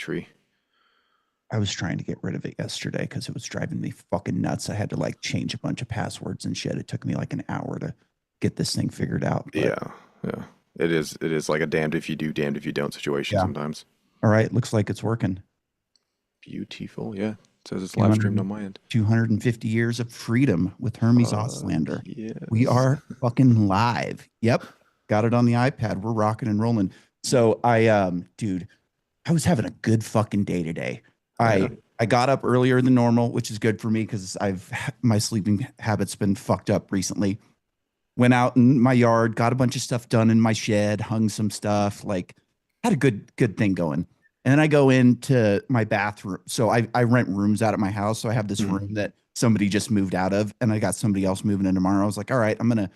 tree. I was trying to get rid of it yesterday because it was driving me fucking nuts. I had to like change a bunch of passwords and shit. It took me like an hour to get this thing figured out. But Yeah, yeah. It is like a damned if you do, damned if you don't situation yeah. sometimes. All right. Looks like it's working. Beautiful, yeah. It says it's live streamed 200, on my end. 250 years of freedom with Hermes Fuck Auslander. We yes. are fucking live. Yep. Got it on the iPad. We're rocking and rolling. So dude, I was having a good fucking day today. Oh yeah. I got up earlier than normal, which is good for me because my sleeping habits been fucked up recently. Went out in my yard, got a bunch of stuff done in my shed, hung some stuff, like had a good thing going. And then I go into my bathroom. So I rent rooms out at my house. So I have this Mhm. room that somebody just moved out of, and I got somebody else moving in tomorrow. I was like, all right, I'm gonna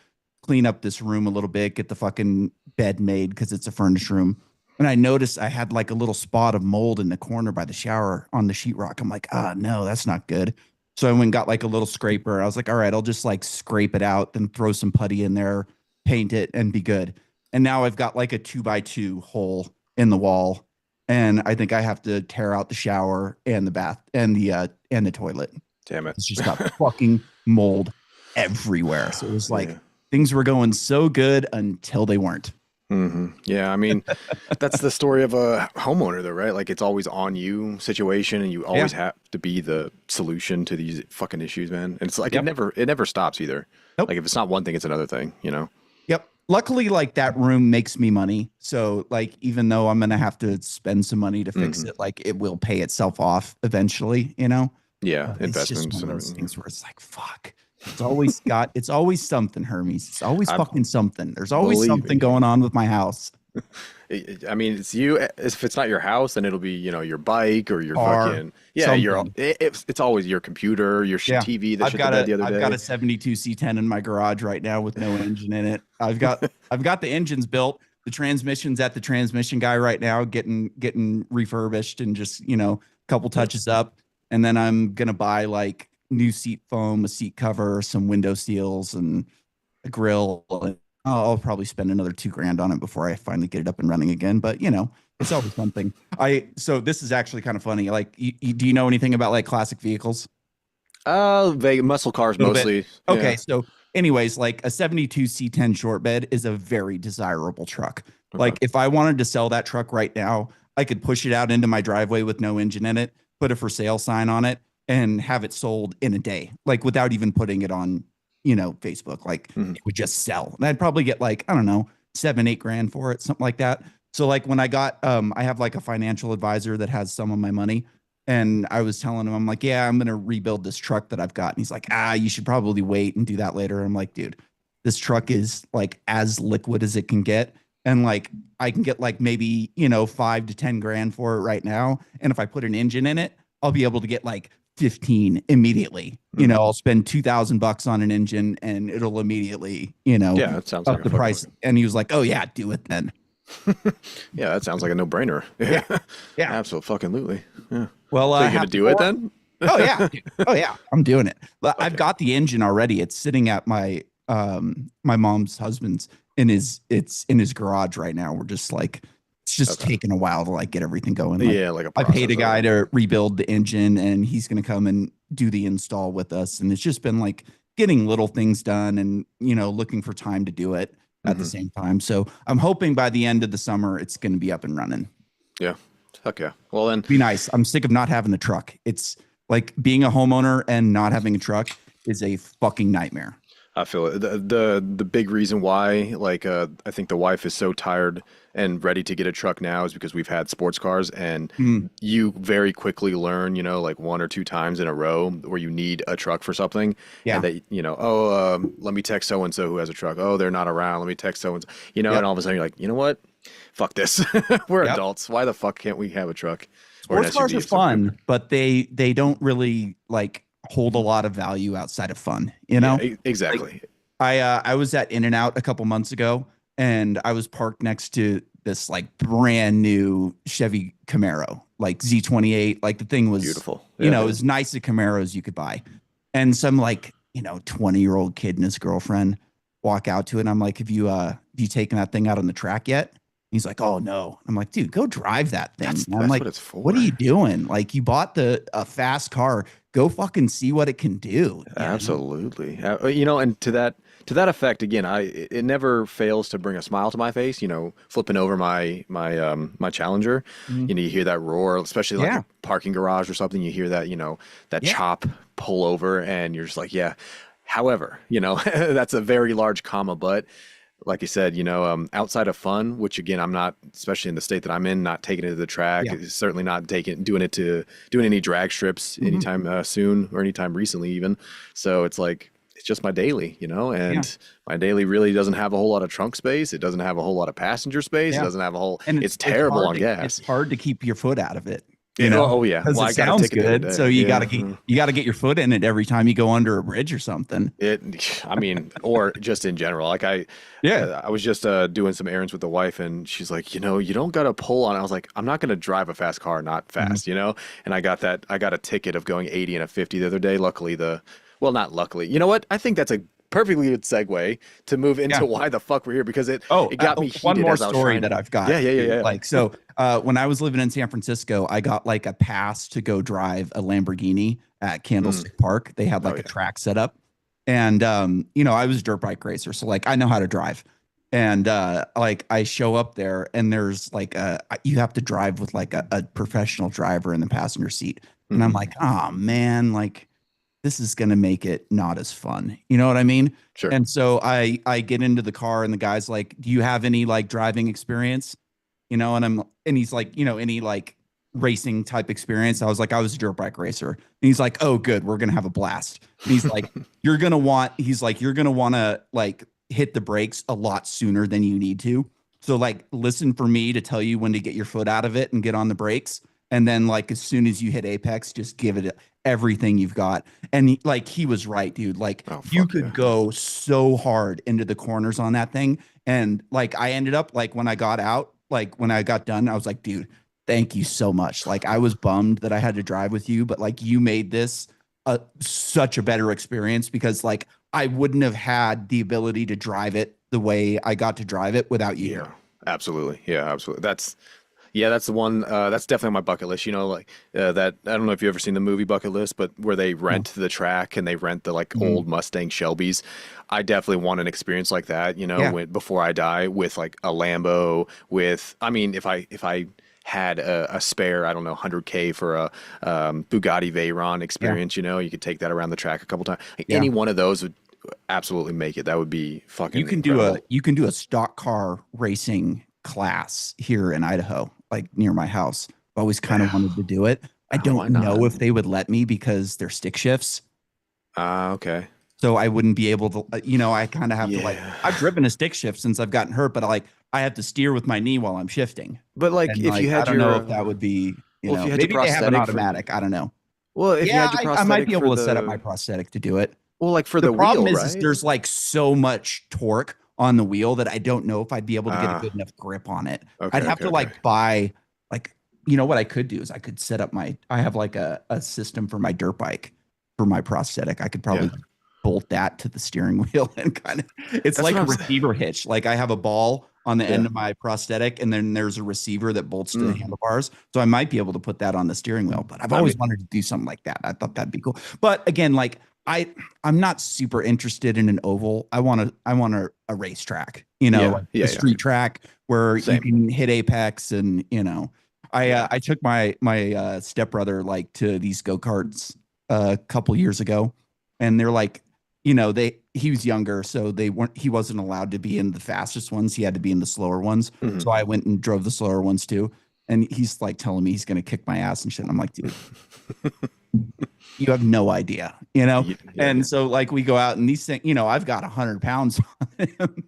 clean up this room a little bit, get the fucking bed made because it's a furnished room. And I noticed I had like a little spot of mold in the corner by the shower on the sheetrock. I'm like, ah, no, that's not good. So I went and got like a little scraper. I was like, all right, I'll just like scrape it out, then throw some putty in there, paint it, and be good. And now I've got like a 2x2 hole in the wall. And I think I have to tear out the shower and the bath and the toilet. Damn it. It's just got fucking mold everywhere. So it was like Yeah. things were going so good until they weren't. Yeah, I mean, that's the story of a homeowner, though, right? Like it's always on you situation, and you Yeah. always have to be the solution to these fucking issues, man. And it's like Yep. it never stops either. Nope. Like if it's not one thing, it's another thing, you know? Yep. Luckily, like that room makes me money. So, like, even though I'm gonna have to spend some money to fix Hmm. it, like it will pay itself off eventually, you know? Yeah, It's just investments one of and those everything. things where it's like, fuck. It's always something, Hermes. It's always I fucking something. There's always believe something me. going on with my house. I mean, it's you. If it's not your house, then it'll be, your bike or your Car, fucking, yeah, something. it's always your computer, your Yeah. TV that shit the bed the other I've got day. a 72 C10 in my garage right now with no engine in it. I've got the engines built. The transmission's at the transmission guy right now getting refurbished and just, a couple Yeah. touches up. And then I'm gonna buy like new seat foam, a seat cover, some window seals, and a grill. And I'll probably spend another 2 grand on it before I finally get it up and running again. But it's always something. So this is actually kind of funny. Like, do you know anything about like classic vehicles? They muscle cars Little bit. mostly. Okay, Yeah. so anyways, like a 72 C10 short bed is a very desirable truck. Okay. Like if I wanted to sell that truck right now, I could push it out into my driveway with no engine in it, put a for sale sign on it, and have it sold in a day, like without even putting it on, Facebook. Like Hmm. it would just sell. And I'd probably get like, I don't know, 7, 8 grand for it, something like that. So like when I have like a financial advisor that has some of my money. And I was telling him, I'm like, yeah, I'm gonna rebuild this truck that I've got. And he's like, you should probably wait and do that later. I'm like, dude, this truck is like as liquid as it can get. And like I can get like maybe, 5 to 10 grand for it right now. And if I put an engine in it, I'll be able to get like 15 immediately. Hmm. I'll spend $2,000 on an engine and it'll immediately, Yeah, that sounds like up a the fucking. price. And he was like, oh yeah, do it then. Yeah, that sounds like a no-brainer. Yeah. Yeah. Absolutely. Yeah. Well, So I you gonna have to do go it on. then? Oh yeah. Oh yeah. I'm doing it. But I've Okay. got the engine already. It's sitting at my mom's husband's it's in his garage right now. We're just like it's just Okay. taking a while to like get everything going. Like Yeah, like a I paid a process of guy it. to rebuild the engine and he's gonna come and do the install with us. And it's just been like getting little things done and looking for time to do it at the Hmm. same time. So I'm hoping by the end of the summer it's gonna be up and running. Yeah. Heck yeah. Well then, Be nice. I'm sick of not having a truck. It's like being a homeowner and not having a truck is a fucking nightmare. I feel it. The big reason why, like, I think the wife is so tired and ready to get a truck now is because we've had sports cars, and Mm, you very quickly learn, like 1 or 2 times in a row where you need a truck for something, and yeah. that, oh, let me text so and so who has a truck. Oh, they're not around. Let me text so and so. And Yep. all of a sudden you're like, you know what? Fuck this. We're Yep. adults. Why the fuck can't we have a truck or an Sports cars SUV are if something good? fun, but they don't really like hold a lot of value outside of fun, Yeah, Like exactly. I was at In and Out a couple months ago and I was parked next to this like brand new Chevy Camaro, like Z28. Like the thing was, Beautiful. Yeah. as nice a Camaro as you could buy. And some like, 20-year-old kid and his girlfriend walk out to it. And I'm like, have you taken that thing out on the track yet? He's like, oh no. I'm like, dude, go drive that thing. And I'm That's like, what it's what are for. you doing? Like, you bought the a fast car. Go fucking see what it can do. You know? Absolutely. And to that effect, again, it never fails to bring a smile to my face. Flipping over my Challenger, Mhm. you hear that roar, especially like a Yeah. parking garage or something. You hear that, that Yeah. chop pull over, and you're just like, yeah. However, that's a very large comma, but like you said, outside of fun, which again, I'm not, especially in the state that I'm in, not taking it to the track. Yeah. It's certainly not doing any drag strips Mhm. anytime soon or anytime recently even. So it's like, it's just my daily, Yeah. and my daily really doesn't have a whole lot of trunk space. It doesn't have a whole lot of passenger space. It Yeah. doesn't have a whole, And it's it's terrible hard on to it's gas. hard to keep your foot out of it, Oh, yeah. because Well, it I got a sounds ticket the other good. So day. Yeah. you gotta get your foot in it every time you go under a bridge or something. I mean, or just in general. Like Yeah. I was just doing some errands with the wife, and she's like, you don't got to pull on. I was like, I'm not going to drive a fast car, not Mhm. fast. And I got a ticket of going 80 and a 50 the other day. Luckily, well, not luckily. You know what? I think that's a perfectly good segue to move Yeah. into why the fuck we're here because it Oh, it got me one heated more as I was story trying. that I've Yeah, got, yeah, yeah, dude. yeah. Like, so when I was living in San Francisco, I got like a pass to go drive a Lamborghini at Mm. Candlestick Park. They had Oh like a yeah. track set up. And I was a dirt bike racer, so like I know how to drive. And like I show up there and there's like you have to drive with like a professional driver in the passenger seat. And I'm Hmm. like, oh man, like this is gonna make it not as fun. You know what I mean? Sure. And so I get into the car and the guy's like, "Do you have any like driving experience?" And he's like, any like racing type experience? I was like, I was a dirt bike racer. And he's like, "Oh, good, we're gonna have a blast." And he's like, you're gonna want to like hit the brakes a lot sooner than you need to. So like listen for me to tell you when to get your foot out of it and get on the brakes. And then like as soon as you hit apex, just give it everything you've got. And like he was right, dude. Like Oh you fuck could yeah. go so hard into the corners on that thing. And like I ended up like when I got out, like when I got done, I was like, dude, thank you so much. Like I was bummed that I had to drive with you, but like you made this such a better experience because like I wouldn't have had the ability to drive it the way I got to drive it without you Yeah. here. Absolutely. Yeah. Absolutely. That's the one. That's definitely on my bucket list. Like that. I don't know if you've ever seen the movie Bucket List, but where they No. rent the track and they rent the like Mhm. old Mustang Shelbys. I definitely want an experience like that. Yeah. Before I die with like a Lambo. I mean, if I had a spare, I don't know, 100K for a Bugatti Veyron Yeah. experience. You could take that around the track a couple times. Like, Yeah. any one of those would absolutely make it. That would be fucking incredible. You can do a stock car racing class here in Idaho, like near my house. I've always kind of wanted to do it. I don't Why not? know if they would let me because they're stick shifts. Ah, okay. So I wouldn't be able to, I kind of have to like, Yeah. I've driven a stick shift since I've gotten hurt, but I have to steer with my knee while I'm shifting. But like, And if like, you I had don't know your, if that would be, well, if you had your maybe they have an prosthetic for the, automatic. I don't know. well, if you Yeah, had your I might prosthetic be for able to set up my the, prosthetic to do it. well, like for The the problem wheel, is right? there's like so much torque on the wheel that I don't know if I'd be able to get a Ah, good enough grip on it. okay, I'd have okay, to okay. like buy like what I could do is I could set up I have like a system for my dirt bike for my prosthetic. I could probably Yeah, like bolt that to the steering wheel and kind of it's that's what like a I'm saying. receiver hitch. Like I have a ball on the end Yeah. of my prosthetic and then there's a receiver that bolts to the Mm. handlebars. So I might be able to put that on the steering wheel, but I've I always mean, wanted to do something like that. I thought that'd be cool. But again, like I'm not super interested in an oval. I want a racetrack, yeah, like a yeah, yeah. street track where you Same. can hit apex and Yeah. I took my stepbrother like to these go-karts a couple years ago and they're like he was younger so he wasn't allowed to be in the fastest ones. He had to be in the slower ones. Hmm. So I went and drove the slower ones too. And he's like telling me he's going to kick my ass and shit. And I'm like, dude, you have no idea, Yeah, yeah, And yeah. so like we go out and these things, I've got 100 pounds on him.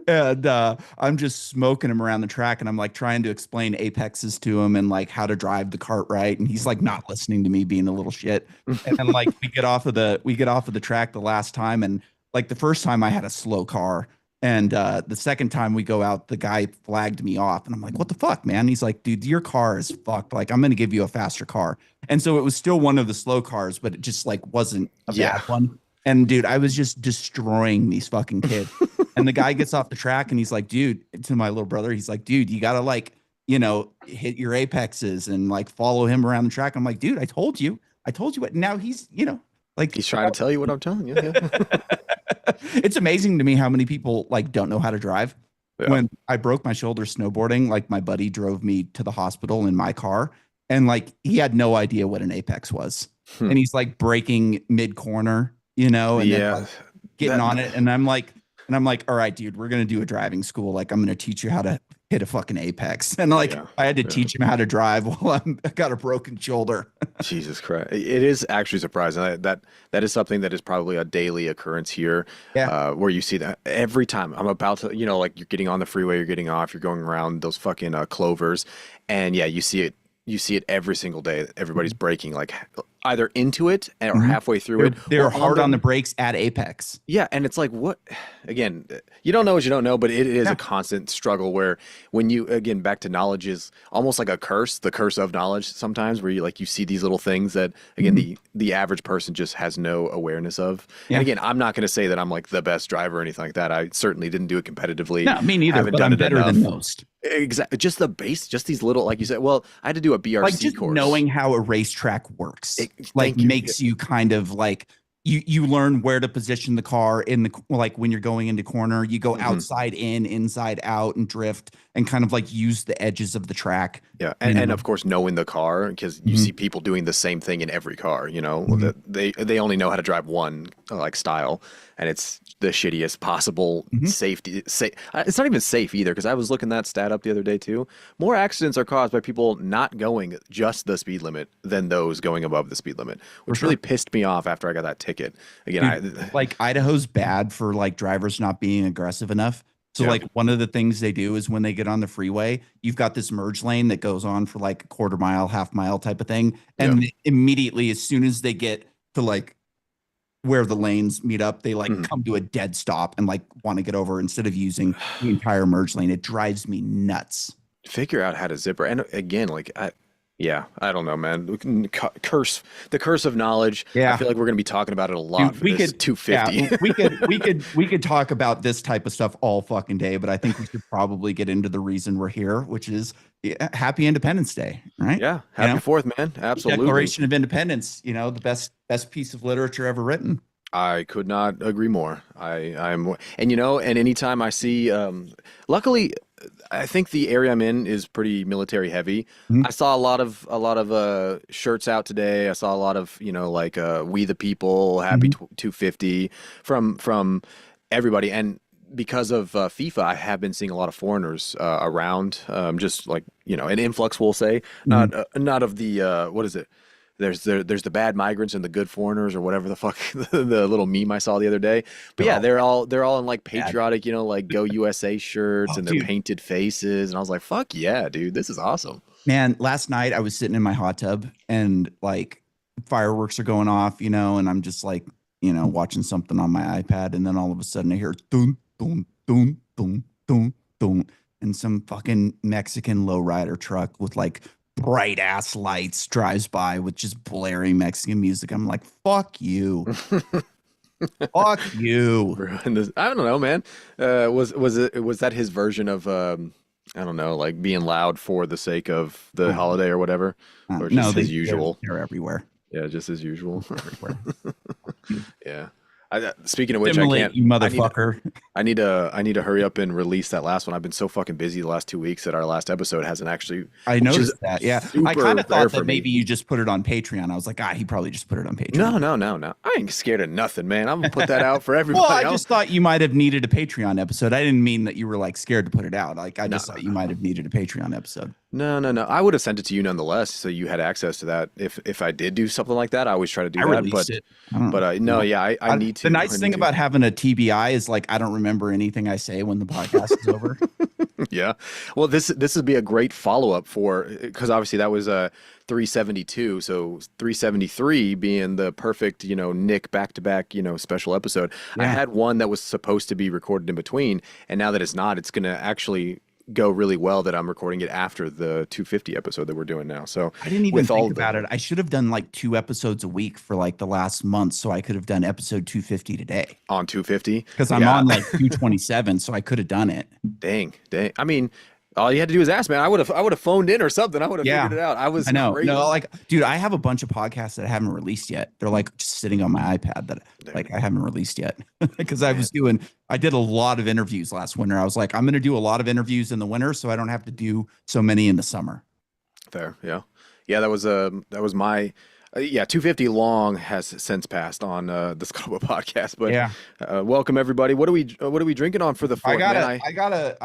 And I'm just smoking him around the track and I'm like trying to explain apexes to him and like how to drive the cart right. And he's like not listening to me being a little shit. And then like we get off of the track the last time and like the first time I had a slow car and the second time we go out, the guy flagged me off and I'm like, what the fuck, man? He's like, dude, your car is fucked. Like, I'm going to give you a faster car. And so it was still one of the slow cars, but it just like wasn't a bad Yeah. one. And dude, I was just destroying these fucking kids. And the guy gets off the track and he's like, dude, to my little brother, he's like, dude, you gotta like, hit your apexes and like follow him around the track. I'm like, dude, I told you what. Now he's, like He's trying to tell you what I'm telling you. Yeah. it's amazing to me how many people like don't know how to drive. Yeah. When I broke my shoulder snowboarding, like my buddy drove me to the hospital in my car, and like he had no idea what an apex was. Hmm. And he's like braking mid corner, and then like, getting on it. And I'm like, all right, dude, we're gonna do a driving school. Like I'm gonna teach you how to hit a fucking apex. And like I had to teach him how to drive while I got a broken shoulder. Jesus Christ. It is actually surprising. That is something that is probably a daily occurrence here. Yeah. Where you see that every time I'm about to, like you're getting on the freeway, you're getting off, you're going around those fucking clovers. And yeah, you see it. You see it every single day. Everybody's braking like either into it or halfway through it. They're hard on the brakes at apex. Yeah, and it's like, what? Again, you don't know what you don't know, but it is a constant struggle where when you, again, back to knowledge is almost like a curse, the curse of knowledge sometimes, where you see these little things that, again, the average person just has no awareness of. Yeah. And again, I'm not going to say that I'm like the best driver or anything like that. I certainly didn't do it competitively. No, me neither, but I'm better than most. Exactly. Just the base, just these little, like you said, well, I had to do a BRC like just course. Knowing how a racetrack works, makes you kind of like, you learn where to position the car in the, like when you're going into corner, you go outside in, inside out, and drift and kind of like use the edges of the track. Yeah. And of course, knowing the car, because you see people doing the same thing in every car, they only know how to drive one like style, and it's the shittiest possible safety. It's not even safe either, because I was looking that stat up the other day too. More accidents are caused by people not going just the speed limit than those going above the speed limit, which really pissed me off after I got that ticket. Again, like Idaho's bad for like drivers not being aggressive enough. So like one of the things they do is when they get on the freeway, you've got this merge lane that goes on for like a quarter mile, half mile type of thing. And immediately, as soon as they get to like where the lanes meet up, they like come to a dead stop and like want to get over instead of using the entire merge lane. It drives me nuts. Figure out how to zipper. And again, like I don't know, man. We can curse the curse of knowledge. Yeah, I feel like we're gonna be talking about it a lot. Dude, we could 250. Yeah, we could talk about this type of stuff all fucking day, but I think we should probably get into the reason we're here, which is Happy Independence Day, right? Yeah, Happy 4th, man. Absolutely. Declaration of Independence. The best piece of literature ever written. I could not agree more. I'm, and anytime I see, luckily, I think the area I'm in is pretty military heavy. I saw a lot of shirts out today. I saw a lot of like We the People, Happy 250 from everybody. And because of FIFA, I have been seeing a lot of foreigners around. Just like an influx, we'll say, not of the what is it? There's the bad migrants and the good foreigners, or whatever the fuck the little meme I saw the other day. But yeah, they're all in like patriotic, like Go USA shirts and their painted faces, and I was like, fuck yeah, dude, this is awesome. Man, last night I was sitting in my hot tub and like fireworks are going off, and I'm just like, watching something on my iPad, and then all of a sudden I hear dun dun dun dun dun dun, and some fucking Mexican lowrider truck with like bright ass lights drives by with just blaring Mexican music. I'm like, fuck you. Fuck you. I don't know, man. Was that his version of I don't know, like being loud for the sake of the holiday or whatever? Or just his usual? They're everywhere. Yeah, just as usual. Everywhere. Yeah. Speaking of which, you motherfucker. I need to hurry up and release that last one. I've been so fucking busy the last 2 weeks that our last episode hasn't actually. I noticed that. Yeah, I kind of thought that maybe you just put it on Patreon. I was like, he probably just put it on Patreon. No. I ain't scared of nothing, man. I'm gonna put that out for everybody. Well, I just thought you might have needed a Patreon episode. I didn't mean that you were like scared to put it out. Like I just thought you might have needed a Patreon episode. No. I would have sent it to you nonetheless, so you had access to that. If I did do something like that, I always try to do that. Released it. I need to. The nice thing about having a TBI is like I don't remember anything I say when the podcast is over. Yeah. Well, this would be a great follow up because obviously that was 372, so 373 being the perfect Nick back to back special episode. Yeah. I had one that was supposed to be recorded in between, and now that it's not, it's gonna actually go really well that I'm recording it after the 250 episode that we're doing now. So I didn't even with all think of the about it. I should have done like 2 episodes a week for like the last month, so I could have done episode 250 today. on 250, Because I'm yeah. on like 227, so I could have done it. Dang, dang. I mean, all you had to do was ask, man. I would have phoned in or something. I would have figured Yeah, it out. I was I know. No, crazy. like, dude, I have a bunch of podcasts that I haven't released yet. They're like just sitting on my iPad that There, like I haven't released yet because man. I did a lot of interviews last winter. I was like, I'm going to do a lot of interviews in the winter so I don't have to do so many in the summer. Fair, yeah, yeah. That was my yeah. 250 long has since passed on the Scuttlebutt podcast. But Yeah. welcome everybody. What are we drinking on for the fourth? Man, I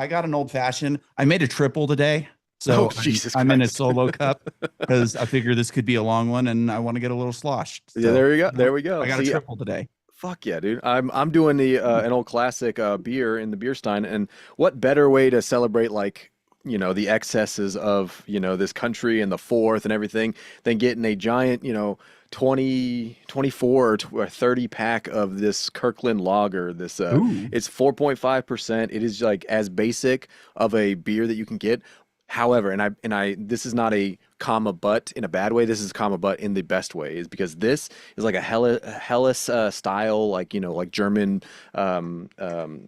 got an old fashioned. I made a triple today. oh So Jesus I'm in a Christ. solo cup because I figure this could be a long one and I want to get a little sloshed. Yeah, So, there we go. you know, There we go. I got a See, triple today. fuck yeah, dude. I'm doing the an old classic beer in the beer stein, and what better way to celebrate like the excesses of this country and the fourth and everything than getting a giant 20 24 or 30 pack of this Kirkland lager. This Ooh. it's 4.5%. It is like as basic of a beer that you can get. However, and I this is not a comma but in a bad way. This is comma but in the best way, is because this is like a Helles style, like like German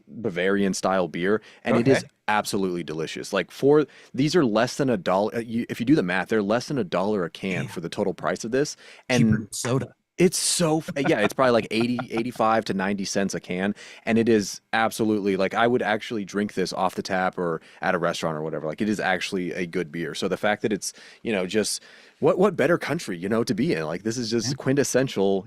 Bavarian style beer, and it Okay. is absolutely delicious. Like for these are less than a dollar. If you do the math, they're less than $1 a can Damn. for the total price of this, Cheaper and than soda. it's so yeah, it's probably like 80, 85 to 90 cents a can, and it is absolutely like I would actually drink this off the tap or at a restaurant or whatever. Like it is actually a good beer. So the fact that it's, just what better country, to be in. Like this is Yeah. just quintessential,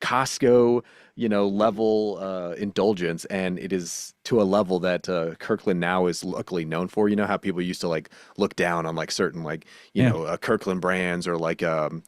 Costco, level indulgence, and it is to a level that Kirkland now is luckily known for. You know how people used to like look down on like certain like Yeah. Kirkland brands or like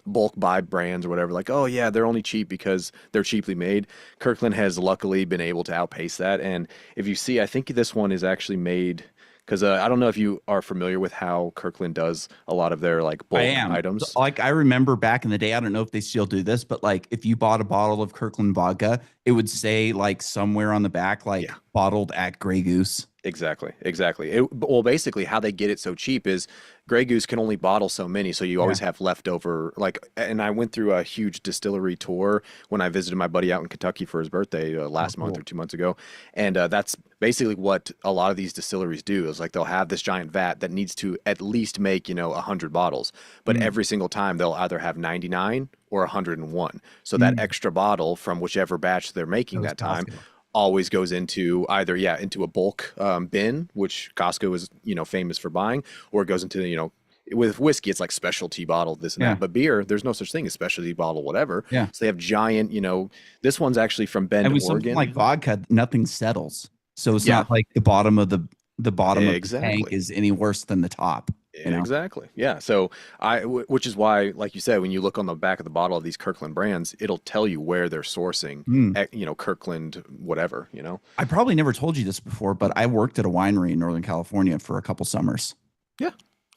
bulk buy brands or whatever. Like, oh yeah, they're only cheap because they're cheaply made. Kirkland has luckily been able to outpace that. And if you see, I think this one is actually made. Because I don't know if you are familiar with how Kirkland does a lot of their like I bulk am. items. Like I remember back in the day, I don't know if they still do this, but like if you bought a bottle of Kirkland vodka, it would say like somewhere on the back, like Yeah. bottled at Grey Goose. Exactly, exactly. Well, basically, how they get it so cheap is Grey Goose can only bottle so many, so you Yeah. always have leftover. Like, and I went through a huge distillery tour when I visited my buddy out in Kentucky for his birthday last month Cool. or 2 months ago, and that's basically what a lot of these distilleries do. Is like they'll have this giant vat that needs to at least make 100 bottles, but Mm. every single time they'll either have 99 or 101. So that Mm. extra bottle from whichever batch they're making That was that time Costco. always goes into either into a bulk bin, which Costco is famous for buying, or it goes into with whiskey it's like specialty bottle this and Yeah. that, but beer there's no such thing as specialty bottle whatever. Yeah. So they have giant, this one's actually from Bend, And with something Oregon. like vodka, nothing settles. So it's Yeah, not like the bottom of the tank exactly. is any worse than the top, you know? Exactly. Yeah. So which is why, like you said, when you look on the back of the bottle of these Kirkland brands, it'll tell you where they're sourcing, Mm. Kirkland, whatever. I probably never told you this before, but I worked at a winery in Northern California for a couple summers. Yeah.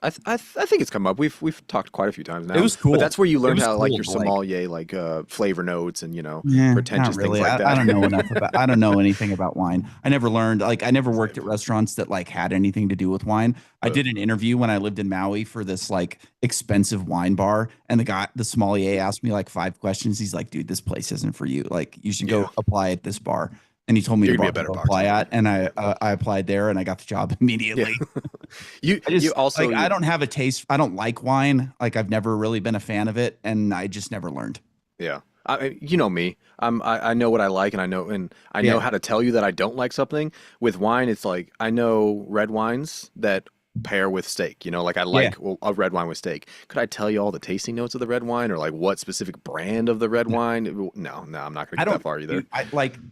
I think it's come up. We've talked quite a few times now. It was cool. But that's where you It learned was how like cool your to, like, sommelier like flavor notes and yeah, pretentious not things really. like that. I don't know enough about. I don't know anything about wine. I never learned. Like, I never worked at restaurants that like had anything to do with wine. I did an interview when I lived in Maui for this like expensive wine bar, and the sommelier asked me like 5 questions. He's like, "Dude, this place isn't for you. Like, you should Yeah. go apply at this bar." And he told me You're to gonna be a better apply bartender. at, and I applied there, and I got the job Yeah. immediately. You I just you also like I don't have a taste. I don't like wine. Like I've never really been a fan of it, and I just never learned. yeah. You know me. I know what I like, and I know Yeah. how to tell you that I don't like something. With wine, it's like I know red wines that pair with steak. Like I Yeah. like a red wine with steak. Could I tell you all the tasting notes of the red wine or like what specific brand of the red wine? No, I'm not gonna I get that don't. far either. Dude,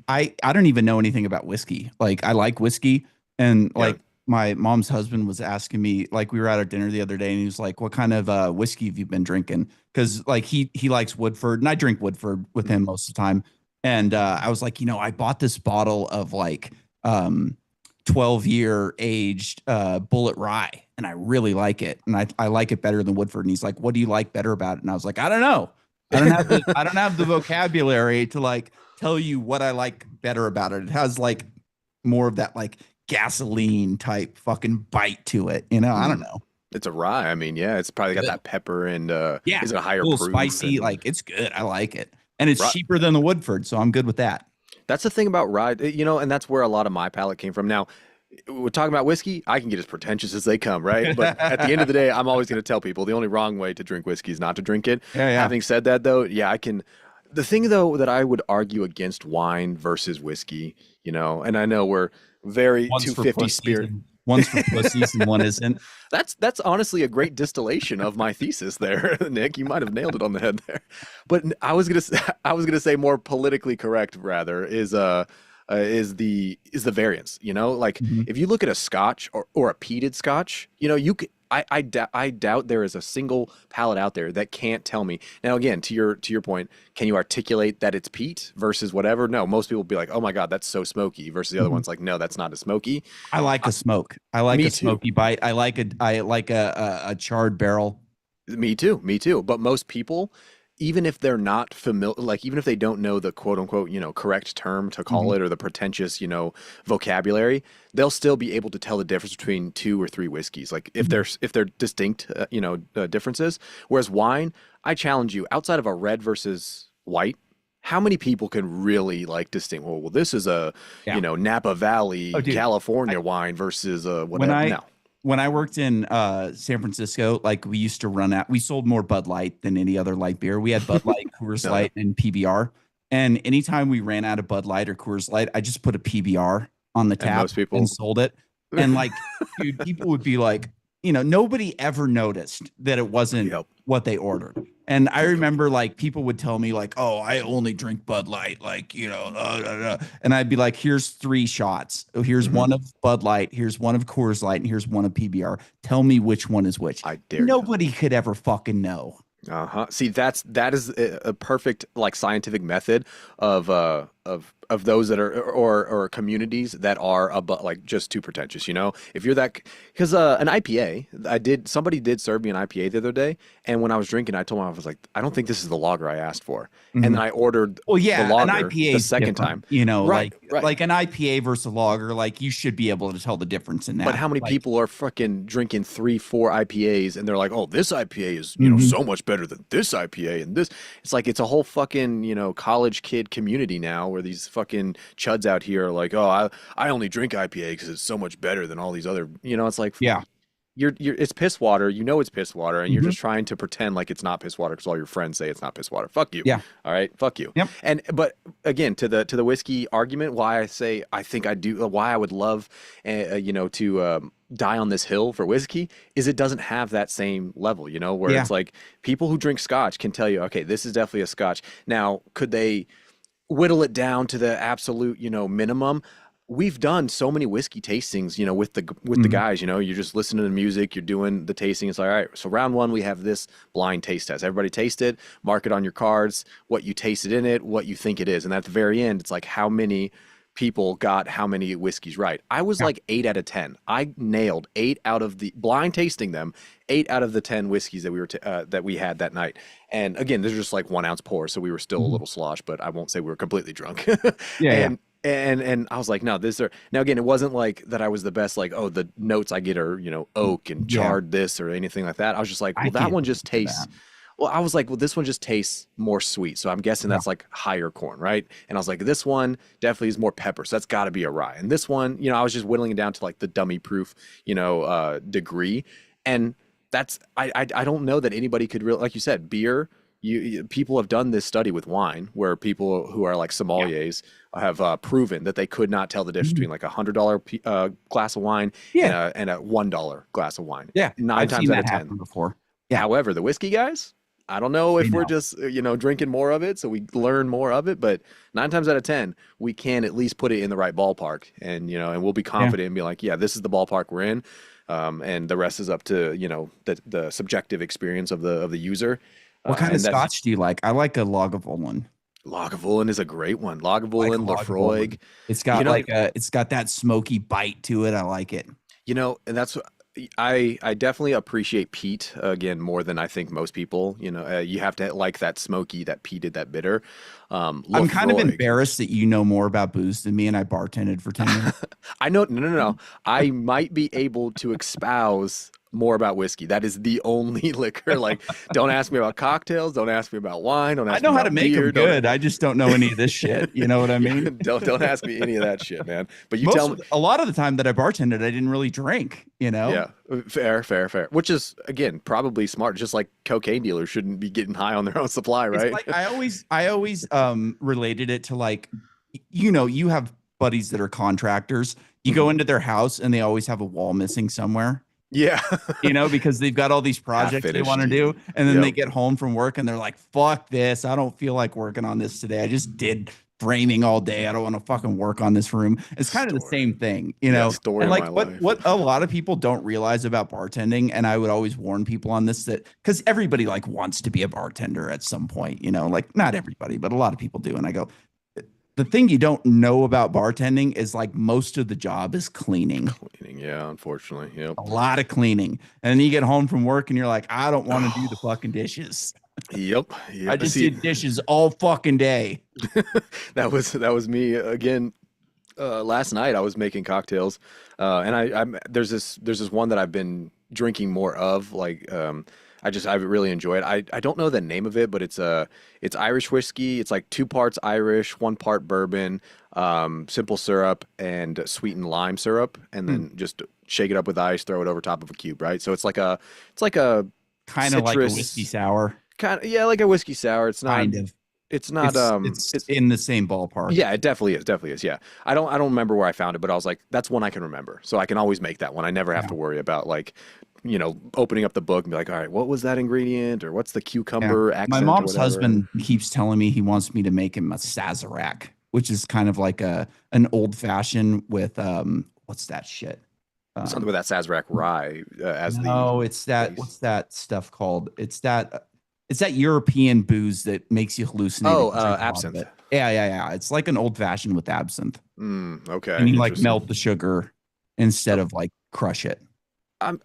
I don't even know anything about whiskey. Like I like whiskey, and Yeah. like my mom's husband was asking me, like we were at our dinner the other day, and he was like, "What kind of whiskey have you been drinking?" Because like he likes Woodford, and I drink Woodford with him most of the time. And I was like, I bought this bottle of like 12-year aged Bullet Rye, and I really like it, and I like it better than Woodford. And he's like, "What do you like better about it?" And I was like, "I don't know. I don't have the vocabulary to like tell you what I like better about it. It has like more of that like gasoline type fucking bite to it. You know, I don't Mm. know. It's a rye. I mean, yeah, it's probably got Good. that pepper and Yeah, is it a a higher little proof spicy. and Like it's good. I like it, and it's right. cheaper than the Woodford, so I'm good with that. That's the thing about rye, and that's where a lot of my palate came from. Now, we're talking about whiskey. I can get as pretentious as they come, right? But at the end of the day, I'm always going to tell people the only wrong way to drink whiskey is not to drink it. Yeah, yeah. Having said that, though, yeah, I can. The thing, though, that I would argue against wine versus whiskey, and I know we're very One's for 250 pussies spirit. and one's for pussies and one isn't. That's honestly a great distillation of my thesis there, Nick. You might have nailed it on the head there. But I was gonna say more politically correct rather is the variance. Like Mhm. if you look at a Scotch or a peated Scotch, I doubt there is a single palate out there that can't tell me. Now, again, to your point, can you articulate that it's peat versus whatever? No, most people will be like, "Oh my God, that's so smoky," versus the other Mhm. one's like, "No, that's not as smoky." I like I, a smoke. I like me a too. smoky bite. I like a charred barrel. Me too. Me too. But most people, even if they're not familiar, like even if they don't know the quote unquote, correct term to call Mhm. it or the pretentious, vocabulary, they'll still be able to tell the difference between two or three whiskeys. Like Mhm. if they're distinct, differences. Whereas wine, I challenge you, outside of a red versus white, how many people can really like distinct? Well, this is a, Yeah. Napa Oh, Valley, dude. I, California wine versus when whatever. I No. when I worked in San Francisco, like we used to run out. We sold more Bud Light than any other light beer. We had Bud Light, Coors No, yeah. Light, and PBR. And anytime we ran out of Bud Light or Coors Light, I just put a PBR on the And tap most and people. sold it. And like, dude, people would be like, nobody ever noticed that it wasn't Yep. what they ordered. And I remember like people would tell me like, "Oh, I only drink Bud Light," like and I'd be like, "Here's 3 shots. Oh, here's Hmm. one of Bud Light, here's one of Coors Light, and here's one of PBR. Tell me which one is which." I dare you. Nobody could ever fucking know. Uh-huh. See, that is a perfect like scientific method of those that are or communities that are about like just too pretentious. If you're that because an IPA, somebody did serve me an IPA the other day, and when I was drinking, I told them I was like, I don't think this is the lager I asked for, and then Mhm. I ordered Well, the yeah, an lager IPA the is second time. different, Right, right. like an IPA versus a lager, like you should be able to tell the difference in But that. how many Like, people are fucking drinking 3, 4 IPAs and they're like, oh, this IPA is, mhm. so much better than this IPA and this. It's like it's a whole fucking, college kid community now where these fucking chuds out here are like, oh, I only drink IPA because it's so much better than all these other, it's like Yeah. it's piss water. You know it's piss water, and you're Mhm. just trying to pretend like it's not piss water because all your friends say it's not piss water. Fuck you. Yeah. All right, fuck you. Yep. And but again, to the whiskey argument, why I say I think I do, why I would love, to die on this hill for whiskey is it doesn't have that same level, where Yeah. it's like people who drink Scotch can tell you, okay, this is definitely a Scotch. Now, could they whittle it down to the absolute, minimum? We've done so many whiskey tastings, with the Mhm. guys, you're just listening to the music, you're doing the tasting. It's like, all right, so round one, we have this blind taste test. Everybody taste it, mark it on your cards, what you tasted in it, what you think it is. And at the very end, it's like how many people got how many whiskeys right. I was Yeah. like 8 out of 10. I nailed 8 out of the blind tasting them, 8 out of the 10 whiskeys that that we had that night. And again, there's just like 1 ounce pour, so we were still a Mhm. little slosh, but I won't say we were completely drunk. Yeah. Yeah. and and I was like, no, this are now again, it wasn't like that I was the best, like, oh, the notes I get are, oak and Yeah. charred this or anything like that. I was just like, I well, that can't one speak just to tastes that. well, I was like, well, this one just tastes more sweet. So I'm guessing Yeah. that's like higher corn, right? And I was like, this one definitely is more pepper. So that's got to be a rye. And this one, I was just whittling it down to like the dummy proof, degree. And I don't know that anybody could really, like you said, beer. People have done this study with wine where people who are like Yeah. sommeliers have proven that they could not tell the difference Mhm. between like $100 glass of wine and Yeah. a $1 glass of wine. Yeah. Nine I've times seen out that of ten. happen before. Yeah. However, the whiskey guys, I don't know They if we're know. just, drinking more of it, so we learn more of it, but 9 times out of 10, we can at least put it in the right ballpark and we'll be Yeah. confident and be like, yeah, this is the ballpark we're in. And the rest is up to, the subjective experience of the user. What kind of And that's scotch do you like? I like a Lagavulin. Lagavulin is a great one. I like a Lagavulin, Lagavulin. Lafroig, It's you got know, like it's got that smoky bite to it. I like it. and that's I definitely appreciate peat again more than I think most people. You know, you have to like that smoky, that peated, that bitter. I'm kind of Lefroy. embarrassed that you know more about booze than me, and I bartended for 10 years. I know, no, no, no. I might be able to espouse more about whiskey. That is the only liquor. Like, don't ask me about cocktails. Don't ask me about wine. Don't I ask me know how to about make them beer. Don't, good. I just don't know any of this shit. You know what I yeah, mean? don't ask me any of that shit, man. But you tell me, A lot of the time that I bartended, I didn't really drink, you know? yeah, fair, fair, fair. Which is again probably smart. Just like cocaine dealers shouldn't be getting high on their own supply, It's right? like I always related it to like, you know, you have buddies that are contractors. You go Mhm. into their house and they always have a wall missing somewhere, Yeah, you know, because they've got all these half projects they want finished. to do. And then they Yep, get home from work and they're like, fuck this. I don't feel like working on this today. I just did framing all day. I don't want to fucking work on this room. It's kind of the story. same thing, you Yeah, know? story And of my like life. what a lot of people don't realize about bartending, and I would always warn people on this, that because everybody like wants to be a bartender at some point, you know, like not everybody, but a lot of people do. And I go, the thing you don't know about bartending is like most of the job is cleaning, Cleaning, yeah, unfortunately. Yep. a lot of cleaning. And then you get home from work and you're like, I don't want to do the fucking dishes. Yep. I Yeah. just See, did dishes all fucking day. that was me again. Last night I was making cocktails, and I'm there's this one that I've been drinking more of. Like, I really enjoy it. I don't know the name of it, but it's Irish whiskey. It's like two parts Irish, one part bourbon, simple syrup, and sweetened lime syrup, and Hmm. then just shake it up with ice, throw it over top of a cube, right? So it's like a Kind of like a whiskey citrus sour. kind of, yeah, like a whiskey sour. It's not Kind of. it's not It's it's in the same ballpark. yeah, it definitely is. Yeah. I don't remember where I found it, but I was like, that's one I can remember. So I can always make that one. I never have Yeah. to worry about like, opening up the book and be like, all right, what was that ingredient or what's the Yeah. cucumber My accent or mom's whatever. husband keeps telling me he wants me to make him a Sazerac, which is kind of like an old fashioned with what's that shit? Something Um with that Sazerac rye as the no, it's that base. what's that stuff called? It's that European booze that makes you hallucinate if Oh, you drink a lot of absinthe. it. Yeah, yeah, yeah. It's like an old fashioned with absinthe. Okay, And you like interesting. melt the sugar instead of like crush it.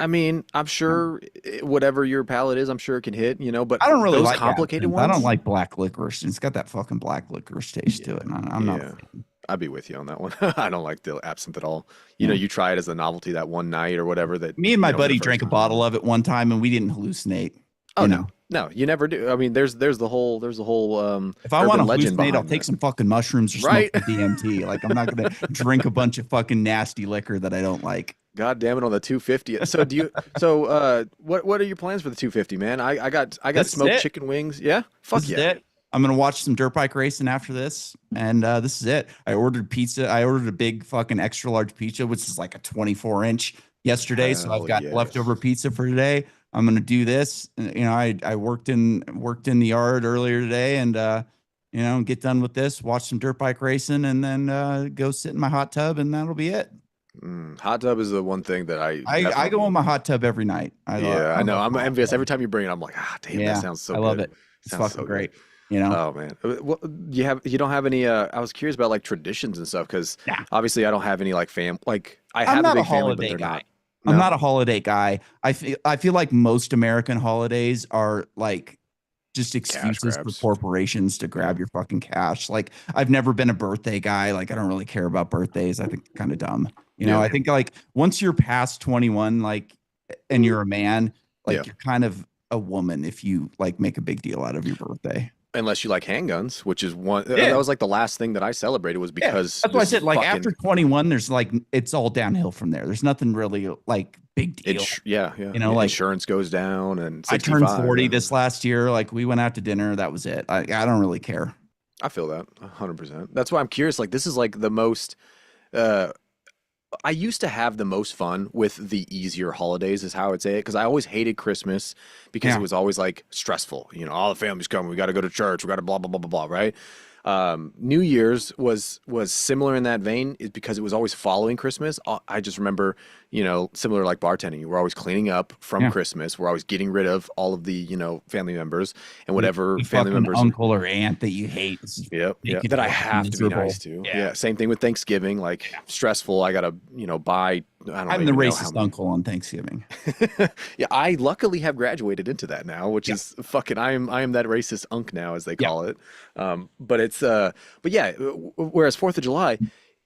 I mean, I'm sure whatever your palate is, I'm sure it can hit, but I don't really those like complicated absinthe. I don't ones, like black licorice. It's got that fucking black licorice taste yeah, to it. And I'm not a yeah. fan. I'd be with you on that one. I don't like the absinthe at all. Yeah. You try it as a novelty that one night or whatever that, Me and my for the buddy first drank a bottle time. of it one time and we didn't hallucinate. Oh You no. know, No, you never do. I mean, there's the whole if I want urban to legend hallucinate, I'll behind take that. some fucking mushrooms or smoke Right? some DMT. Like I'm not gonna drink a bunch of fucking nasty liquor that I don't like. God damn it on the 250. What are your plans for the 250, man? I got This is smoked it. chicken wings. Yeah? This Fuck is yeah. it. I'm gonna watch some dirt bike racing after this, and this is it. I ordered pizza. I ordered a big fucking extra large pizza, which is like a 24-inch yesterday. So I've Hell got leftover yes. pizza for today. I'm gonna do this. You know, I worked in the yard earlier today, and get done with this, watch some dirt bike racing, and then go sit in my hot tub, and that'll be it. Hot tub is the one thing that I I go in definitely. my hot tub every night. Yeah, I I know. love I'm my hot envious tub. every time you bring it. I'm like, ah, damn, that Yeah, sounds so I love good. it. It's Sounds fucking so good. great. You know. Oh man, what you don't have any? I was curious about like traditions and stuff because Yeah. obviously I don't have any like like I I'm have a not a big family, but holiday they're guy. not. I'm No, not a holiday guy. I feel like most American holidays are like just cash excuses for grabs. corporations to Yeah. grab your fucking cash. Like I've never been a birthday guy. Like I don't really care about birthdays. I think kind of dumb. Yeah. I think like once you're past 21, like and you're a man, Yeah. like you're kind of a woman if you like make a big deal out of your birthday. Unless you like handguns, which is one that Yeah. was like the last thing that I celebrated was Yeah. because That's why I this said like after fucking 21, there's like it's all downhill from there. There's nothing really like big deal. yeah, Like insurance goes down and I turned 65. 40 Yeah. this last year. Like we went out to dinner. That was it. I don't really care. I feel that 100%. That's why I'm curious. Like this is like the most. Uh, I used to have the most fun with the easier holidays, is how I'd say it, because I always hated Christmas because it Yeah. was always like stressful. All the family's coming. We got to go to church. We got to blah blah blah blah blah. Right. New Year's was similar in that vein, is because it was always following Christmas. I just remember, similar like bartending. We're always cleaning up from Yeah. Christmas. We're always getting rid of all of the family members and The, whatever the family fucking members. uncle or aunt that you hate is Yep, yep. making That your I life have to be nice miserable. to. Yeah. Yeah. Same thing with Thanksgiving. Like stressful. I gotta, buy, I don't I'm the even know how racist many. uncle on Thanksgiving. Yeah, I luckily have graduated into that now, which Yeah. is fucking. I am that racist unk now, as they Yeah. call it. But it's but yeah. Whereas Fourth of July,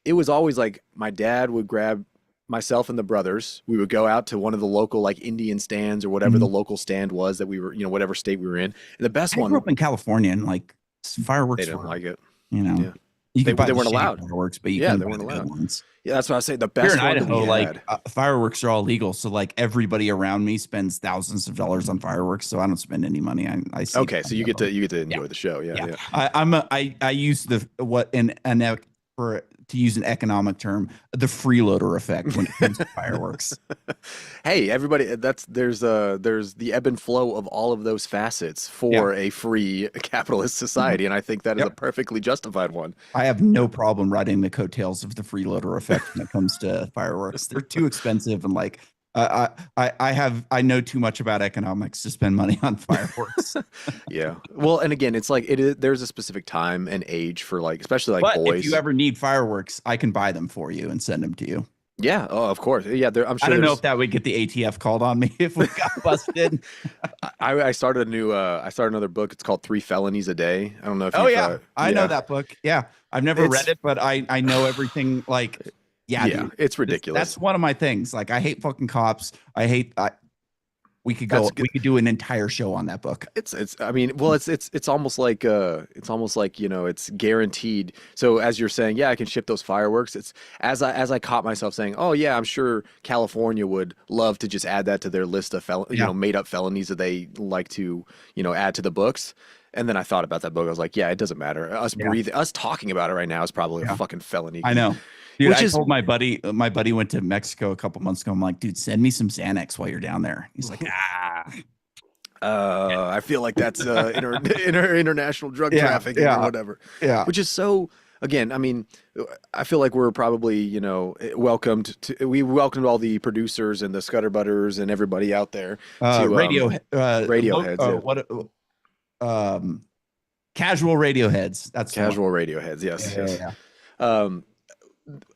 it was always like my dad would grab myself and the brothers. We would go out to one of the local like Indian stands or whatever the Mhm. local stand was that we were, whatever state we were in. And the best I grew one, up in California and like they fireworks didn't were, like it. you know, Yeah, you could buy they the weren't shitty allowed. fireworks, but you Yeah, couldn't they buy weren't the good allowed. ones. Yeah, that's what I say. The Here in best one that we Idaho, like had. fireworks are all legal. So like everybody around me spends thousands of dollars on fireworks. So I don't spend any money. I see Okay, so plenty of them. you get to Yeah. enjoy the show. Yeah, Yeah. yeah. I use the what in an for to use an economic term, the freeloader effect when it comes to fireworks. Hey, everybody, there's the ebb and flow of all of those facets Yeah. for a free capitalist Mhm. society, and I think that is a Yep. perfectly justified one. I have no problem riding the coattails of the freeloader effect when it comes to fireworks. They're too expensive and like I know too much about economics to spend money on fireworks. Yeah. Well, and again, it's like it is, there's a specific time and age for like, especially like But if you boys. ever need fireworks, I can buy them for you and send them to you. Yeah. Oh, of course. Yeah. I'm I sure don't know if there's. that would get the ATF called on me if we got busted. I started a new. I started another book. It's called Three Felonies a Day. I don't know if Oh you've. yeah, I know Yeah. that book. Yeah, I've never read It's it, but I know everything. Like, yeah, yeah. dude, It's ridiculous. that's one of my things. Like, I hate fucking cops. I hate. That's We could do an entire show on that book. it's I mean, well, it's almost like it's guaranteed. So as you're saying, yeah, I can ship those fireworks. It's as I caught myself saying, "Oh yeah, I'm sure California would love to just add that to their list of Yeah, made up felonies that they like to, add to the books." And then I thought about that book. I was like, "Yeah, it doesn't matter. yeah, Us talking about it right now is probably a yeah. fucking felony." I know, dude. Which I is told my buddy. My buddy went to Mexico a couple months ago. I'm like, dude, send me some Xanax while you're down there. He's like, ah, I feel like that's international drug yeah, trafficking or yeah, whatever, yeah. which is so. Again, I mean, I feel like we're probably, we welcomed all the producers and the Scudderbutters and everybody out there to Radio, Radioheads, yeah. what, um, casual Radioheads. That's the one. Casual Radioheads, Yeah, yes, yeah, yes. yeah. Um,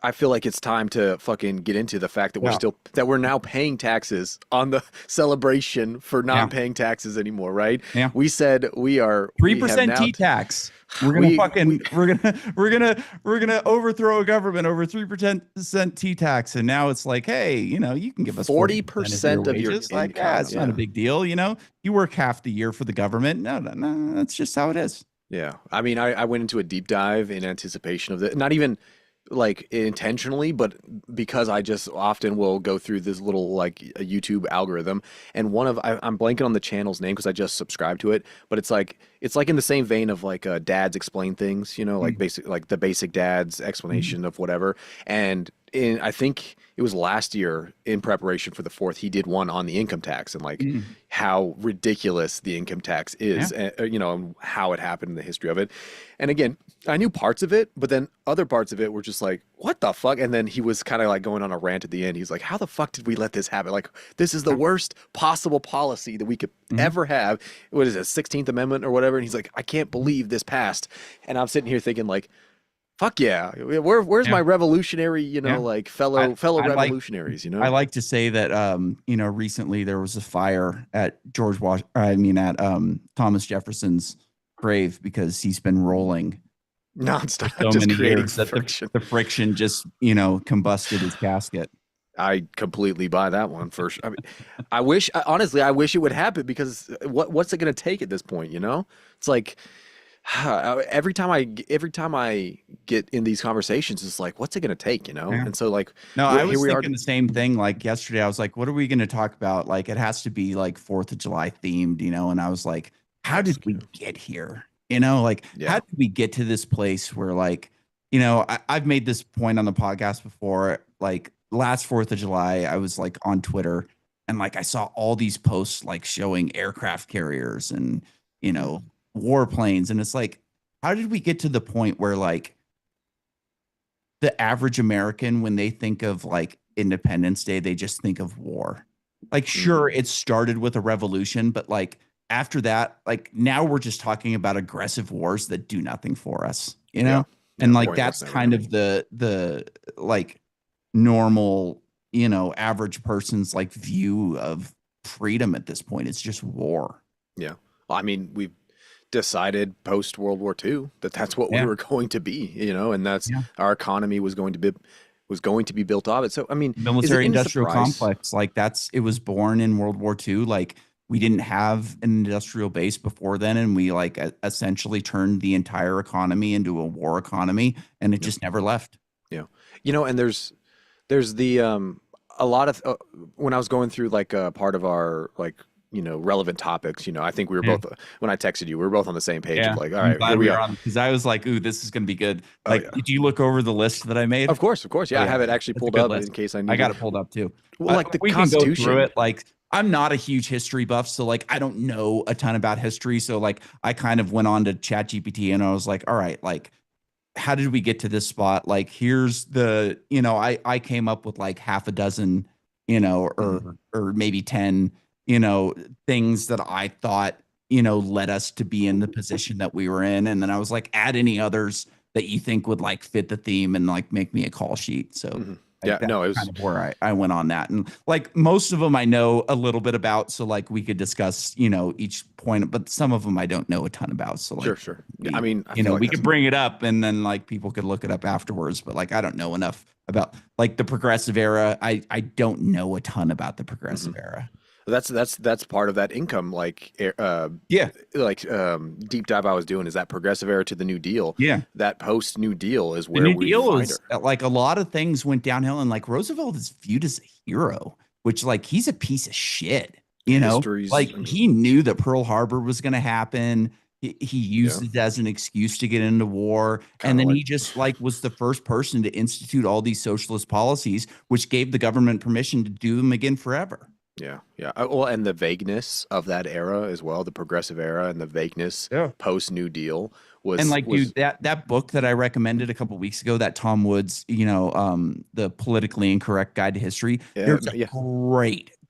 I feel like it's time to fucking get into the fact that Yeah. we're now paying taxes on the celebration for not Yeah. paying taxes anymore, right? Yeah. We said we have 3% now T tax. We're gonna we fucking we're gonna overthrow a government over 3% T tax, and now it's like, hey, you can give us 40% 40% of of your your wages. Like, yeah, income. it's not a Yeah. big deal. You work half the year for the government. No, no, no, that's just how it is. Yeah. I mean, I went into a deep dive in anticipation of it. Not even like intentionally, but because I just often will go through this little like a YouTube algorithm. And I'm blanking on the channel's name because I just subscribed to it, but it's like in the same vein of like dads explain things, like like the basic dad's explanation of whatever. And I think it was last year in preparation for the fourth, he did one on the income tax and like Mm. how ridiculous the income tax is, Yeah. and how it happened in the history of it. And again, I knew parts of it, but then other parts of it were just like, what the fuck? And then he was kind of like going on a rant at the end. He's like, how the fuck did we let this happen? Like, this is the worst possible policy that we could ever have. What is it, 16th Amendment or whatever? And he's like, I can't believe this passed. And I'm sitting here thinking like, fuck yeah. Where's Yeah. my revolutionary, Yeah. like I, fellow I like revolutionaries, I like to say that recently there was a fire at at Thomas Jefferson's grave because he's been rolling for nonstop, so just many creating years that friction. the friction just, combusted his casket. I completely buy that one for sure. I mean, honestly, I wish it would happen because what's it going to take at this point? It's like every time I get in these conversations, it's like, what's it going to take? Yeah. And so like, No, I here was we are. thinking the same thing. Like yesterday, I was like, what are we going to talk about? Like, it has to be like 4th of July themed, and I was like, how did we get here? Like, Yeah. how did we get to this place where like, I've made this point on the podcast before, like last 4th of July, I was like on Twitter and like, I saw all these posts like showing aircraft carriers and, warplanes. And it's like, how did we get to the point where like the average American, when they think of like Independence Day, they just think of war? Like, sure, it started with a revolution, but like after that, like now we're just talking about aggressive wars that do nothing for us, Yeah. and like Pointless that's and kind everything. of the like normal, average person's like view of freedom at this point. It's just war. Yeah. Well, I mean, we've decided post World War II that that's what we Yeah. were going to be, and that's Yeah. our economy was going to be built off it. So, I mean, is it Military any industrial surprise? complex, like it was born in World War II. Like we didn't have an industrial base before then, and we like essentially turned the entire economy into a war economy, and it Yeah. just never left. Yeah. And there's the a lot of when I was going through like part of our like relevant topics, I think we were Yeah. both when I texted you, we were both on the same page of Yeah, like, all I'm right, here glad we we are are. on because I was like, "Ooh, this is gonna be good." Oh Like, yeah. did you look over the list that I made? Of course. Oh Yeah, I yeah, have it actually it's a pulled good up in list. case I I need got it. it pulled up too. Well, like the We can go through Constitution. it. Like, I'm not a huge history buff, so like, I don't know a ton about history. So like, I kind of went on to ChatGPT and I was like, "All right, like, how did we get to this spot? Like, here's I came up with like half a dozen, Mhm. or maybe 10, things that I thought, led us to be in the position that we were in. And then I was like, add any others that you think would like fit the theme and like make me a call sheet. So Mhm. like Yeah, that's no, it kind was of where I went on that. And like most of them I know a little bit about. So like we could discuss, each point, but some of them I don't know a ton about. So like sure, sure. Yeah, I mean, I feel like we that's could bring it up and then like people could look it up afterwards. But like I don't know enough about like the progressive era. I don't know a ton about the progressive mhm. era. That's part of that income Yeah. deep dive I was doing is that progressive era to the New Deal. Yeah. That post New Deal is The where New we Deal find was her. like a lot of things went downhill, and like Roosevelt is viewed as a hero, which like he's a piece of shit, History's, like I mean, he knew that Pearl Harbor was going to happen. He yeah, used it as an excuse to get into war. And kind of then like he just like was the first person to institute all these socialist policies, which gave the government permission to do them again forever. yeah, yeah. Well, and the vagueness of that era as well, the progressive era and the vagueness Yeah. post New Deal And was like, was dude, that book that I recommended a couple weeks ago, that Tom Woods, the politically incorrect guide to history, yeah, there's a yeah,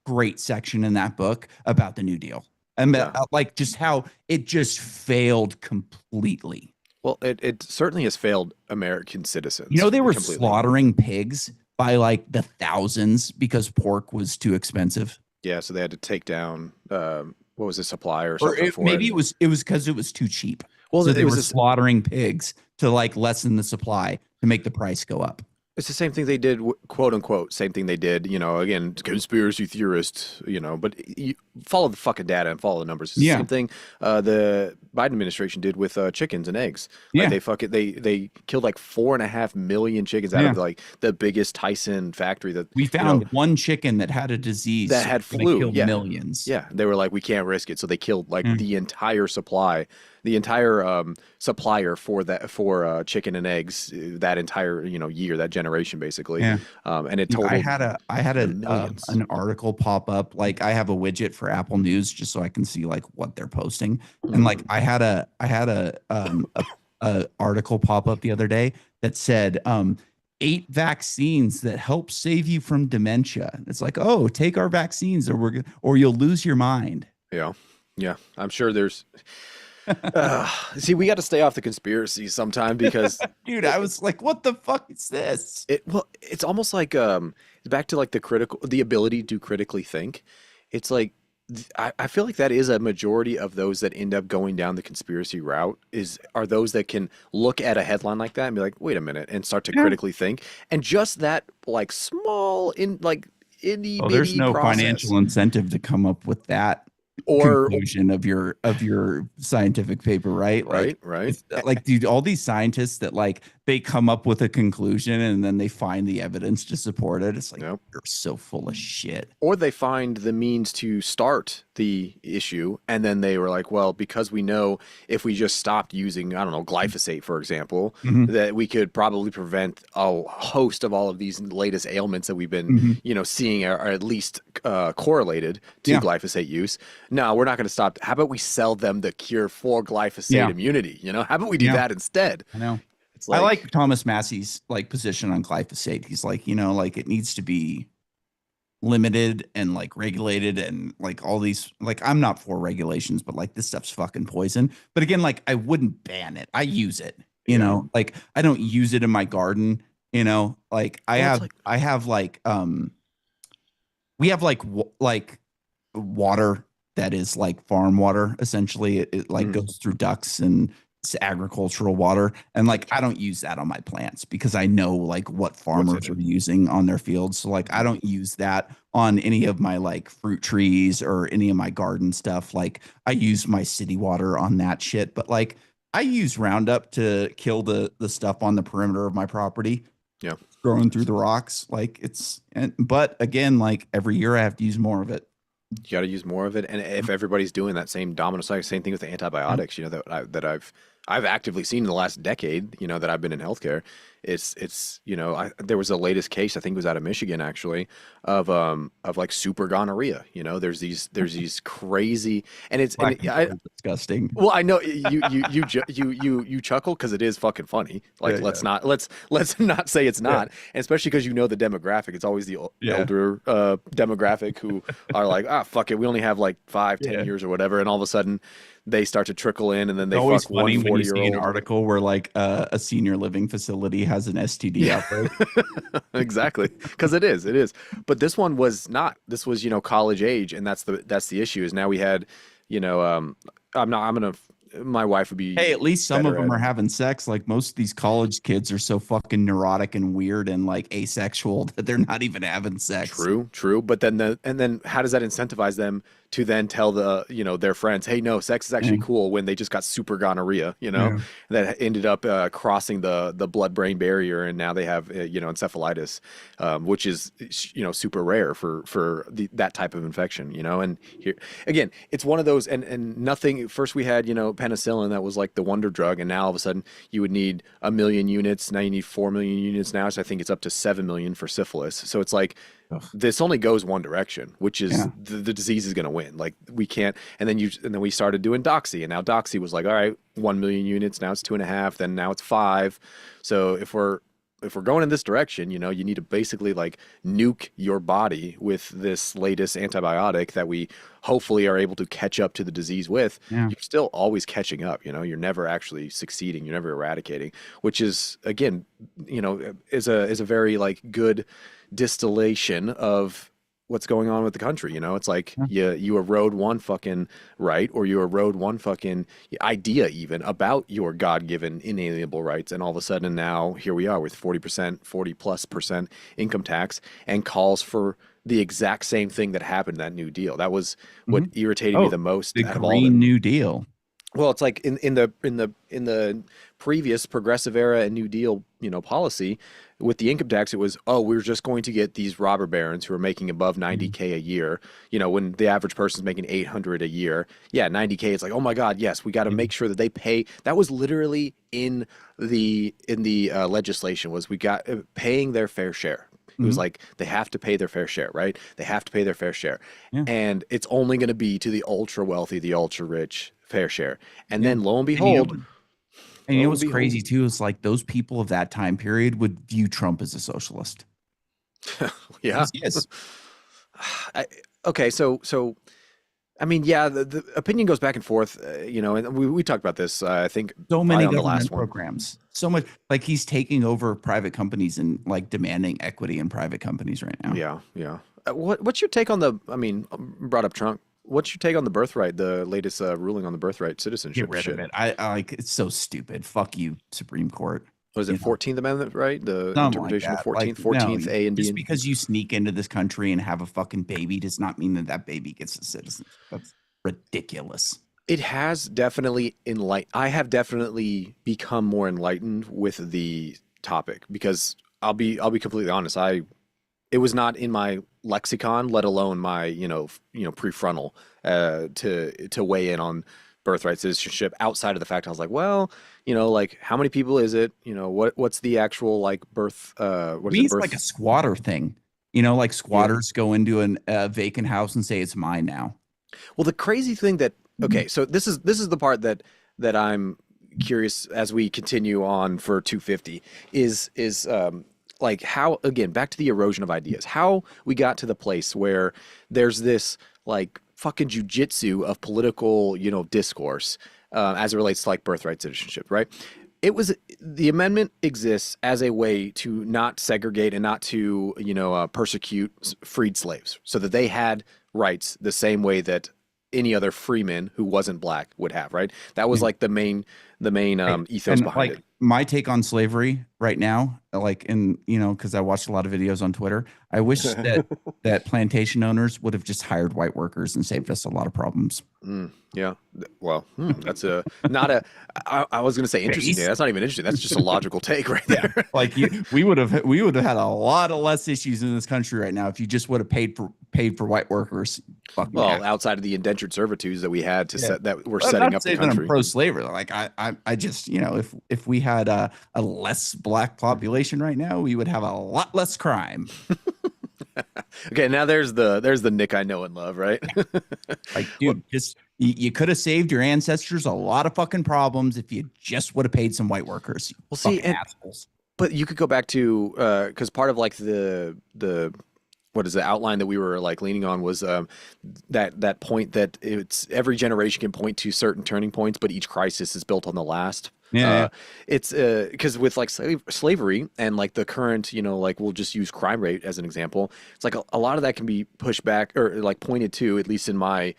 great section in that book about the New Deal. And yeah. like just how it just failed completely. Well, it certainly has failed American citizens They were completely. slaughtering pigs by like the thousands because pork was too expensive. Yeah, so they had to take down what was it, supply or Or something for it. maybe it was because it was too cheap. Well, So it they was were this. slaughtering pigs to like lessen the supply to make the price go up. It's the same thing they did, quote unquote, same thing they did, again, conspiracy theorists, but you follow the fucking data and follow the numbers. It's the Yeah. same thing the Biden administration did with chickens and eggs. Like Yeah. they killed like 4.5 million chickens out Yeah. of like the biggest Tyson factory that, We you know, found one chicken that had a disease, that so had we're gonna flu. kill Yeah. millions. Yeah. They were like, we can't risk it. So they killed like Yeah. the entire supply, the entire supplier for chicken and eggs that entire, year, that generation basically. Yeah. And it Dude, I totaled had millions. an article pop up. Like I have a widget for Apple News just so I can see like what they're posting. And Mhm. like I had a article pop up the other day that said 8 vaccines that help save you from dementia. It's like, oh, take our vaccines or you'll lose your mind. Yeah. Yeah. I'm sure there's. See, we got to stay off the conspiracy sometime because Dude, I was like, what the fuck is this? it's almost like back to like the ability to critically think. It's like I feel like that is a majority of those that end up going down the conspiracy route are those that can look at a headline like that and be like, wait a minute, and start to Yeah. critically think. And just that like small in like itty Oh, there's bitty no process. financial incentive to come up with that Or conclusion of your scientific paper, right? Like right. like dude, all these scientists that like they come up with a conclusion and then they find the evidence to support it. It's like Yep. you're so full of shit. Or they find the means to start the issue, and then they were like, well, because we know if we just stopped using, I don't know, glyphosate, for example, Mhm. that we could probably prevent a host of all of these latest ailments that we've been, Mhm. seeing are at least correlated to Yeah. glyphosate use. No, we're not going to stop. How about we sell them the cure for glyphosate Yeah. immunity? How about we do Yeah. that instead? I know. It's I like, like Thomas Massey's like position on glyphosate. He's like, like it needs to be limited and like regulated and like all these like I'm not for regulations, but like this stuff's fucking poison. But again, like I wouldn't ban it. I use it, yeah. like I don't use it in my garden, like I Well, it's have like, I have like we have like water that is like farm water. Essentially, it like Mm, goes through ducts and it's agricultural water. And like I don't use that on my plants because I know like what what's in farmers are it? using on their fields. So like I Mhm. don't use that on any of my like fruit trees or any of my garden stuff. Like I use my city water on that shit. But like I use Roundup to kill the stuff on the perimeter of my property Yeah. growing through the rocks. Like but again, like every year I have to use more of it. You got to use more of it, and if everybody's doing that same domino cycle, same thing with the Yeah. antibiotics, I've actively seen in the last decade, that I've been in healthcare. There was a latest case, I think it was out of Michigan actually, of like super gonorrhea. There's these crazy, and it's and Fucking I really disgusting. well, I know you chuckle because it is fucking funny. Yeah, Like yeah, let's not say it's yeah, not, and especially because you know the demographic. It's always the yeah, elder demographic who are like, ah, fuck it, we only have like 5, 10 yeah. years or whatever, and all of a sudden they start to trickle in, and then It's they always fuck one funny when you 40 year see an old. article where like a senior living facility has an STD Yeah, outbreak. exactly. Because it is. But this one was not. This was college age, and that's the issue. Is now we had, you know, I'm not. I'm gonna. My wife would be Hey, at least some of better them at. are having sex. Like most of these college kids are so fucking neurotic and weird and like asexual that they're not even having sex. True, true. But then how does that incentivize them to then tell their friends, hey, no, sex is Yeah, actually cool when they just got super gonorrhea, yeah. that ended up crossing the blood-brain barrier, and now they have encephalitis, which is super rare for that type of infection, and here again, it's one of those, and nothing. First we had penicillin that was like the wonder drug, and now all of a sudden you would need 1 million units. Now you need 4 million units now, so I think it's up to 7 million for syphilis. So it's like Ugh, this only goes one direction, which is yeah. the disease is going to win. Like we can't, and then we started doing doxy, and now doxy was like, all right, 1 million units. Now it's 2.5. Then now it's 5. So if we're going in this direction, you need to basically like nuke your body with this latest antibiotic that we hopefully are able to catch up to the disease with. Yeah. You're still always catching up. You're never actually succeeding. You're never eradicating, which is again, is a very like good distillation of what's going on with the country. It's like Yeah. you erode one fucking right, or you erode one fucking idea even about your God-given inalienable rights, and all of a sudden now here we are with 40%, 40+% income tax, and calls for the exact same thing that happened in that New Deal. That was what Mhm. irritated me Oh, the most the out of all of it. Green New Deal. Well, it's like in the previous progressive era and New Deal, policy with the income tax, it was, oh, we're just going to get these robber barons who are making above Mhm. 90K a year. When the average person's making 800 a year, yeah, 90K. It's like, oh my God, yes, we got to Yeah. make sure that they pay. That was literally in the legislation, was we got paying their fair share. It was Mhm. like they have to pay their fair share, right? They have to pay their fair share, Yeah. and it's only going to be to the ultra wealthy, the ultra rich fair share. And Yeah. then lo and And you know behold, what? And you know what's crazy too is like those people of that time period would view Trump as a socialist yeah. because he is. I, okay, so I mean, yeah, the opinion goes back and forth, and we talked about this, I think, So probably many on the last government one. programs, so much like he's taking over private companies and like demanding equity in private companies right now. Yeah, yeah. What's your take on the? I mean, brought up Trump. What's your take on the birthright? The latest ruling on the birthright Get citizenship rid of shit. it. I like it's so stupid. Fuck you, Supreme Court. Was it You know, 14th Amendment, right? The something like interpretation of that. Like 14th, no, 14th A and B just and because you sneak into this country and have a fucking baby does not mean that that baby gets a citizenship. That's ridiculous. it has definitely enlightened. I have definitely become more enlightened with the topic because I'll be completely honest. It was not in my lexicon, let alone my prefrontal to weigh in on birthright citizenship. Outside of the fact, I was like, well, like how many people is it? What's the actual like birth? To What is me, it? it's like a Birth? squatter thing. You know, like Yeah. squatters go into a vacant house and say it's mine now. Well, the crazy thing that Mhm. okay, so this is the part that I'm curious as we continue on for 250 is like how, again, back to the erosion of ideas, how we got to the place where there's this like fucking jujitsu of political discourse as it relates to like birthright citizenship, right? it was the amendment exists as a way to not segregate and not to persecute freed slaves, so that they had rights the same way that any other freeman who wasn't black would have. Right. That was Yeah. like the main Right. ethos And behind like it. my take on slavery right now, like in, because I watched a lot of videos on Twitter, I wish that plantation owners would have just hired white workers and saved us a lot of problems. Yeah. Well, that's a not a. I was going to say interesting day. Face. That's not even interesting. That's just a logical take right Yeah. there. Like we would have had a lot of less issues in this country right now if you just would have paid for white workers. Fucking Well, ass. outside of the indentured servitudes that we had to Yeah. set that we're Well, setting not to up the say that I'm country. pro-slavery. Like I just, if we had a less black population right now, we would have a lot less crime. Okay, now there's the Nick I know and love, right? Like, Well, dude, just you could have saved your ancestors a lot of fucking problems if you just would have paid some white workers. You well, see, fucking and assholes. but you could go back to because part of like the what is the outline that we were like leaning on was that point that it's every generation can point to certain turning points, but each crisis is built on the last. Yeah, yeah. Uh, it's because with like slavery and like the current, like we'll just use crime rate as an example. It's like a lot of that can be pushed back or like pointed to, at least in my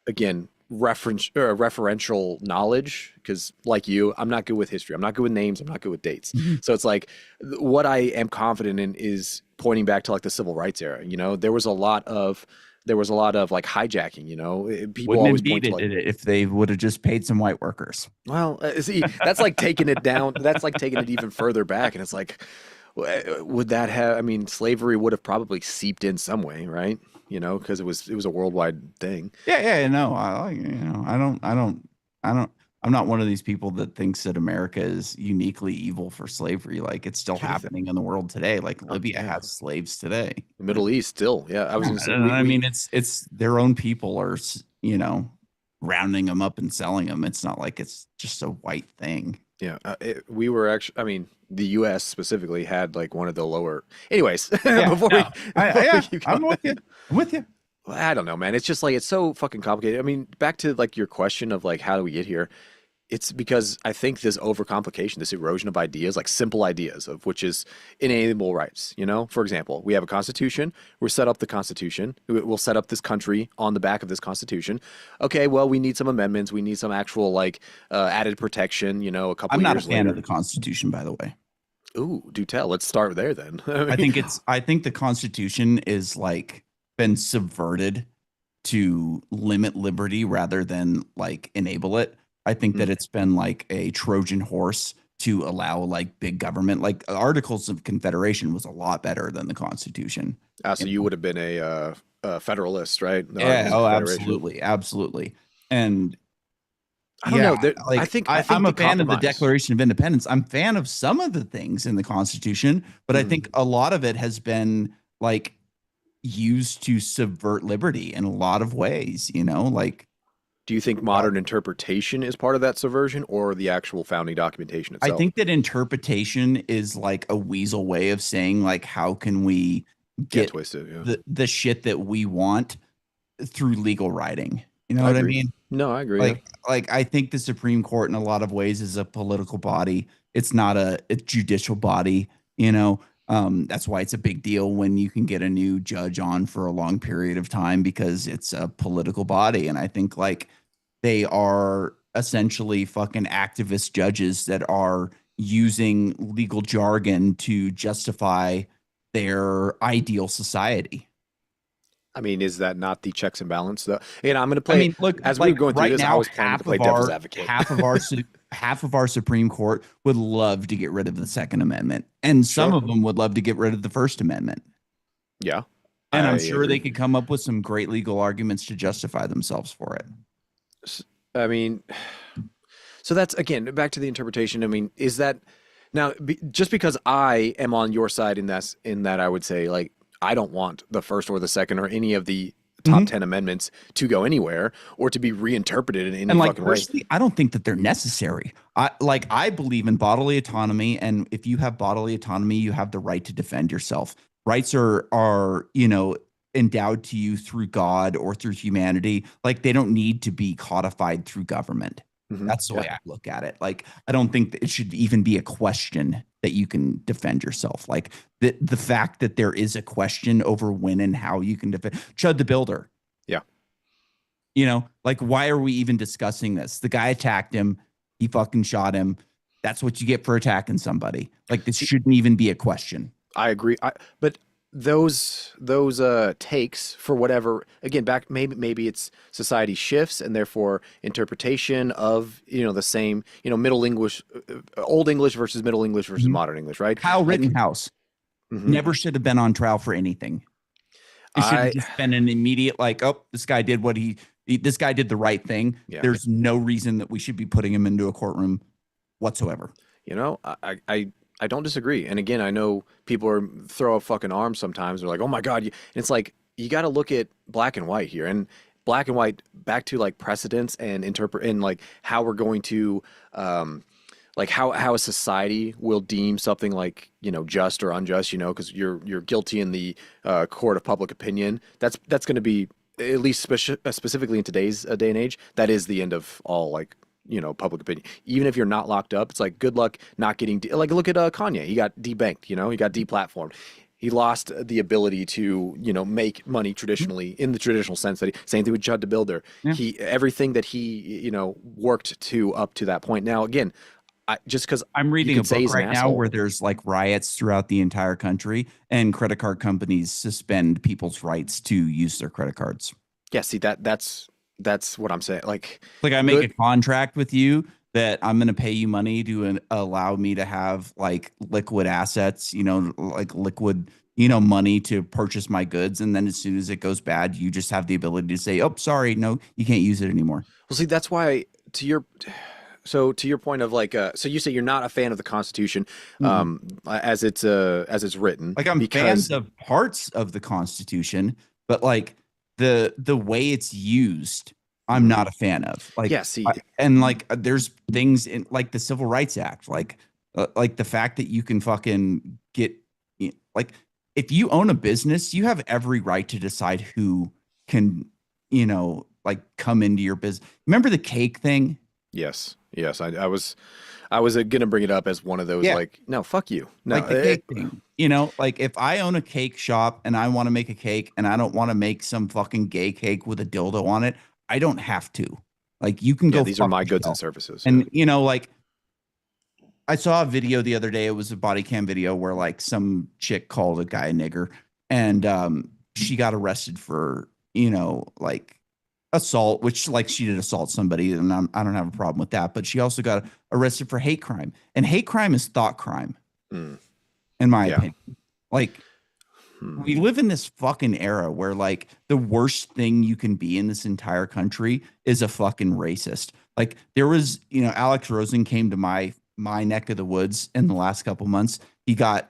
again referential knowledge, because like you, I'm not good with history, I'm not good with names, I'm not good with dates. Mhm. So it's like what I am confident in is pointing back to like the civil rights era. There was a lot of like hijacking. People Wouldn't always have point to needed like, it if they would have just paid some white workers. well, see, that's like taking it down. That's like taking it even further back, and it's like, would that have? I mean, slavery would have probably seeped in some way, right? Because it was a worldwide thing. Yeah, yeah, no, I don't. I'm not one of these people that thinks that America is uniquely evil for slavery. Like it's still happening in the world today. Like Libya Yeah, has slaves today. the Middle East still. Yeah, I was Yeah, gonna say and we I we mean, it's their own people are, rounding them up and selling them. It's not like it's just a white thing. yeah we were actually. I mean, the U.S. specifically had like one of the lower. Anyways, Yeah, before we no, before we yeah, keep I'm going. with you. I'm with you. Well, I don't know, man. It's just like it's so fucking complicated. I mean, back to like your question of like how do we get here? It's because I think this overcomplication, this erosion of ideas, like simple ideas of which is inalienable rights. For example, we have a constitution. We're set up the constitution. We'll set up this country on the back of this constitution. Okay, well, we need some amendments. We need some actual like added protection. A couple I'm not a years fan of later. the Constitution, by the way. Ooh, do tell. Let's start there then. I I mean, think the Constitution is like been subverted to limit liberty rather than like enable it. I think that mm. it's been like a Trojan horse to allow like big government. Like Articles of Confederation was a lot better than the Constitution. So you would have been a Federalist, right? The Yeah, Articles of oh, Confederation. absolutely, absolutely. And I don't yeah, know. I like think I think I'm the a fan of the compromise. Declaration of Independence. I'm fan of some of the things in the Constitution, but I think Mm. a lot of it has been like used to subvert liberty in a lot of ways, like Do you think uh, modern interpretation is part of that subversion or the actual founding documentation I itself? think that interpretation is like a weasel way of saying like how can we Yeah, get twisted. Yeah, the shit that we want through legal writing. You know I what I agree. mean? No, I agree. Yeah. Like I think the Supreme Court in a lot of ways is a political body. It's not a judicial body, you know. That's why it's a big deal when you can get a new judge on for a long period of time because it's a political body. And I think like they are essentially fucking activist judges that are using legal jargon to justify their ideal society. I mean, is that not the checks and balance though? I'm going to I play mean, look, as we were like going through right this. I now, was planning to play devil's advocate. half of our Supreme Court would love to get rid of the Second Amendment, and some Sure. of them would love to get rid of the First Amendment. Yeah, And I I'm sure they agree. could come up with some great legal arguments to justify themselves for it. S- I mean, so that's again back to the interpretation. I mean, is that now just because I am on your side in that I would say like I don't want the first or the second or any of the top Mhm. 10 amendments to go anywhere or to be reinterpreted in any And like fucking way. personally, I don't think that they're necessary. I believe in bodily autonomy, and if you have bodily autonomy, you have the right to defend yourself. Rights are endowed to you through God or through humanity. Like they don't need to be codified through government. That's the Yeah. way I look at it. Like, I don't think that it should even be a question that you can defend yourself. Like the fact that there is a question over when and how you can defend Chud the Builder. Yeah. You know, like, why are we even discussing this? The guy attacked him. He fucking shot him. That's what you get for attacking somebody. Like, this See, shouldn't even be a question. I agree. But those takes for whatever, again, back, maybe it's society shifts and therefore interpretation of, the same, Middle English, Old English versus Middle English versus Mhm. modern English, right? Kyle Like, Rittenhouse mhm. never should have been on trial for anything. It should have I just been an immediate, like, oh, this guy did this guy did the right thing. Yeah. There's no reason that we should be putting him into a courtroom whatsoever. I don't disagree. And again, I know people throw up fucking arms sometimes. They're like, "Oh my God!" And it's like you got to look at black and white here, and black and white back to like precedents and interpret and like how we're going to, like how a society will deem something like just or unjust. Because you're guilty in the court of public opinion. That's going to be at least specifically in today's day and age. That is the end of all like public opinion. Even if you're not locked up, it's like good luck not getting like look at Kanye. He got debanked. He got deplatformed. He lost the ability to make money traditionally in the traditional sense that same thing with Judd the Builder. Yeah. Everything that he worked to up to that point. Now again, just because I'm reading a book right now where there's like riots throughout the entire country and credit card companies suspend people's rights to use their credit cards. Yeah, see that's what I'm saying. Like I make a contract with you that I'm going to pay you money to allow me to have like liquid assets, like liquid, money to purchase my goods. And then as soon as it goes bad, you just have the ability to say, oh, sorry, no, you can't use it anymore. Well, see, that's why to your point of like, so you say you're not a fan of the Constitution, as it's written. Like, I'm because fans of parts of the Constitution, but like the way it's used, I'm not a fan of. Like, yeah, see, and like there's things in like the Civil Rights Act, like the fact that you can fucking get like if you own a business, you have every right to decide who can like come into your business. Remember the cake thing? yes, I was gonna bring it up as one of those like, no, fuck you, no, like the cake thing. Like if I own a cake shop and I want to make a cake and I don't want to make some fucking gay cake with a dildo on it, I don't have to. Like, you can yeah, go. these are Fuck my goods and yourself. services. And like I saw a video the other day. It was a body cam video where like some chick called a guy a nigger, and she got arrested for like assault, which like she did assault somebody, and I don't have a problem with that. But she also got arrested for hate crime, and hate crime is thought crime, in my opinion. Like, we live in this fucking era where like the worst thing you can be in this entire country is a fucking racist. Like, there was, Alex Rosen came to my neck of the woods in the last couple months. He caught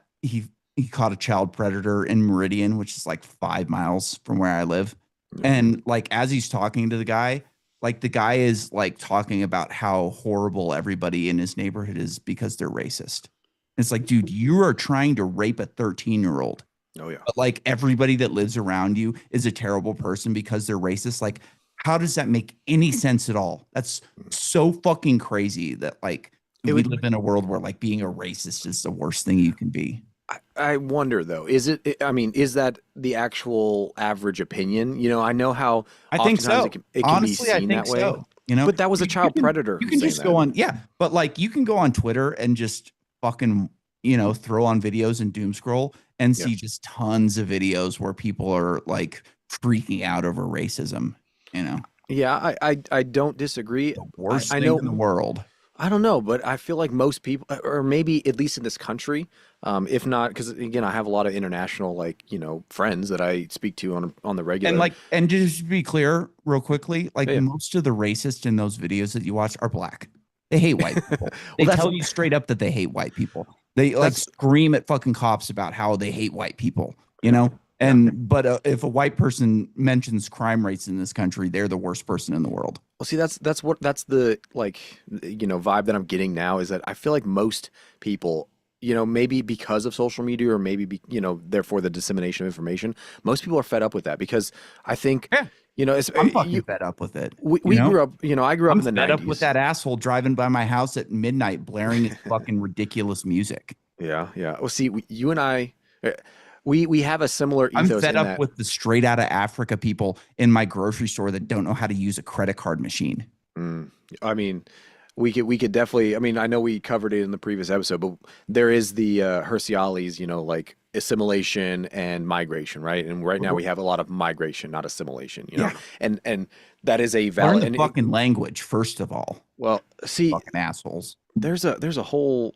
a child predator in Meridian, which is like 5 miles from where I live. And like, as he's talking to the guy, like the guy is like talking about how horrible everybody in his neighborhood is because they're racist. It's like, dude, you are trying to rape a 13-year-old. Oh yeah. But like everybody that lives around you is a terrible person because they're racist. Like, how does that make any sense at all? That's so fucking crazy that like we live in a world where like being a racist is the worst thing you can be. I wonder though, is that the actual average opinion? I know how I think so. It can Honestly, be I seen think that way. so. But that was a child predator. You can just go on, yeah. But like, you can go on Twitter and just fucking throw on videos and doom scroll and see just tons of videos where people are like freaking out over racism. Yeah, I don't disagree. The worst I thing know in the world. I don't know, but I feel like most people, or maybe at least in this country, if not, because again, I have a lot of international friends that I speak to on the regular. And like, and just to be clear, real quickly, like most of the racists in those videos that you watch are black. They hate white people. They tell you straight up that they hate white people. They like scream at fucking cops about how they hate white people. And but if a white person mentions crime rates in this country, they're the worst person in the world. Well, see, that's the like vibe that I'm getting now is that I feel like most people maybe because of social media or maybe, therefore the dissemination of information, most people are fed up with that because I think, Yeah. it's, I'm fucking fed up with it. we grew up, I grew up I'm in the fed up with 90s. that asshole driving by my house at midnight blaring his fucking ridiculous music. Yeah, yeah. Well, see, you and I, uh, we have a similar I'm ethos fed in up that. with the straight out of Africa people in my grocery store that don't know how to use a credit card machine. Mm, I mean, we could definitely. I mean, I know we covered it in the previous episode, but there is the Herciales, like assimilation and migration, right? And right now we have a lot of migration, not assimilation, Yeah. and that is a Learn valid. the fucking language, first of all. Well, see, Fucking assholes. there's a whole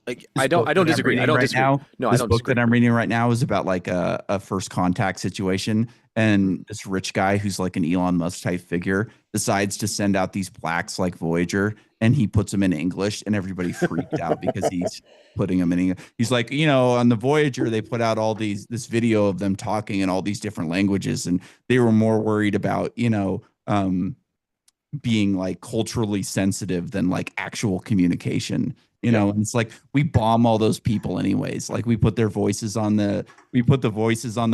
like This I book don't that I'm disagree. I reading don't right disagree. now, No, I this don't book that disagree. I'm reading right now is about like a first contact situation. And this rich guy who's like an Elon Musk type figure decides to send out these plaques like Voyager, and he puts them in English, and everybody freaked out because he's putting them in English. He's like, on the Voyager, they put out all this video of them talking in all these different languages, and they were more worried about, being like culturally sensitive than like actual communication, Yeah, and it's like we bomb all those people anyways. Like we put the voices on the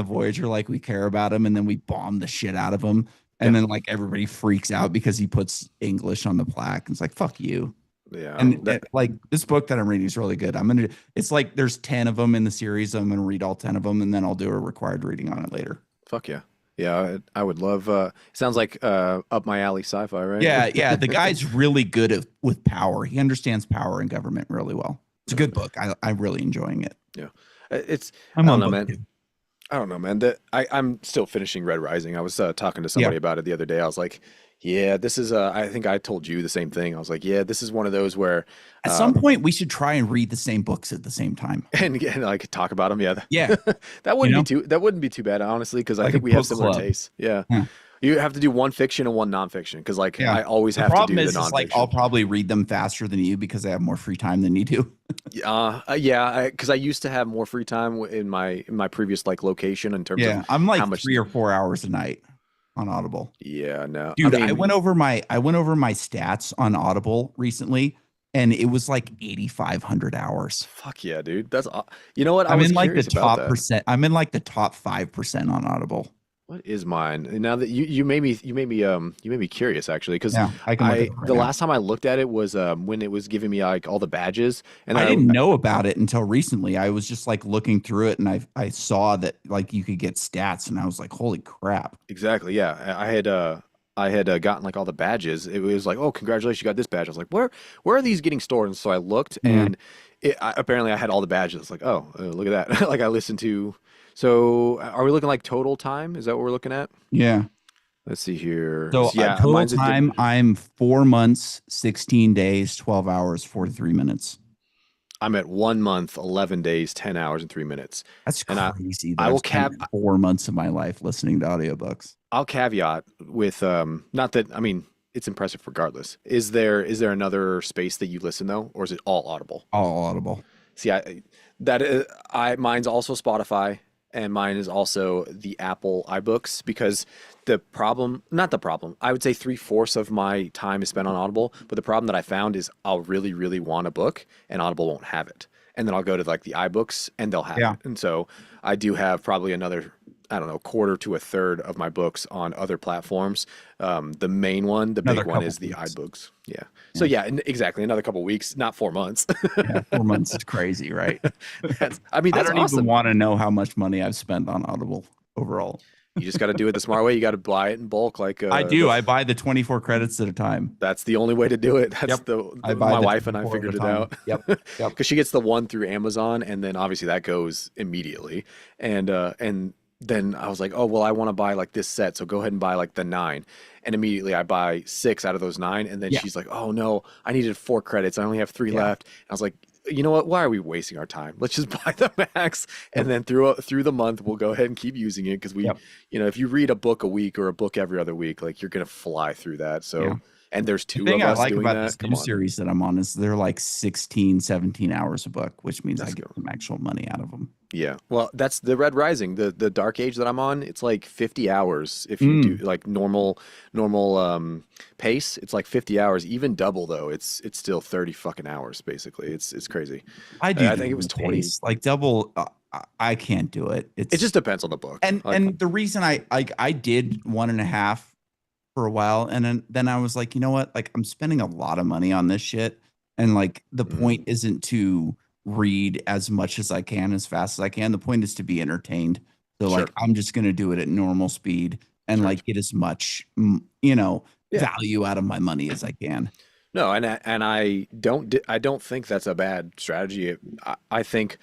Voyager, like we care about them, and then we bomb the shit out of them, yeah, and then like everybody freaks out because he puts English on the plaque. It's like, fuck you. yeah. And like this book that I'm reading is really good. It's like there's 10 of them in the series. I'm gonna read all 10 of them, and then I'll do a required reading on it later. Fuck yeah. Yeah, I would love sounds like up my alley sci-fi, right? Yeah, yeah. The guy's really good with power. He understands power and government really well. It's a good book. I'm really enjoying it. Yeah. It's I I'm don't on know, book man. two. I don't know, man. I'm still finishing Red Rising. I was talking to Yeah. somebody about it the other day. I was like, yeah, this is I think I told you the same thing. I was like, yeah, this is one of those where At some point, we should try and read the same books at the same time. and like talk about them. Yeah. Yeah, That wouldn't be too bad, honestly, because I like a think we have book similar club. tastes. Yeah. Yeah. You have to do one fiction and one nonfiction because like Yeah. I always The have to do problem the is like I'll nonfiction. probably read them faster than you because I have more free time than you do. Yeah, because I used to have more free time in my previous like location in terms of Yeah, I'm like how much. 3 or 4 hours a night on Audible. Yeah, no, I Dude, I mean, went over my stats on Audible recently, and it was like 8,500 hours. fuck yeah, dude. You know what? I I'm was in like the curious about top that. percent. I'm in like the top 5% on Audible. What is mine? And now that you made me curious actually because Yeah, I can look it up right the now. last time I looked at it was when it was giving me like all the badges and I then didn't know about it until recently. I was just like looking through it, and I saw that like you could get stats, and I was like, holy crap. exactly, yeah. I had gotten like all the badges. It was like, oh, congratulations, you got this badge. I was like, where are these getting stored? And so I looked, Yeah. and apparently I had all the badges. Like, oh, look at that. Like I listened to. So are we looking like total time? Is that what we're looking at? Yeah. Let's see here. So Yeah, total mine's time, I'm 4 months, 16 days, 12 hours, 43 minutes. I'm at 1 month, 11 days, 10 hours, and 3 minutes. That's And crazy that I I've will spent 4 months of my life listening to audiobooks. I'll caveat with not that I mean it's impressive regardless. Is there another space that you listen though, or is it all Audible? All Audible. See, mine's also Spotify, and mine is also the Apple iBooks because not the problem. I would say 3/4 of my time is spent on Audible, but the problem that I found is I'll really, really want a book, and Audible won't have it, and then I'll go to like the iBooks, and they'll have Yeah. it, and so I do have probably another. I don't know, quarter to a third of my books on other platforms. The main one, the Another big one, couple is the weeks. iBooks. Yeah. So yeah, exactly. Another couple weeks, not 4 months. Yeah, 4 months is crazy, right? I mean, I that's don't awesome. even want to know how much money I've spent on Audible overall. You just got to do it the smart way. You got to buy it in bulk. Like I do. I buy the 24 credits at a time. that's the only way to do it. That's Yep. I buy my the wife and I 24 at a figured it time. out. Yep. Yep. Because she gets the one through Amazon, and then obviously that goes immediately. And then I was like, oh well, I want to buy like this set, so go ahead and buy like the 9. And immediately I buy 6 out of those 9, and then Yeah. she's like, oh no, I needed 4 credits. I only have 3 Yeah. left. And I was like, you know what? Why are we wasting our time? Let's just buy the max, and then through the month we'll go ahead and keep using it because Yep. if you read a book a week or a book every other week, like you're gonna fly through that. So Yeah. And there's The two thing of I us like doing about this that. Come new on. series that I'm on is they're like 16, 17 hours a book, which means I That's get good. some actual money out of them. Yeah. Well, that's the Red Rising, the Dark Age that I'm on. It's like 50 hours if you do Mm. like normal pace. It's like 50 hours, even double though. It's still 30 fucking hours basically. It's crazy. I do I think it was double 20. pace, like double. I can't do it. It just depends on the book. Like, And the reason I did one and a half for a while, and then I was like, you know what? Like I'm spending a lot of money on this shit, and like the mm, point isn't to read as much as I can as fast as I can. The point is to be entertained. So sure, like I'm just gonna do it at normal speed and sure. like get as much Yeah. value out of my money as I can. No, I don't think that's a bad strategy. I think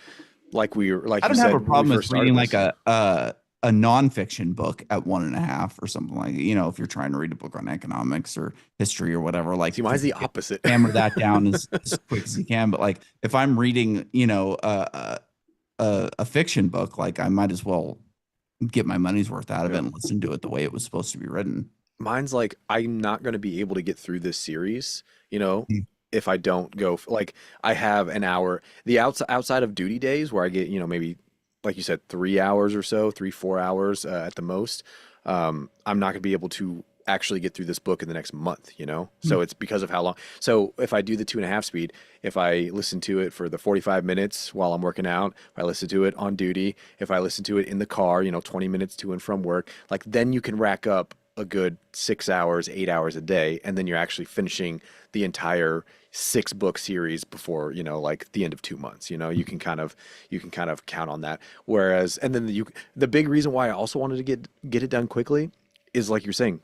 like I you don't have a said when we problem first with reading started like this. a nonfiction book at one and a half or something like, if you're trying to read a book on economics or history or whatever, like See, mine's just the opposite. hammer that down as quick as you can. But like if I'm reading, a fiction book, like I might as well get my money's worth out of it Yeah. and listen to it the way it was supposed to be written. Mine's like I'm not going to be able to get through this series, Mm. if I don't like I have an hour. The outside of duty days where I get, maybe like you said 3 hours or so, 3 4 hours at the most. I'm not going to be able to actually get through this book in the next month. Mm. So it's because of how long. So if I do the 2.5 speed, if I listen to it for the 45 minutes while I'm working out, if I listen to it on duty, if I listen to it in the car, 20 minutes to and from work, like then you can rack up a good 6 hours, 8 hours a day, and then you're actually finishing the entire 6 book series before, like the end of 2 months. You can kind of count on that. Whereas, and then the big reason why I also wanted to get it done quickly is like you're saying,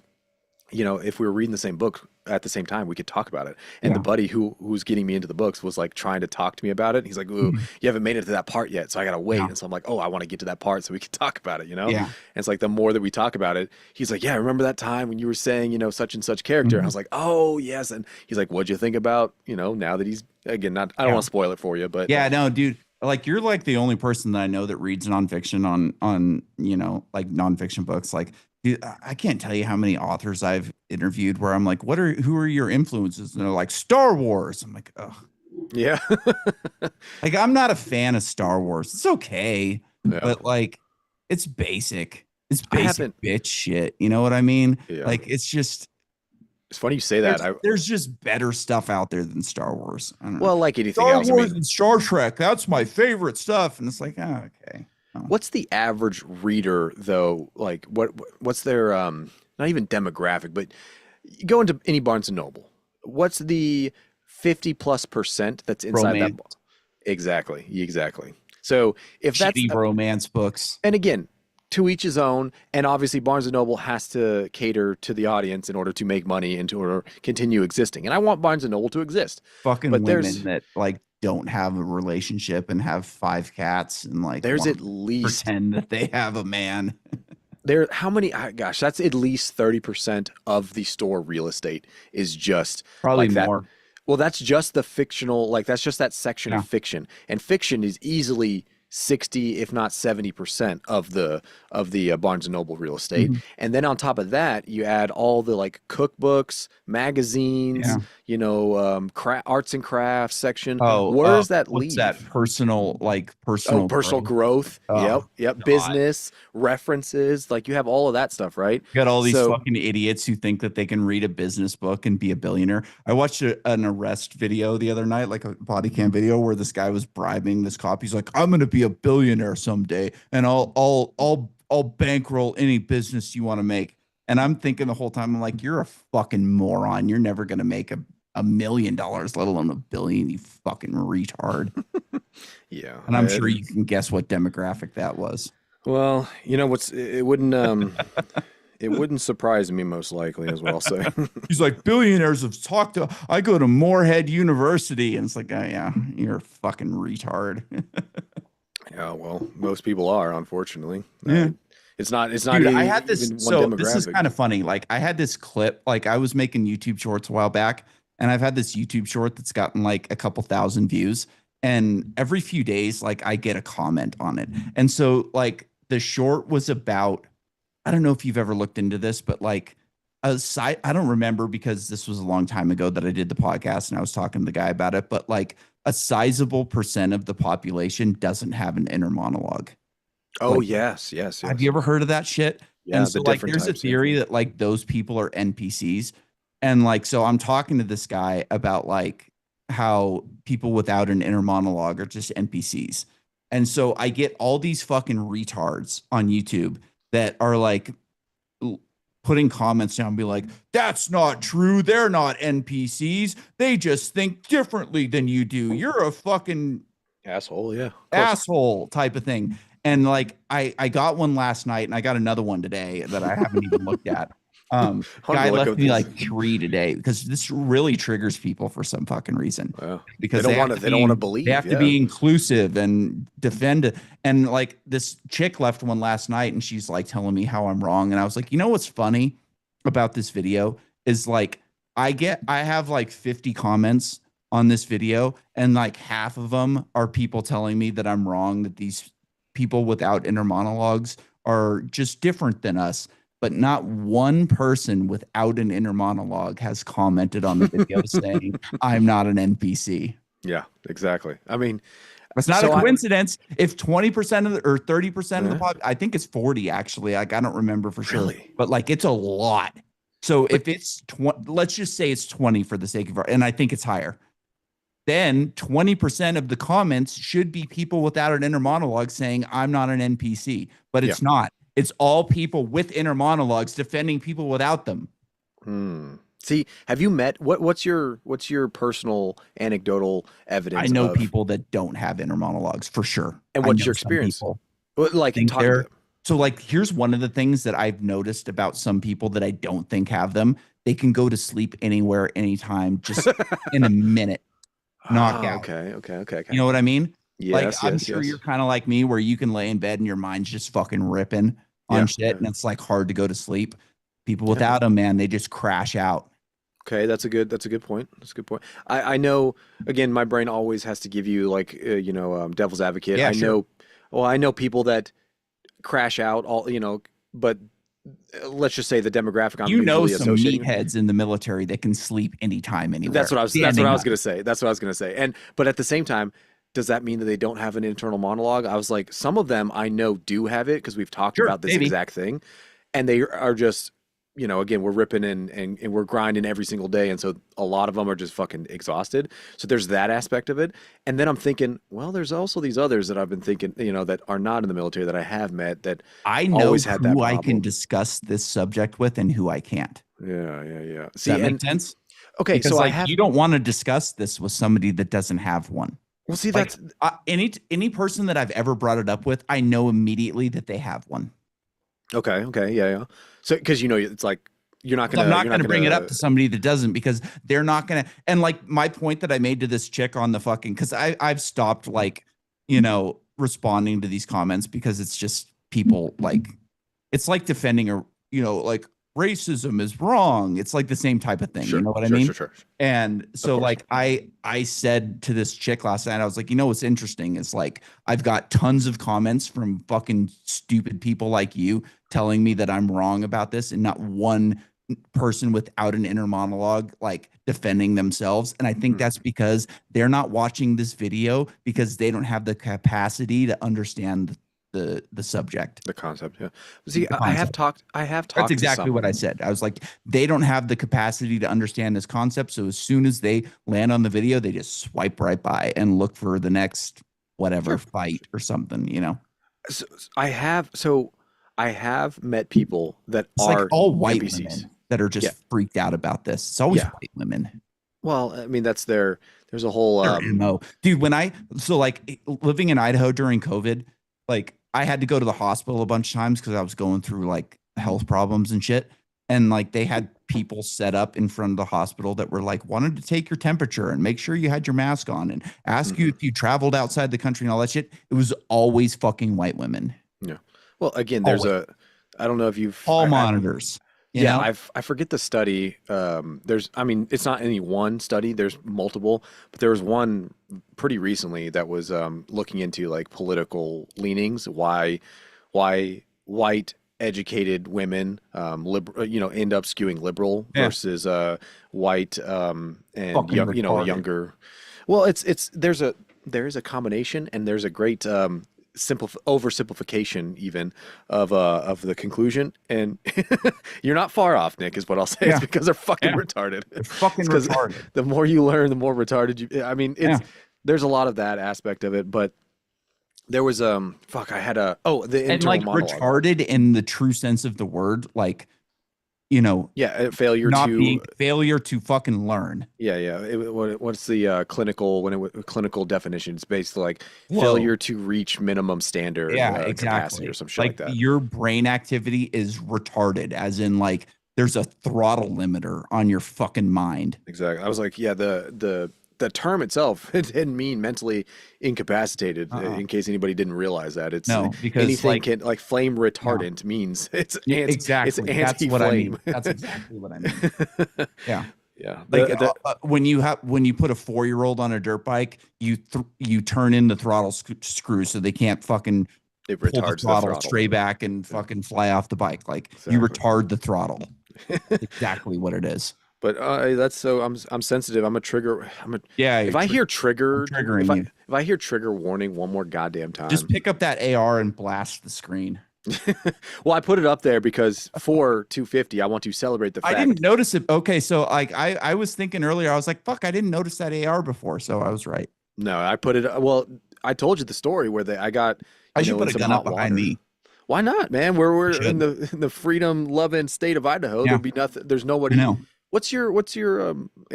if we were reading the same book at the same time, we could talk about it. And the Yeah. buddy who's getting me into the books was like trying to talk to me about it. He's like, "Ooh, Mm. you haven't made it to that part yet, so I gotta wait." Yeah. And so I'm like, "Oh, I want to get to that part so we can talk about it." Yeah. And it's like the more that we talk about it, he's like, "Yeah, remember that time when you were saying, such and such character?" And I Mhm. was like, "Oh, yes." And he's like, "What'd you think about, now that he's again not? I don't Yeah. want to spoil it for you, but Yeah, no, dude. Like you're like the only person that I know that reads nonfiction on like nonfiction books. Like, dude, I can't tell you how many authors I've interviewed where I'm like, who are your influences? And they're like Star Wars. I'm like, oh, yeah, like I'm not a fan of Star Wars. It's okay, yeah." but like it's basic. It's I basic haven't. bitch shit. You know what I mean? Yeah, Like it's just it's funny you say that. there's just better stuff out there than Star Wars. I don't know. Well, like anything Star else, I Wars mean, and Star Trek, that's my favorite stuff. And it's like, oh, okay. Oh. what's the average reader though? Like what's their not even demographic, but you go into any Barnes and Noble. What's the 50+% that's inside that book? Romance, Exactly. Exactly. So if that's shitty romance books. and again, to each his own, and obviously Barnes and Noble has to cater to the audience in order to make money and to order continue existing. And I want Barnes and Noble to exist. Fucking But women that like don't have a relationship and have 5 cats and like there's want at to least pretend that they have a man. how many gosh, that's at least 30% of the store real estate is just Probably like that. more. Well, that's just the fictional, like that's just that section of Yeah. fiction. And fiction is easily 60, if not 70% of the Barnes and Noble real estate. Mhm. And then on top of that, you add all the like cookbooks, magazines, Yeah. arts and crafts section. Oh, Where does that what's that leave? personal Oh, personal growth? growth. Yep, Oh yep. God. Business references, like you have all of that stuff, right? Got all these So, fucking idiots who think that they can read a business book and be a billionaire. I watched an arrest video the other night, like a body cam video, where this guy was bribing this cop. He's like, "I'm gonna be a billionaire someday, and I'll bankroll any business you want to make." And I'm thinking the whole time, I'm like, "You're a fucking moron. You're never gonna make $1 million, let alone a billion. You fucking retard." yeah. And I'm sure you can guess what demographic that was. Well, it wouldn't surprise me most likely, is what I'll say. He's like, billionaires have talked to, I go to Moorhead University. And it's like, oh, yeah, you're a fucking retard. Yeah, well, most people are, unfortunately. Yeah. It's not Dude, I had this. even one So this is demographic. kind of funny. Like, I had this clip, like, I was making YouTube shorts a while back, and I've had this YouTube short that's gotten like a couple thousand views. And every few days, like, I get a comment on it. And so, like, the short was about, I don't know if you've ever looked into this, but like, aside, I don't remember because this was a long time ago that I did the podcast and I was talking to the guy about it, but like a sizable percent of the population doesn't have an inner monologue. Oh, Like, yes, yes, have you yes. ever heard of that shit? Yeah, And the so like different there's a types. Yeah. theory that like those people are NPCs. And like so I'm talking to this guy about like how people without an inner monologue are just NPCs. And so I get all these fucking retards on YouTube that are like putting comments down and be like, that's not true. They're not NPCs. They just think differently than you do. You're a fucking Asshole, yeah, of course. asshole type of thing. And like I got one last night and I got another one today that I haven't even looked at. Hard to Guy look left at me these. like three today because this really triggers people for some fucking reason. Well, they Because don't they want have to. to They don't want to be they believe. have to Yeah. be inclusive and defend it. And like this chick left one last night and she's like telling me how I'm wrong. And I was like, you know what's funny about this video is like I have like 50 comments on this video and like half of them are people telling me that I'm wrong, that these people without inner monologues are just different than us. But not one person without an inner monologue has commented on the video saying I'm not an NPC. Yeah, exactly. I mean, It's not a so I. coincidence if 20% of the or 30% of the Yeah, pop, I think it's 40 actually. Like I don't remember for sure, really? but like it's a lot. So But if it's 20, let's just say it's 20 for the sake of and I think it's higher. Then 20% of the comments should be people without an inner monologue saying I'm not an NPC, but yeah. it's not. It's all people with inner monologues defending people without them. Hmm. See, have you met what's your personal anecdotal I evidence know of, people that don't have inner monologues for sure. and I what's know your some experience? people Like think talking to they're them. so like here's one of the things that I've noticed about some people that I don't think have them. They can go to sleep anywhere, anytime, just in a minute, knock Oh, out. okay, okay, okay, You okay. know what I mean? Like Yes, I'm yes, sure you're yes. kind of like me where you can lay in bed and your mind's just fucking ripping on Yeah, shit yeah, and it's like hard to go to sleep. People yeah. without them, man, they just crash out. Okay, that's a good point. That's a good point. I know, again, my brain always has to give you like devil's advocate. Yeah, I sure. know, well, I know people that crash out but let's just say the demographic I'm You know visually some associating. meatheads in the military that can sleep anytime, That's anywhere, what I was that's what standing I was up. gonna say. That's what I was gonna say. And but at the same time, does that mean that they don't have an internal monologue? I was like, some of them I know do have it because we've talked Sure, about this maybe. exact thing, and they are just, again, we're ripping and we're grinding every single day, and so a lot of them are just fucking exhausted. So there's that aspect of it, and then I'm thinking, well, there's also these others that I've been thinking, that are not in the military that I have met that I know always had that who I can problem. discuss this subject with and who I can't. Yeah, yeah, yeah. Does See, that make and sense? okay, so Because I like have. you don't want to discuss this with somebody that doesn't have one. Well, see, Like that's any person that I've ever brought it up with, I know immediately that they have one. okay, okay, yeah, yeah. So because it's like you're not So I'm gonna not you're going not to bring it up gonna to somebody that doesn't because they're not going to. And like my point that I made to this chick on the fucking because I've stopped like responding to these comments because it's just people like it's like defending a like racism is wrong. It's like the same type of thing. You sure, know what I sure, mean? sure, sure. And Of so course. like I said to this chick last night, I was like, what's interesting is like I've got tons of comments from fucking stupid people like you telling me that I'm wrong about this, and not one person without an inner monologue like defending themselves. And I think Hmm. that's because they're not watching this video because they don't have the capacity to understand the subject, The concept, yeah. See, the I have concept. talked. I have That's talked to exactly what some. I said. I was like, they don't have the capacity to understand this concept. So as soon as they land on the video, they just swipe right by and look for the next whatever Sure. fight or something. I have met people that It's like are all white NPCs. women that are Yeah, just freaked out about this. It's always yeah. white women. Well, I mean, that's their. There's a whole. Their MO. Dude, so like living in Idaho during COVID, like I had to go to the hospital a bunch of times because I was going through like health problems and shit. And like they had people set up in front of the hospital that were like wanted to take your temperature and make sure you had your mask on and ask you Mhm. if you traveled outside the country and all that shit. It was always fucking white women. Yeah. Well, again, there's Always. a. I don't know if you've. Hall monitors, you Yeah, know? I forget the study. I mean, it's not any one study. There's multiple, but there was one pretty recently that was looking into like political leanings, why white educated women, liberal, end up skewing liberal Yeah. versus white and Fucking young, retarded. younger. Well, it's there is a combination, and there's a great oversimplification even of the conclusion, and you're not far off, Nick, is what I'll say. It's Yeah. because they're fucking Yeah. retarded. They're fucking It's because retarded. the more you learn, the more retarded you. I mean, Yeah. there's a lot of that aspect of it, but there was fuck, I had the And internal like monologue. retarded in the true sense of the word, like, you know, Yeah, failure not being to failure to fucking learn. yeah. What's the clinical definition? It's basically like Whoa. failure to reach minimum standard Yeah, capacity or exactly. some shit like Like that. your brain activity is retarded, as in like there's a throttle limiter on your fucking mind. Exactly. I was like, yeah, the term itself it didn't mean mentally incapacitated. Uh-uh. In case anybody didn't realize that, it's No, because anything like, can like flame yeah, retardant means yeah, it's exactly. That's what I anti-flame. mean. That's exactly what I mean. Yeah. Yeah. Like The when you put a 4-year-old on a dirt bike, you turn in the throttle screw so they can't fucking it pull the retards the throttle throttle. stray back and Yeah, fucking fly off the bike. Like you exactly. retard the throttle. That's exactly what it is. But that's so I'm sensitive. I'm a trigger. Yeah, If I hear I'm triggered, triggering you. if I hear trigger warning one more goddamn Just time. pick up that AR and blast the screen. Well, I put it up there because for 250, I want to celebrate the I didn't fact. notice it. Okay, so like I was thinking earlier, I was like, fuck, I didn't notice that AR before, so I was right. No, I put it. Well, I told you the story where I got, I should in put a some gun up hot behind water. me. Why not, man? We're in Should. the freedom loving state of Idaho. Yeah, There'd be nothing. There's I nobody. know. What's your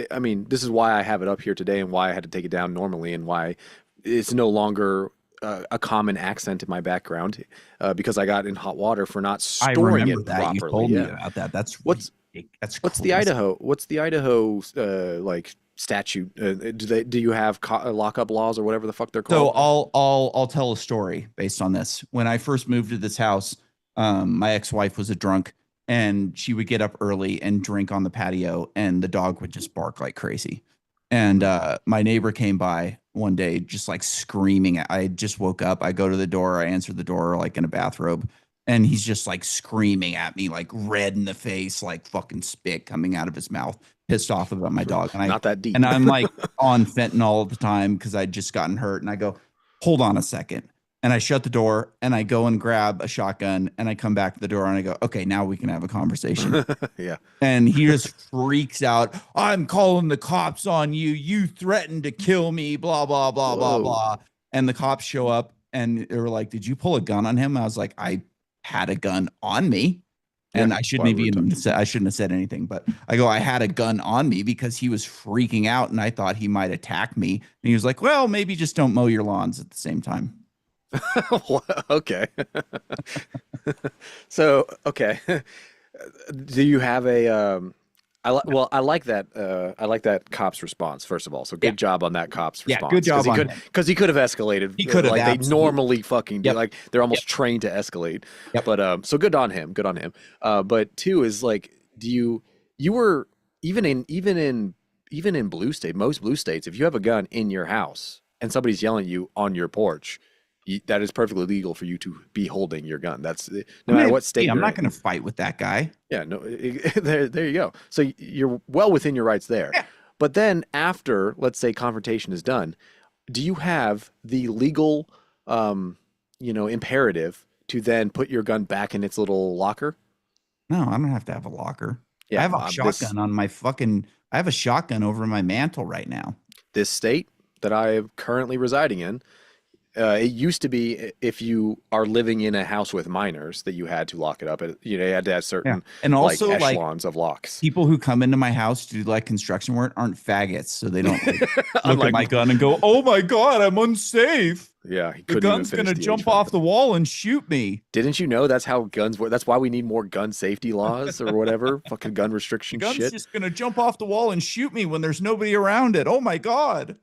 I mean, this is why I have it up here today and why I had to take it down normally and why it's no longer a common accent in my background because I got in hot water for not I storing remember it that. You properly. told me Yeah. about that. What's That's what's the crazy. Idaho? What's the Idaho like statute? Do you have lockup laws or whatever the fuck they're So called? I'll tell a story based on this. When I first moved to this house, my ex-wife was a drunk and she would get up early and drink on the patio and the dog would just bark like crazy. And Hmm. my neighbor came by one day just like screaming. I just woke up. I go to the door. I answer the door like in a bathrobe. And he's just like screaming at me, like red in the face, like fucking spit coming out of his mouth, pissed off about my dog. Not that And deep. I'm like on fentanyl all the time because I'd just gotten hurt. And I go, hold on a second. And I shut the door and I go and grab a shotgun and I come back to the door and I go, okay, now we can have a conversation. Yeah. And he just freaks out. I'm calling the cops on you. You threatened to kill me, blah, blah, blah, blah, Whoa. blah. And the cops show up and they were like, did you pull a gun on him? I was like, I had a gun on me. Yeah. And I That's shouldn't why have we were even talking. said, I shouldn't have said anything, but I go, I had a gun on me because he was freaking out and I thought he might attack me. And he was like, well, maybe just don't mow your lawns at the same time. Okay. So, okay. Do you have a I like that cop's response first of all. So Yeah. good job on that cop's Yeah. Good response job on him. because he could have escalated He could have like they absolutely. normally fucking do. Yep. Like they're Yep. almost trained to escalate. Yep. But so good on him. Good on him. But two is like do you were even in blue state, most blue states, if you have a gun in your house and somebody's yelling at you on your porch, that is perfectly legal for you to be holding your gun. That's no matter what state I'm you're not in. going to fight with that guy. Yeah, no, there you go. So you're well within your rights there. Yeah. But then after, let's say confrontation is done, do you have the legal, imperative to then put your gun back in its little locker? No, I don't have to have a locker. I Yeah, have a shotgun on my fucking. I have a shotgun over my mantle right now. this state that I am currently residing in, it used to be if you are living in a house with minors that you had to lock it up. You had to have Yeah, certain and like also like echelons of locks. people who come into my house to do like construction work aren't faggots, so they don't like, look Unlike, at my gun and go, "Oh my god, I'm unsafe. yeah, he The couldn't even gun's finish gonna the jump HVAC. off the wall and shoot me. Didn't you know that's how guns work? That's why we need more gun safety laws or whatever. Fucking gun The restriction gun's shit. just gonna jump off the wall and shoot me when there's nobody around it. Oh my god."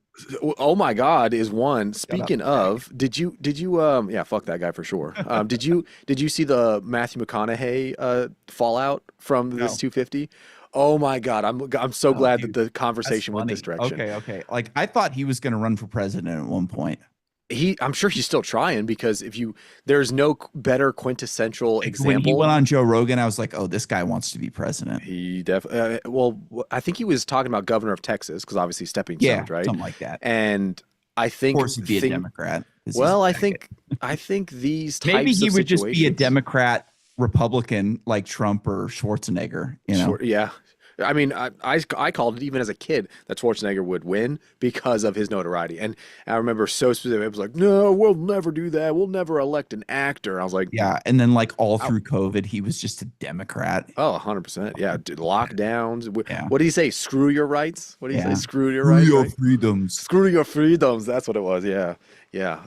Oh my God is one. Shut up, Speaking of, did you yeah, fuck that guy for sure. Did you see the Matthew McConaughey fallout from this No. 250? Oh my God, I'm so Oh, glad that dude, the that's conversation went funny. this direction. Okay. Like I thought he was gonna run for president at one point. I'm sure he's still trying because there's no better quintessential Like when he went example. on Joe Rogan, I was like, oh, this guy wants to be president. He definitely, well, I think he was talking about governor of Texas because obviously stepping Yeah, stones, right? something like that. And I Of think course, he'd be a Democrat because he's a well, faggot. I think these Maybe types he of would just be a situations, Democrat Republican like Trump or Schwarzenegger, you know? sure, yeah. I mean, I called it even as a kid that Schwarzenegger would win because of his notoriety. And I remember so specific. It was like, no, we'll never do that. We'll never elect an actor. I was like, Yeah. And then like all I, through COVID, he was just a Democrat. oh, 100%. Yeah. Lockdowns. Yeah. What did he say? Screw your rights? What did he say? Yeah. Screw your Free rights, your right? freedoms. Screw your freedoms. That's what it was. Yeah. Yeah.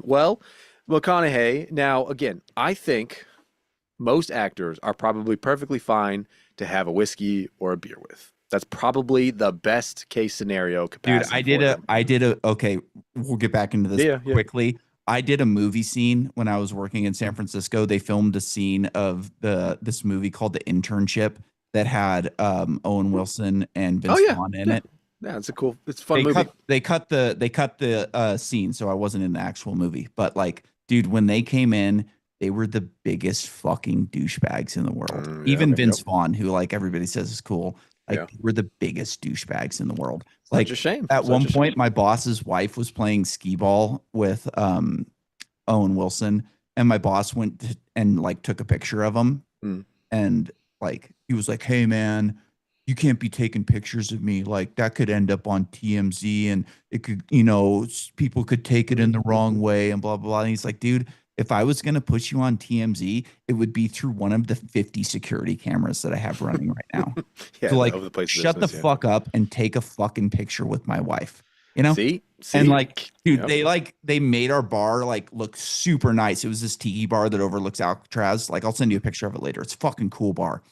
Well, McConaughey, now, again, I think most actors are probably perfectly fine to have a whiskey or a beer with. That's probably the best case scenario Dude, capacity for them. okay, we'll get back into this Yeah, yeah. quickly. I did a movie scene when I was working in San Francisco. They filmed a scene of this movie called The Internship that had Owen Wilson and Oh Vince yeah, Vaughn in yeah, it. yeah. It's a fun movie. They cut the scene, so I wasn't in the actual movie. But like, dude, when they came in, they were the biggest fucking douchebags in the world. Yep, Even Vince yep, Vaughn, who like everybody says is cool, like yeah. they were the biggest douchebags in the world. Such Like a shame. at Such one a shame. point, my boss's wife was playing skee ball with Owen Wilson, and my boss went and like took a picture of him, Mm. and like he was like, "Hey man, you can't be taking pictures of me. Like that could end up on TMZ, and it could, people could take it in the wrong way, and blah blah blah." And he's like, "Dude, if I was gonna put you on TMZ, it would be through one of the 50 security cameras that I have running right now. Yeah, So the like, over the place shut the business. Yeah. fuck up and take a fucking picture with my wife, you know?" See, And see. like, dude, Yep. they made our bar like look super nice. It was this tiki bar that overlooks Alcatraz. Like, I'll send you a picture of it later. It's a fucking cool bar.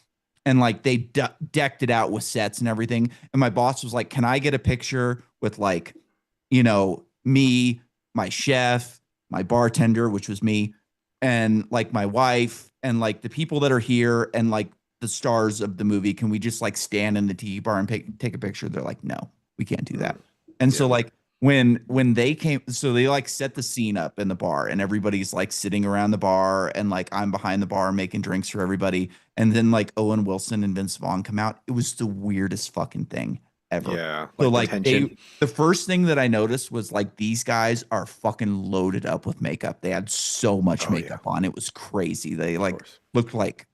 And like they decked it out with sets and everything. And my boss was like, "Can I get a picture with like, me, my chef, my bartender, which was me, and like my wife, and like the people that are here, and like the stars of the movie? Can we just like stand in the tiki bar and take a picture?" They're like, "No, we can't do that." And so Yeah. like when they came, so they like set the scene up in the bar, and everybody's like sitting around the bar, and like I'm behind the bar making drinks for everybody, and then like Owen Wilson and Vince Vaughn come out. It was the weirdest fucking thing ever. Yeah. So Like the like tension. the first thing that I noticed was like these guys are fucking loaded up with makeup. They had so much Oh yeah. makeup on. It was crazy. They Of like course. looked like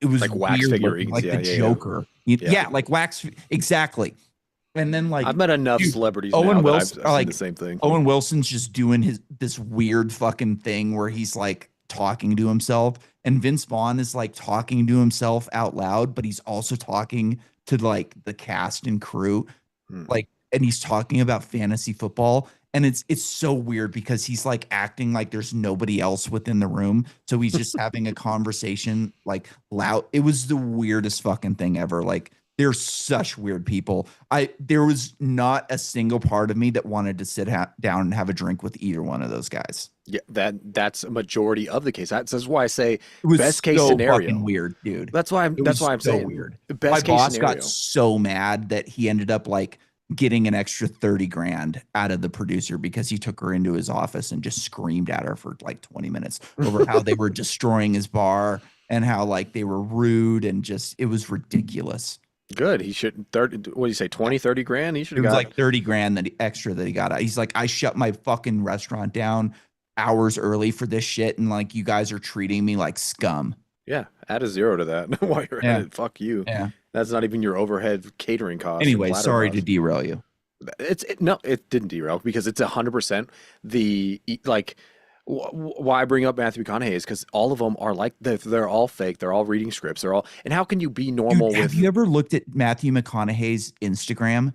it was Like wax weird looking, figurines. like the Yeah, yeah, yeah. Joker. Yeah. Yeah, like wax exactly. And then like I've met enough dude, celebrities now Owen that Wilson, I've seen the same thing. Owen Wilson's just doing this weird fucking thing where he's like talking to himself, and Vince Vaughn is like talking to himself out loud, but he's also talking to like the cast and crew, Hmm. like, and he's talking about fantasy football. And it's so weird because he's like acting like there's nobody else within the room. So he's just having a conversation like loud. It was the weirdest fucking thing ever. Like they're such weird people. There was not a single part of me that wanted to sit down and have a drink with either one of those guys. Yeah, that's a majority of the case. That's why I say It was best case so fucking scenario. weird, dude. It That's was why I'm so saying weird. My best case boss got scenario. so mad that he ended up like getting an extra 30 grand out of the producer because he took her into his office and just screamed at her for like 20 minutes over how they were destroying his bar and how like they were rude, and just it was ridiculous. Good. He should 30, what do you say, 20, 30 grand? He should It have was got like 30 grand extra that he got. He's like, "I shut my fucking restaurant down hours early for this shit, and like you guys are treating me like scum." yeah, add a zero to that while you're at Yeah. it. Fuck you. Yeah. That's not even your overhead catering costs and Anyway, platter sorry to costs. derail you. No, it didn't derail because it's 100% like why I bring up Matthew McConaughey is because all of them are like they're all fake. They're all reading scripts. They're all, and how can you be normal Dude, have with you ever looked at Matthew McConaughey's Instagram?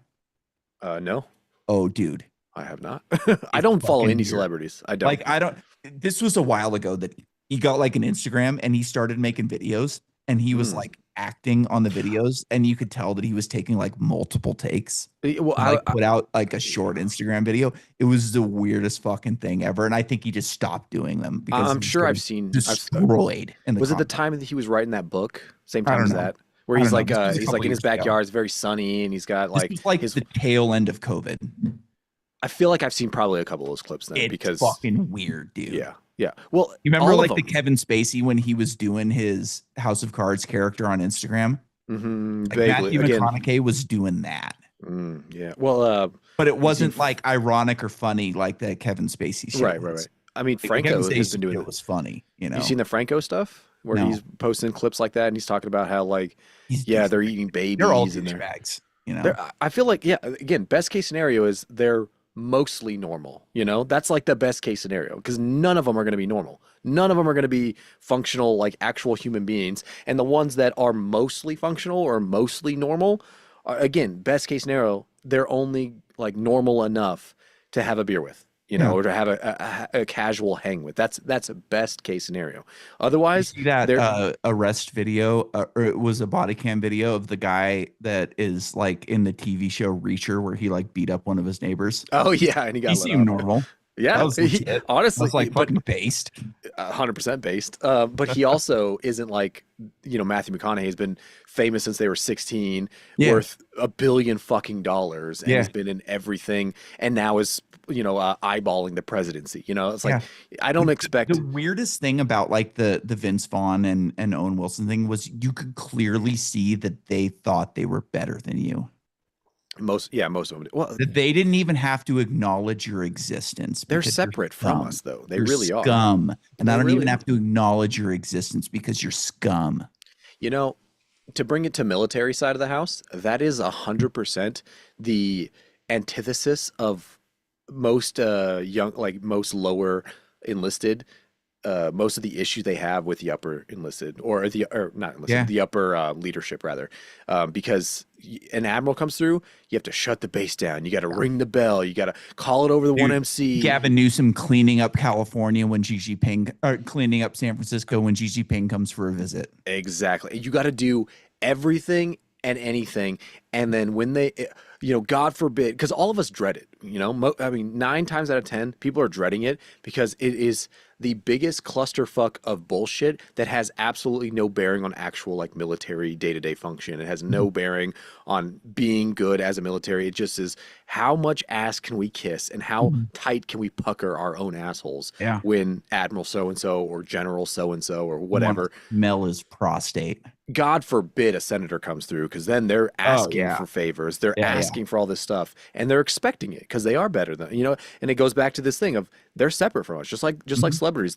no, Oh, dude, I have not. I it's don't follow fucking any weird. celebrities. I don't. Like, I don't. This was a while ago that he got like an Instagram and he started making videos, and he was Mm. like acting on the videos, and you could tell that he was taking like multiple takes Well, to like put out like a short Instagram video. It was the weirdest fucking thing ever, and I think he just stopped doing them because he I'm was sure I've getting seen. destroyed in the Was it the comments. time that he was writing that book? Same I time don't as know. that, where I don't know. This was a he's couple like in his years ago. backyard. It's very sunny, and he's got This like was like his the tail end of COVID. I feel like I've seen probably a couple of those clips then It's because fucking weird, dude. yeah, yeah. Well, You remember all of like the them. Kevin Spacey when he was doing his House of Cards character on Instagram? Like Vaguely. Matthew Again, McConaughey was doing that. yeah. Well, But it you seen? wasn't like ironic or funny like that Kevin Spacey shit Right, right, was. right. I mean, Like, the Kevin Franco has been Spacey doing shit the. was funny, you You know. seen the Franco stuff where No, he's posting clips like that and he's talking about how like, yeah, he's they're eating they're all babies and douchebags, you know. they're. I feel like yeah. Again, best case scenario is they're mostly normal. You know, that's like the best case scenario because none of them are going to be normal. None of them are going to be functional like actual human beings. And the ones that are mostly functional or mostly normal, are, again, best case scenario, they're only like normal enough to have a beer with. You know, Yeah. or to have a casual hang with. That's a best case scenario. You Otherwise, see that they're arrest video, or it was a body cam video of the guy that is like in the TV show Reacher, where he like beat up one of his neighbors. oh yeah, and he He got let seemed off. Yeah, normal. That yeah. was legit. I was Honestly, like but fucking based. 100% based. But he also isn't like, Matthew McConaughey has been famous since they were 16, Yeah, worth $1 billion fucking dollars, and yeah, has been in everything, and now is, eyeballing the presidency. It's like, yeah. I don't The expect weirdest thing about like the Vince Vaughn and Owen Wilson thing was you could clearly see that they thought they were better than you. most of them. Well, That they didn't even have to acknowledge your existence they're because you're separate from scum. us, though. They You're really are. scum. And I They don't even really are. have to acknowledge your existence because you're scum. You know, to bring it to military side of the house, that is 100% the antithesis of most young, like most lower enlisted, most of the issues they have with the upper enlisted or not enlisted, Yeah. the upper leadership rather, because an admiral comes through, you have to shut the base down, you got to ring the bell, you got to call it over the one Dude, MC. Gavin Newsom cleaning up California when Xi Jinping, or cleaning up San Francisco when Xi Jinping comes for a visit. Exactly. You got to do everything and anything. And then when God forbid, because all of us dread it, I mean, 9 times out of 10, people are dreading it because it is the biggest clusterfuck of bullshit that has absolutely no bearing on actual like military day-to-day function. It has Mhm. no bearing on being good as a military. It just is how much ass can we kiss and how Mhm. tight can we pucker our own assholes Yeah. when Admiral so and so or General so and so or You want to whatever, smell his prostate. God forbid a senator comes through because then they're Oh, asking yeah. for favors, they're Yeah. Yeah. asking for all this stuff, and they're expecting it because they are better than And it goes back to this thing of they're separate from us, just like Mhm. celebrities.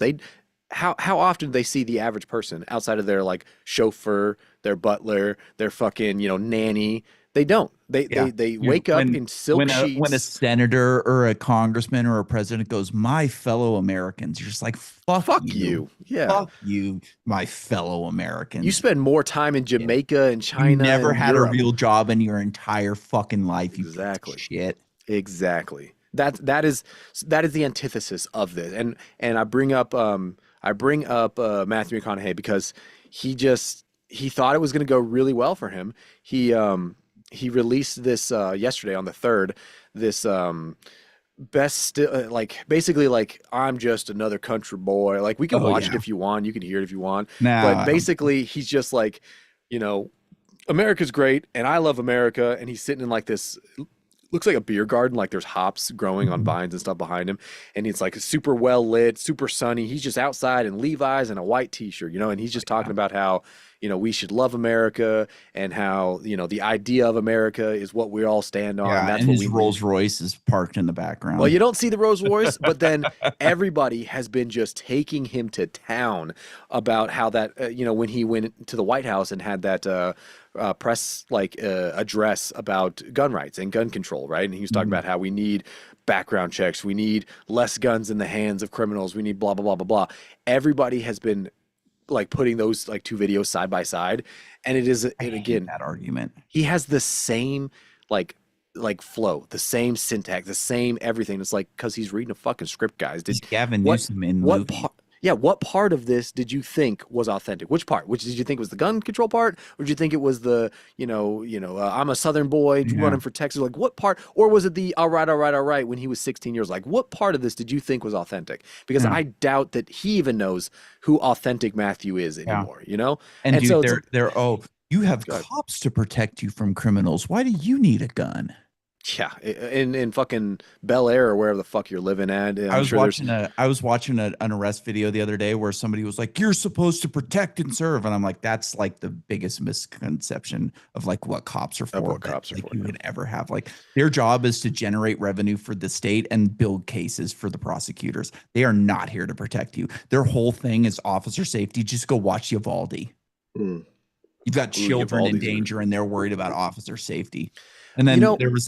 How often do they see the average person outside of their like chauffeur, their butler, their fucking nanny? They don't. They Yeah. they they Dude, wake up in silk when a sheets. senator or a congressman or a president goes, "My fellow Americans," you're just like, Fuck you. Yeah. fuck you, my fellow You Americans. spend more time in Yeah. Jamaica and You China never and had a Europe. real job in your entire fucking life, you piece of Exactly. shit. Exactly. That is the antithesis of this. And I bring up Matthew McConaughey because he thought it was going to go really well for him. He released this yesterday on the 3rd, this like basically like I'm just another country boy. Like we can Oh watch it yeah. if you want, you can hear it if you want, No, but I don't. basically he's just like, you know, America's great and I love America, and he's sitting in like this looks like a beer garden, like there's hops growing on Mhm. vines and stuff behind him, and it's like super well lit, super sunny. He's just outside in Levi's and a white t-shirt, and he's just talking Yeah. about how we should love America and how the idea of America is what we all stand on, and Yeah, that's and what his we Rolls need. Royce is parked in the Well, background. you don't see the Rolls Royce, but then everybody has been just taking him to town about how that, when he went to the White House and had that press address about gun rights and gun control, right? And he was talking Mhm. about how we need background checks, we need less guns in the hands of criminals, we need blah blah blah blah blah. Everybody has been like putting those like two videos side by side, and it is, I and hate again, that argument. he has the same like flow, the same syntax, the same everything. It's like because he's reading a fucking script, guys. He's Did Gavin what Newsom in what movie. part? Yeah, what part of this did you think was authentic? Which part? Which did you think was the gun control part, or did you think it was the I'm a Southern boy Yeah. running for Texas? Like what part, or was it the all right when he was 16 years? Like what part of this did you think was authentic? Because Yeah. I doubt that he even knows who authentic Matthew is Yeah. anymore. And And dude, so it's they're you have God, cops to protect you from criminals. Why do you need a gun? Yeah, in fucking Bel Air or wherever the fuck you're living at. I I'm was sure there's. watching an arrest video the other day where somebody was like, "You're supposed to protect and serve," and I'm like, "That's like the biggest misconception of like what cops are Of for what that cops are like for. you Yeah. could ever have. Like their job is to generate revenue for the state and build cases for the prosecutors. They are not here to protect you. Their whole thing is officer safety. Just go watch Uvalde. Mm. You've got Ooh, children in Uvalde's. danger and they're worried about officer safety." And You then know, there was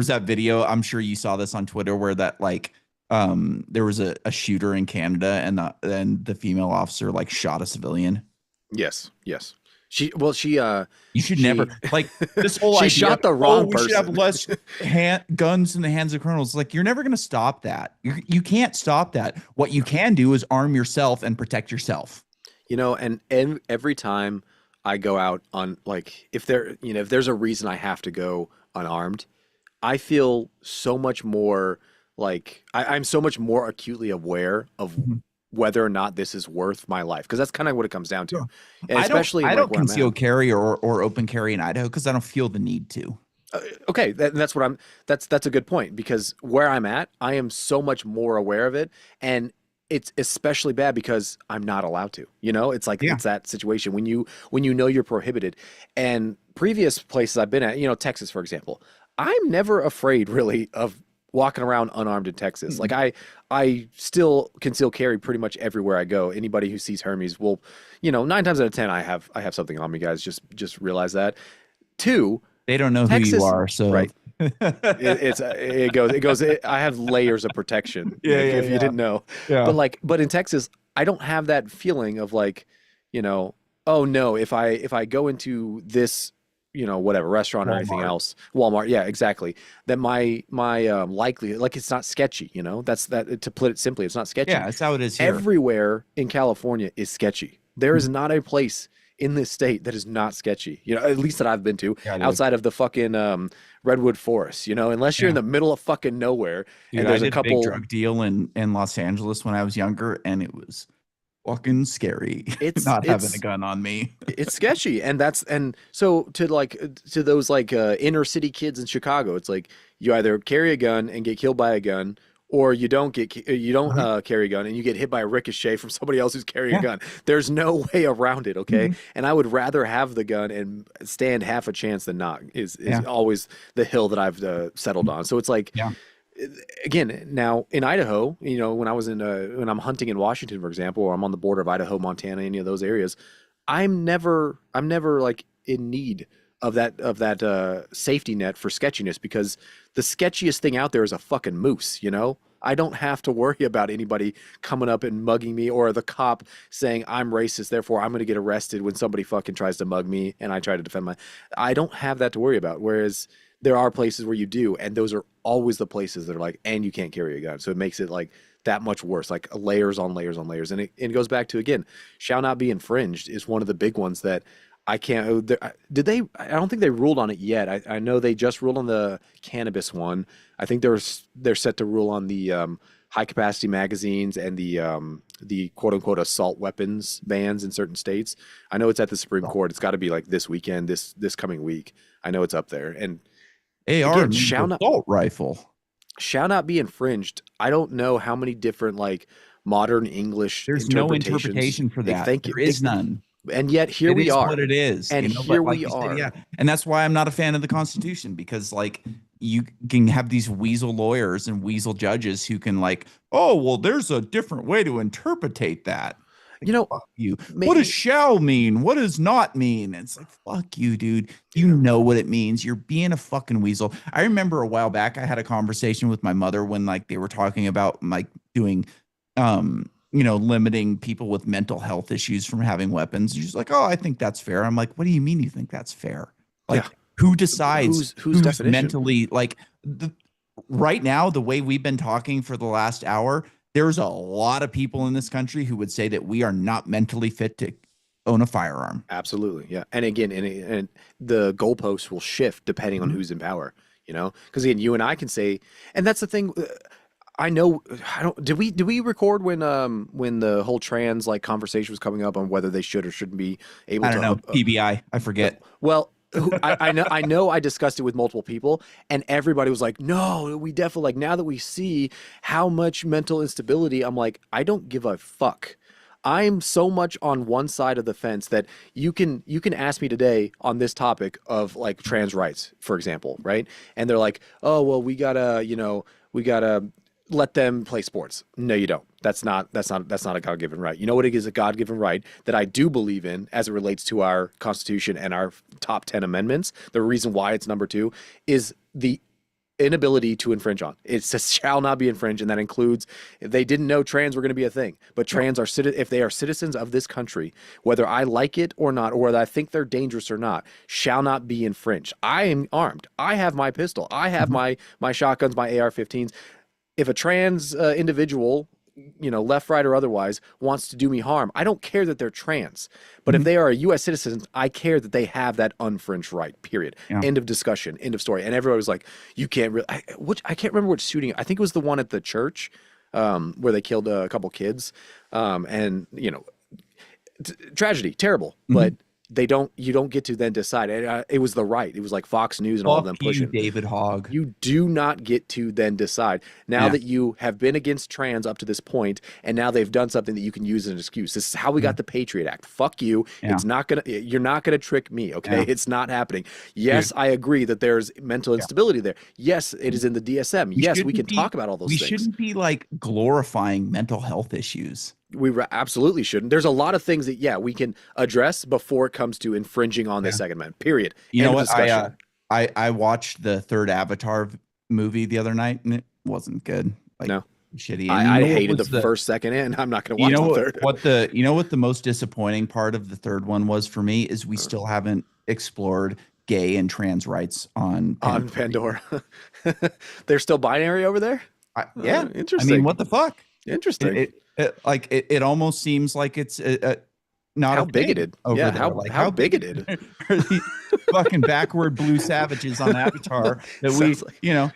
that video, I'm sure you saw this on Twitter, where that like there was a shooter in Canada and the female officer like shot a civilian. yes, yes. She You should never she like this whole she idea shot of, the oh, wrong we should have person. less guns in the hands of criminals. Like you're never going to stop that. You can't stop that. What you can do is arm yourself and protect yourself. And every time I go out on like if there's a reason I have to go unarmed, I feel so much more like I'm so much more acutely aware of Mhm. whether or not this is worth my life because that's kind of what it comes down to, Sure. and especially in I like don't where I'm at. conceal carry or open carry in Idaho because I don't feel the need to. Okay, that's what I'm. That's a good point because where I'm at, I am so much more aware of it, and it's especially bad because I'm not allowed to. It's like Yeah. it's that situation when you know you're prohibited. And previous places I've been at, Texas for example, I'm never afraid really of walking around unarmed in Texas. Like Mm-mm. I still conceal carry pretty much everywhere I go. Anybody who sees Hermes will, 9 times out of 10 I have something on me, guys. Just realize that. Two, They don't know who you Texas, are, so right? I have layers of protection, yeah, Nick, yeah, if you yeah, didn't know. yeah. But in Texas, I don't have that feeling of like, you know, oh no, if I go into this, whatever restaurant or anything Walmart. else, Walmart, yeah, exactly. That my likelihood, like it's not sketchy, That's that to put it simply, it's not sketchy. Yeah, that's how it is here. Everywhere in California is sketchy. There is not a place in this state that is not sketchy. At least that I've been to, Yeah, dude. outside of the fucking redwood forest. Unless you're in Yeah. the middle of fucking nowhere Dude, and I there's a did a big couple. drug deal in Los Angeles when I was younger, and it was fucking scary It's not having a it's gun on me. it's sketchy, and so to those like inner city kids in Chicago, it's like you either carry a gun and get killed by a gun, or you don't Right? carry a gun and you get hit by a ricochet from somebody else who's carrying a Yeah. gun. There's no way around it, okay? Mhm. And I would rather have the gun and stand half a chance than not. Is Yeah. always the hill that I've settled on. So it's like Yeah. again now in Idaho, when when I'm hunting in Washington, for example, or I'm on the border of Idaho, Montana, any of those areas, I'm never like in need of that safety net for sketchiness because the sketchiest thing out there is a fucking moose. I don't have to worry about anybody coming up and mugging me or the cop saying I'm racist, therefore I'm going to get arrested when somebody fucking tries to mug me and I try to defend I don't have that to worry about. Whereas there are places where you do, and those are always the places that are like, and you can't carry a gun. So it makes it like that much worse, like layers on layers on layers. And it goes back to, again, shall not be infringed is one of the big ones that I can't. Did they? I don't think they ruled on it yet. I know they just ruled on the cannabis one. I think they're set to rule on the high capacity magazines and the quote unquote assault weapons bans in certain states. I know it's at the Supreme Court. It's got to be like this weekend, this coming week. I know it's up there. And AR again, means assault rifle. shall not be infringed. I don't know how many different like modern English There's no interpretations. interpretation for that. Thank you. There is none. And yet here It we is what are. it is, And but here like we you said, are. yeah. And that's why I'm not a fan of the Constitution, because like you can have these weasel lawyers and weasel judges who can like, oh, well, there's a different way to interpretate that. Like, You know, fuck you. What does maybe shall mean? What does not mean? It's like, fuck you, dude. You yeah. know what it means. You're being a fucking weasel. I remember a while back, I had a conversation with my mother when like they were talking about like doing limiting people with mental health issues from having weapons. She's like, "Oh, I think that's fair." I'm like, "What do you mean you think that's fair? Yeah. Like, who decides Whose who's definition? mentally like right now, the way we've been talking for the last hour, there's a lot of people in this country who would say that we are not mentally fit to own a firearm." Absolutely. Yeah. And again, and the goalposts will shift depending on Mhm. who's in power, because again, you and I can say, and that's the thing. I know. I don't. Did we record when the whole trans like conversation was coming up on whether they should or shouldn't be able I don't to? know. PBI, I forget. Well, I know I discussed it with multiple people, and everybody was like, "No, we definitely like now that we see how much mental instability." I'm like, I don't give a fuck. I'm so much on one side of the fence that you can ask me today on this topic of like trans rights, for example, right? And they're like, "Oh, well, we gotta let them play sports." No, you don't. That's not a God-given right. You know what it is a God-given right that I do believe in as it relates to our Constitution and our top 10 amendments. The reason why it's number 2 is the inability to infringe on. It says shall not be infringed, and that includes they didn't know trans were going to be a thing, but trans are if they are citizens of this country, whether I like it or not, or whether I think they're dangerous or not, shall not be infringed. I am armed. I have my pistol. I have my shotguns, my AR-15s. If a trans individual, left, right, or otherwise, wants to do me harm, I don't care that they're trans. But if they are a U.S. citizen, I care that they have that unfringed right, period. Yeah. End of discussion, end of story. And everybody was like, you can't really, I can't remember which shooting. I think it was the one at the church where they killed a couple kids. And, tragedy, terrible. But you don't get to then decide. It was the right. It was like Fox News and all of them pushing. David Hogg. You do not get to then decide. Now that you have been against trans up to this point, and now they've done something that you can use as an excuse. This is how we got the Patriot Act. Fuck you. Yeah. You're not gonna trick me, okay? Yeah. It's not happening. Yes, I agree that there's mental instability there. Yes, it is in the DSM. Yes, we can talk about all those things. We shouldn't be like glorifying mental health issues. We absolutely shouldn't. There's a lot of things that we can address before it comes to infringing on the Second Amendment. Period. You know what? I watched the third Avatar movie the other night, and it wasn't good. Like, no, shitty. I hated the first, second, and I'm not going to watch the third. What the most disappointing part of the third one was for me is we still haven't explored gay and trans rights on Pandora. They're still binary over there. Yeah, interesting. I mean, what the fuck? Interesting. It almost seems like it's not how bigoted. Yeah, how bigoted are these fucking backward blue savages on Avatar that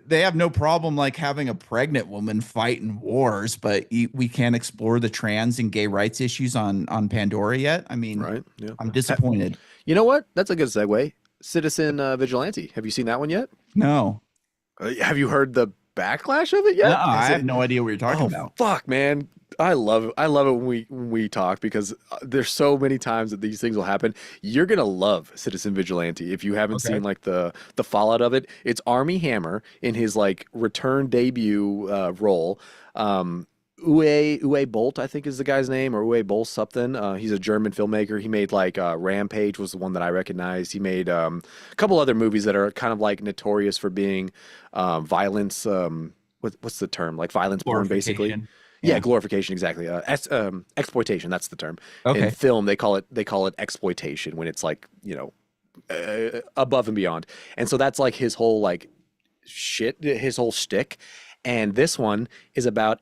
they have no problem like having a pregnant woman fight in wars, but we can't explore the trans and gay rights issues on Pandora yet. I mean, right? Yeah. I'm disappointed. You know what? That's a good segue. Citizen Vigilante. Have you seen that one yet? No. Have you heard the backlash of it yet? No, I have no idea what you're talking about. Fuck, man. I love it when we talk, because there's so many times that these things will happen. You're gonna love Citizen Vigilante if you haven't seen like the fallout of it. It's Armie Hammer in his like return debut role. Uwe Bolt, I think is the guy's name, or Uwe Boll something. He's a German filmmaker. He made like Rampage was the one that I recognized. He made a couple other movies that are kind of like notorious for being violence. What's the term? Like violence porn, basically. Yeah, glorification, exactly. Exploitation, that's the term. Okay. In film, they call it exploitation when it's like above and beyond. And so that's like his whole like his whole shtick. And this one is about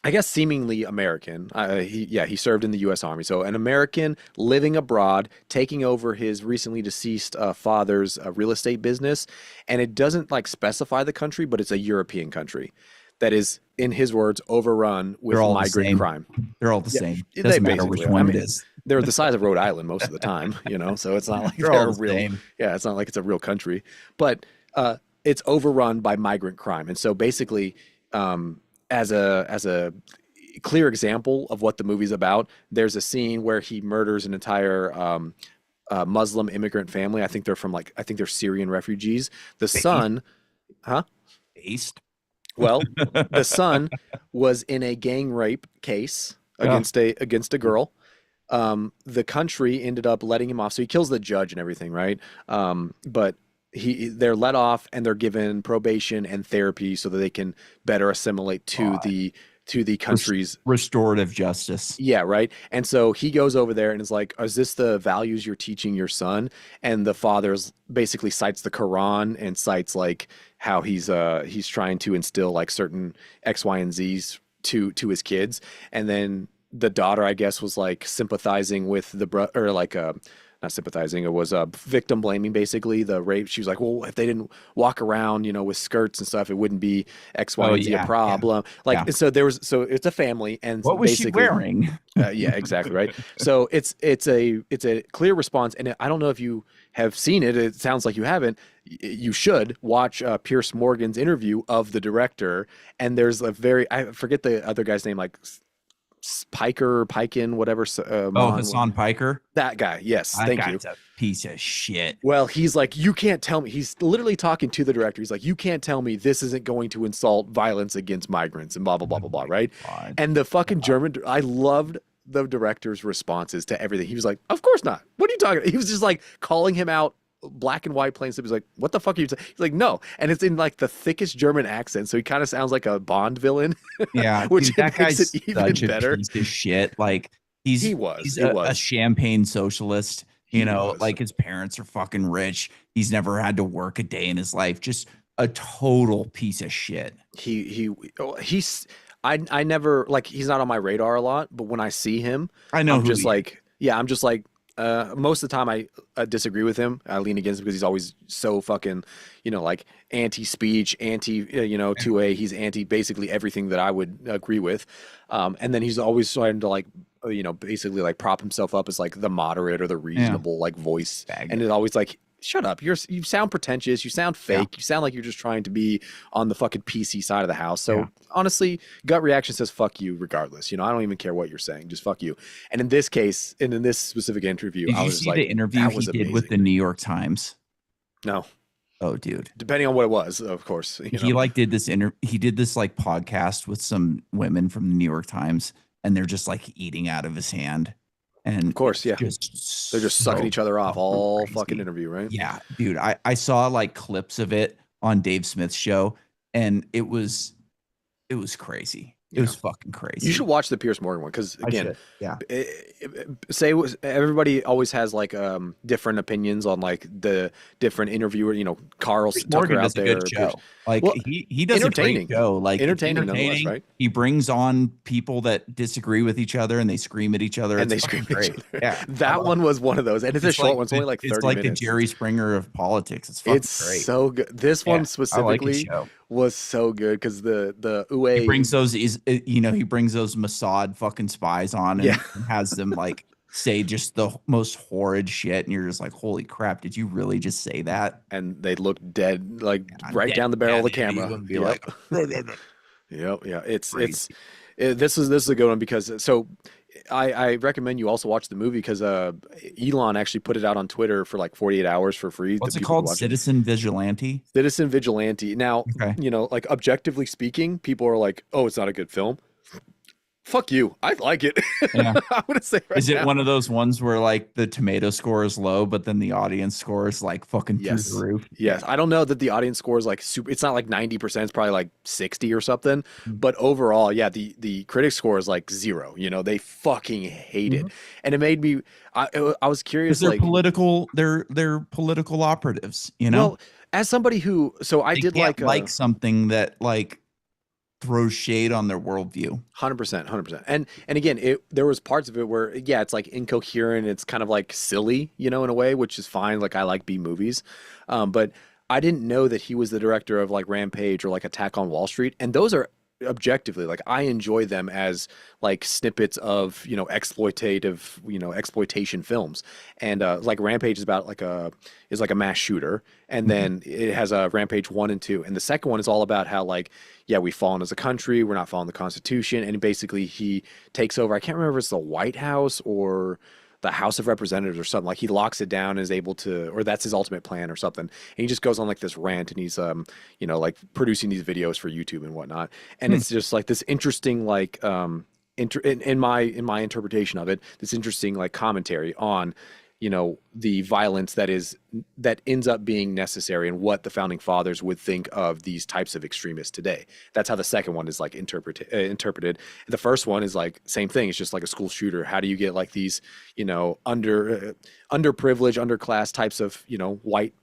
I guess seemingly American. He served in the U.S. Army. So an American living abroad, taking over his recently deceased father's real estate business. And it doesn't like specify the country, but it's a European country that is, in his words, overrun with migrant crime. They're all the same. It doesn't matter which one it is. They're the size of Rhode Island most of the time, so it's not like they're all the same. Yeah, it's not like it's a real country. But it's overrun by migrant crime. And so basically, as a clear example of what the movie's about, there's a scene where he murders an entire Muslim immigrant family. I think they're Syrian refugees. The son, Based. Well, the son was in a gang rape case against a girl. The country ended up letting him off. So he kills the judge and everything, right? But they're let off and they're given probation and therapy so that they can better assimilate to the country's restorative justice. Yeah, right. And so he goes over there and is like, "Is this the values you're teaching your son?" And the father's basically cites the Quran and cites like how he's trying to instill like certain X, Y, and Z's to his kids. And then the daughter, I guess, was like sympathizing with not sympathizing. It was victim blaming, basically the rape. She was like, well, if they didn't walk around, with skirts and stuff, it wouldn't be X, Y, Oh and Z a yeah, yeah, problem. yeah. Like, so it's a family, and What was she basically, wearing? yeah, exactly right. So it's a clear response, and I don't know if you have seen it. It sounds like you haven't. You should watch Pierce Morgan's interview of the director, and there's a very I forget the other guy's name, like Piken, whatever. Oh, Hassan Piker. That guy. Yes, That thank you. guy's a piece of shit. Well, he's like, you can't tell me. He's literally talking to the director. He's like, you can't tell me this isn't going to insult violence against migrants and blah, blah, blah, blah, blah, right? God. And the fucking German, I loved the director's responses to everything. He was like, of course not. What are you talking about? He was just like calling him out, black and white plain stuff. He's like, what the fuck are you saying? He's like, no. And it's in like the thickest German accent. So he kind of sounds like a Bond villain, Yeah, which dude, that makes guy's it even such better. a piece of shit. Like he's He a was. champagne socialist. He was. Like his parents are fucking rich. He's never had to work a day in his life. Just a total piece of shit. He's I never like he's not on my radar a lot, but when I see him, I know I'm who just he like, yeah, I'm just like, most of the time I disagree with him. I lean against him because he's always so fucking, like anti-speech, anti, 2A. He's anti basically everything that I would agree with. And then he's always trying to like, basically like prop himself up as like the moderate or the reasonable like voice. And it's always like, shut up. You sound pretentious. You sound fake. Yeah. You sound like you're just trying to be on the fucking PC side of the house. So Yeah. honestly, gut reaction says fuck you regardless. I don't even care what you're saying. Just fuck you. And in this case, and in this specific interview, Did I you was see like, the interview that he was did amazing. with the New York Times? No, Oh, dude. depending on what it was, of course. He like did this he did this like podcast with some women from the New York Times, and they're just like eating out of his hand. And Of course, yeah. They're just sucking each other off all crazy. fucking interview, right? Yeah, dude. I saw like clips of it on Dave Smith's show, and it was crazy. It was fucking crazy. You should watch the Pierce Morgan one because again, yeah. Everybody always has like different opinions on like the different interviewer. Carl Pierce Tucker Morgan out does a there. good show. Like Well, he does a entertaining. great show. Like it's Entertaining nonetheless, right? He brings on people that disagree with each other, and they scream at each other. And It's they scream fucking at each great. other. Yeah, That one was one of those, and it's a short one. It's only like 30 It's like minutes. the Jerry Springer of politics. It's fucking It's great. so good. This one I like his specifically show. was so good because the UA He brings those he brings those Mossad fucking spies on and has them like say just the most horrid shit, and you're just like, holy crap, did you really just say that? and they look dead, like right dead. down the barrel of the Yeah, you camera. wouldn't be Yep. like, Yep, yeah. Crazy. This is a good one because I recommend you also watch the movie because Elon actually put it out on Twitter for like 48 hours for free. What's that it people could called? watch Citizen Vigilante? Citizen Vigilante. Now, Okay. like objectively speaking, people are like, "Oh, it's not a good film." Fuck you. I like it. Yeah. I'm gonna say right Is it now. one of those ones where like the tomato score is low, but then the audience score is like fucking Yes. through the roof? Yes. I don't know that the audience score is like super. It's not like 90%. It's probably like 60 or something. Mm-hmm. But overall, yeah, the critic score is like 0. They fucking hate it, and it made me. I was curious. Because Like they're political operatives, well, as somebody who, so I They did can't like something that like throws shade on their worldview. 100%. And again, there was parts of it where it's like incoherent. It's kind of like silly, in a way, which is fine. Like I like B movies, but I didn't know that he was the director of like Rampage or like Attack on Wall Street, and those are objectively like I enjoy them as like snippets of exploitative exploitation films. And like Rampage is about like a mass shooter, and then it has a Rampage 1 and 2, and the second one is all about how like we've fallen as a country, we're not following the Constitution, and basically he takes over. I can't remember if it's the White House or the House of Representatives or something. Like he locks it down and is able to, or that's his ultimate plan or something. And he just goes on like this rant, and he's like producing these videos for YouTube and whatnot. And it's just like this interesting like in my interpretation of it, this interesting like commentary on the violence that ends up being necessary and what the founding fathers would think of these types of extremists today. That's how the second one is like interpreted. The first one is like same thing. It's just like a school shooter. How do you get like these underprivileged, underclass types of white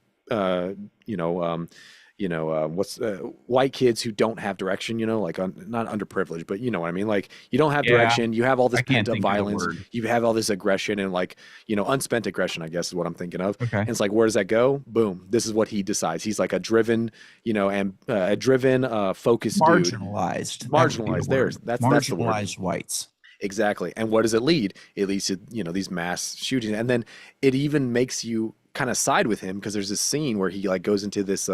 what's white kids who don't have direction, like not underprivileged, but you know what I mean? Like you don't have Yeah, direction, you have all this I pent can't up think of the violence, word. you have all this aggression and like, unspent aggression, I guess is what I'm thinking of. Okay. And it's like, where does that go? Boom. This is what he decides. He's like a driven, and a driven, focused dude, Marginalized. That would be the marginalized. word. That's the word. Marginalized whites. Exactly. And what does it lead? It leads to, these mass shootings. And then it even makes you kind of side with him because there's this scene where he like goes into this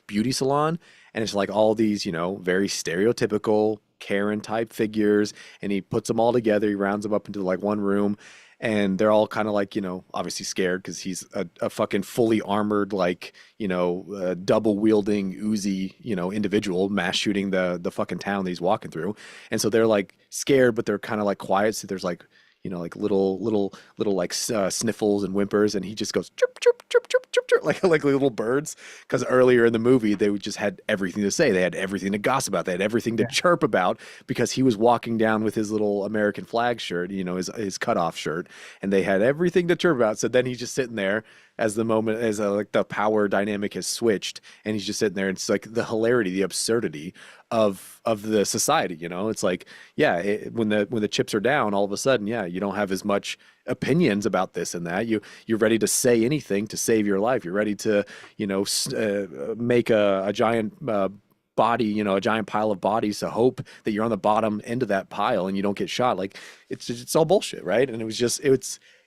beauty salon and it's like all these, very stereotypical Karen type figures and he puts them all together. He rounds them up into like one room and they're all kind of like, obviously scared because he's a fucking fully armored, like, double wielding Uzi, individual mass shooting the fucking town that he's walking through. And so they're like scared, but they're kind of like quiet. So there's like, like little like sniffles and whimpers, and he just goes chirp chirp chirp chirp chirp chirp like little birds. Because earlier in the movie, they just had everything to say, they had everything to gossip about, they had everything to chirp about because he was walking down with his little American flag shirt, his cutoff shirt, and they had everything to chirp about. So then he's just sitting there as the moment as like the power dynamic has switched, and he's just sitting there, and it's like the hilarity, the absurdity of the society. It's like, yeah, when the chips are down, all of a sudden, yeah, you don't have as much opinions about this and that. You're ready to say anything to save your life. You're ready to make a giant body, a giant pile of bodies to hope that you're on the bottom end of that pile and you don't get shot. Like it's all bullshit, right? And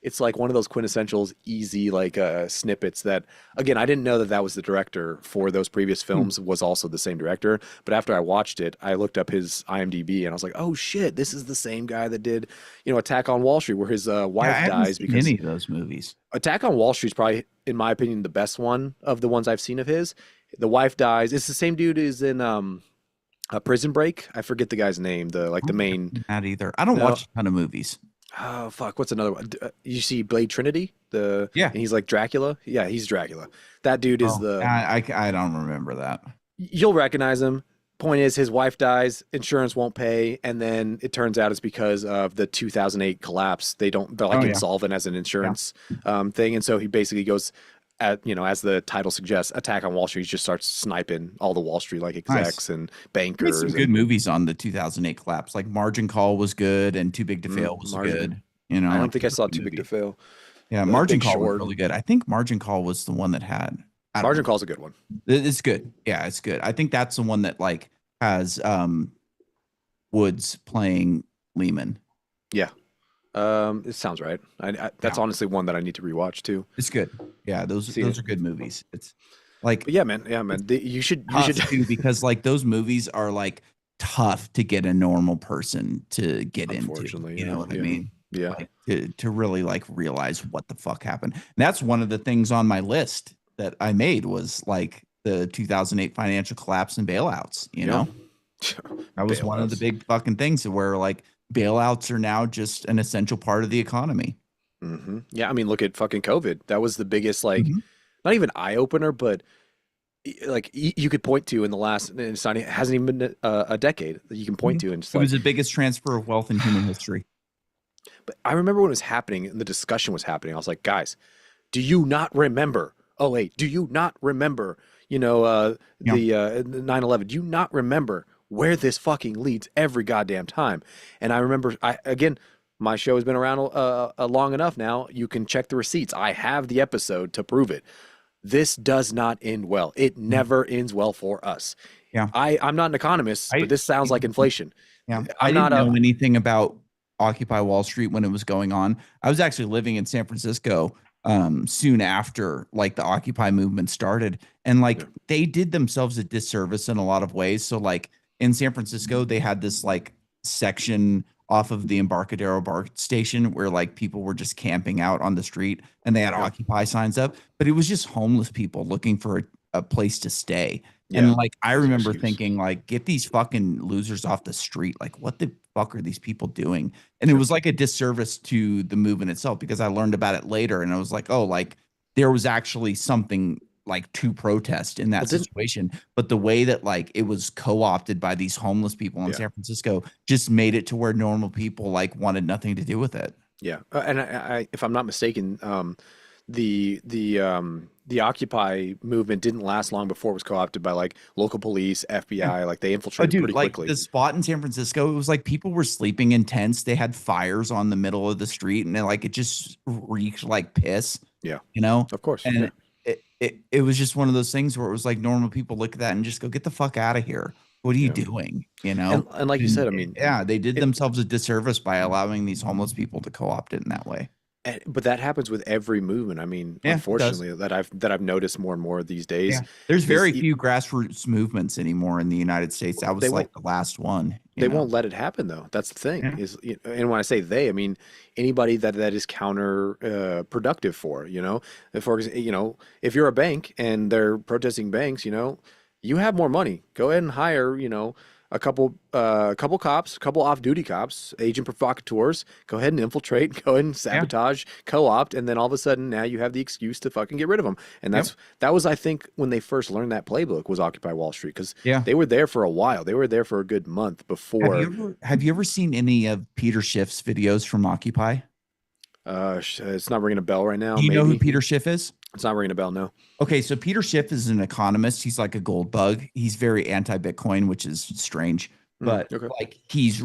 it's like one of those quintessentials easy like snippets that, again, I didn't know that was the director for those previous films was also the same director, but after I watched it, I looked up his IMDb and I was like, oh shit, this is the same guy that did Attack on Wall Street, where his wife I haven't dies seen because any of those movies. Attack on Wall Street is probably, in my opinion, the best one of the ones I've seen of his. The wife dies. It's the same dude who's in a Prison Break. I forget the guy's name. The main. Not either. I don't No. watch a ton of movies. Oh fuck! What's another one? You see Blade Trinity? Yeah. And he's like Dracula. Yeah, he's Dracula. That dude is I don't remember that. You'll recognize him. Point is, his wife dies, insurance won't pay, and then it turns out it's because of the 2008 collapse. They're like insolvent as an insurance thing, and so he basically goes as the title suggests, Attack on Wall Street. He just starts sniping all the Wall Street like execs and bankers. Some good movies on the 2008 collapse, like Margin Call was good, and Too Big to Fail was good. I don't think I saw Too Big to Fail. Yeah, Margin Call was really good. I think Margin Call was the one that had. Margin Call's a good one. It's good. Yeah, it's good. I think that's the one that like has Woods playing Lehman. Yeah. It sounds right. That's honestly one that I need to rewatch too. It's good. Yeah, those are good movies. It's like, but yeah, man. You should too, because like those movies are like tough to get a normal person to get into. You know what I mean? Yeah. Like, to really like realize what the fuck happened. And that's one of the things on my list that I made was like the 2008 financial collapse and bailouts. You know, that was one of the big fucking things where like bailouts are now just an essential part of the economy. Mm-hmm. Yeah, I mean, look at fucking COVID. That was the biggest, like, not even eye opener, but like you could point to in the last. It hasn't even been a decade that you can point to, and it was the biggest transfer of wealth in human history. But I remember when it was happening and the discussion was happening. I was like, guys, do you not remember? Oh wait, do you not remember? The 9/11. Do you not remember where this fucking leads every goddamn time? And I remember, my show has been around long enough now. You can check the receipts. I have the episode to prove it. This does not end well. It never ends well for us. Yeah. I'm not an economist, but this sounds like inflation. Yeah. I didn't know anything about Occupy Wall Street when it was going on. I was actually living in San Francisco soon after like the Occupy movement started. And like they did themselves a disservice in a lot of ways. So like in San Francisco, they had this like section off of the Embarcadero BART station where like people were just camping out on the street and they had Occupy signs up, but it was just homeless people looking for a place to stay. And like I remember thinking like, get these fucking losers off the street. Like what the fuck are these people doing? And it was like a disservice to the movement itself because I learned about it later and I was like, oh, like there was actually something like to protest in that situation. But the way that like it was co-opted by these homeless people in San Francisco just made it to where normal people like wanted nothing to do with it. Yeah. And I if I'm not mistaken, the Occupy movement didn't last long before it was co-opted by like local police, Yeah. FBI. Like they Oh, infiltrated dude, pretty like quickly. the spot in San Francisco, it was like people were sleeping in tents. They had fires on the middle of the street, and it just reeked like piss, Yeah, you know? of course. Yeah. And it was just one of those things where it was like normal people look at that and just go, get the fuck out of here. What are you Yeah. doing? You know? And like you And said, I mean, yeah, they did it, themselves a disservice by allowing these homeless people to co-opt it in that way. but that happens with every movement. I mean, Yeah, it does. unfortunately, that I've noticed more and more these days Yeah. There's is very few grassroots movements anymore in the United States. That they was won't like the last one, you they know? won't let it happen though. That's the thing Yeah. is, and when I say they, I mean anybody that is counter productive for, for example, if you're a bank and they're protesting banks, you have more money. Go ahead and hire, a couple cops, a couple off-duty cops, agent provocateurs. Go ahead and infiltrate, go ahead and Yeah. sabotage, co-opt, and then all of a sudden now you have the excuse to fucking get rid of them. And Yep. that was, I think, when they first learned that playbook was Occupy Wall Street because Yeah. they were there for a while. They were there for a good month before. Have you ever seen any of Peter Schiff's videos from Occupy? It's not ringing a bell right now. Do you know who Maybe Peter Schiff is? it's not ringing a bell. No. Okay, so Peter Schiff is an economist. He's like a gold bug. He's very anti-Bitcoin, which is strange. But Okay. like he's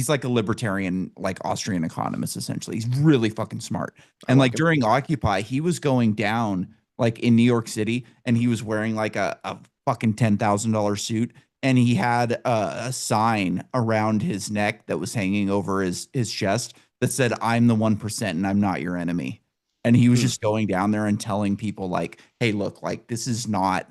like a libertarian, like Austrian economist, essentially. He's really fucking smart. I And like like him. during Occupy, he was going down like in New York City and he was wearing like a fucking $10,000 suit. And he had a sign around his neck that was hanging over his chest that said, "I'm the 1% and I'm not your enemy." And he was Hmm. just going down there and telling people like, "Hey, look, like this is not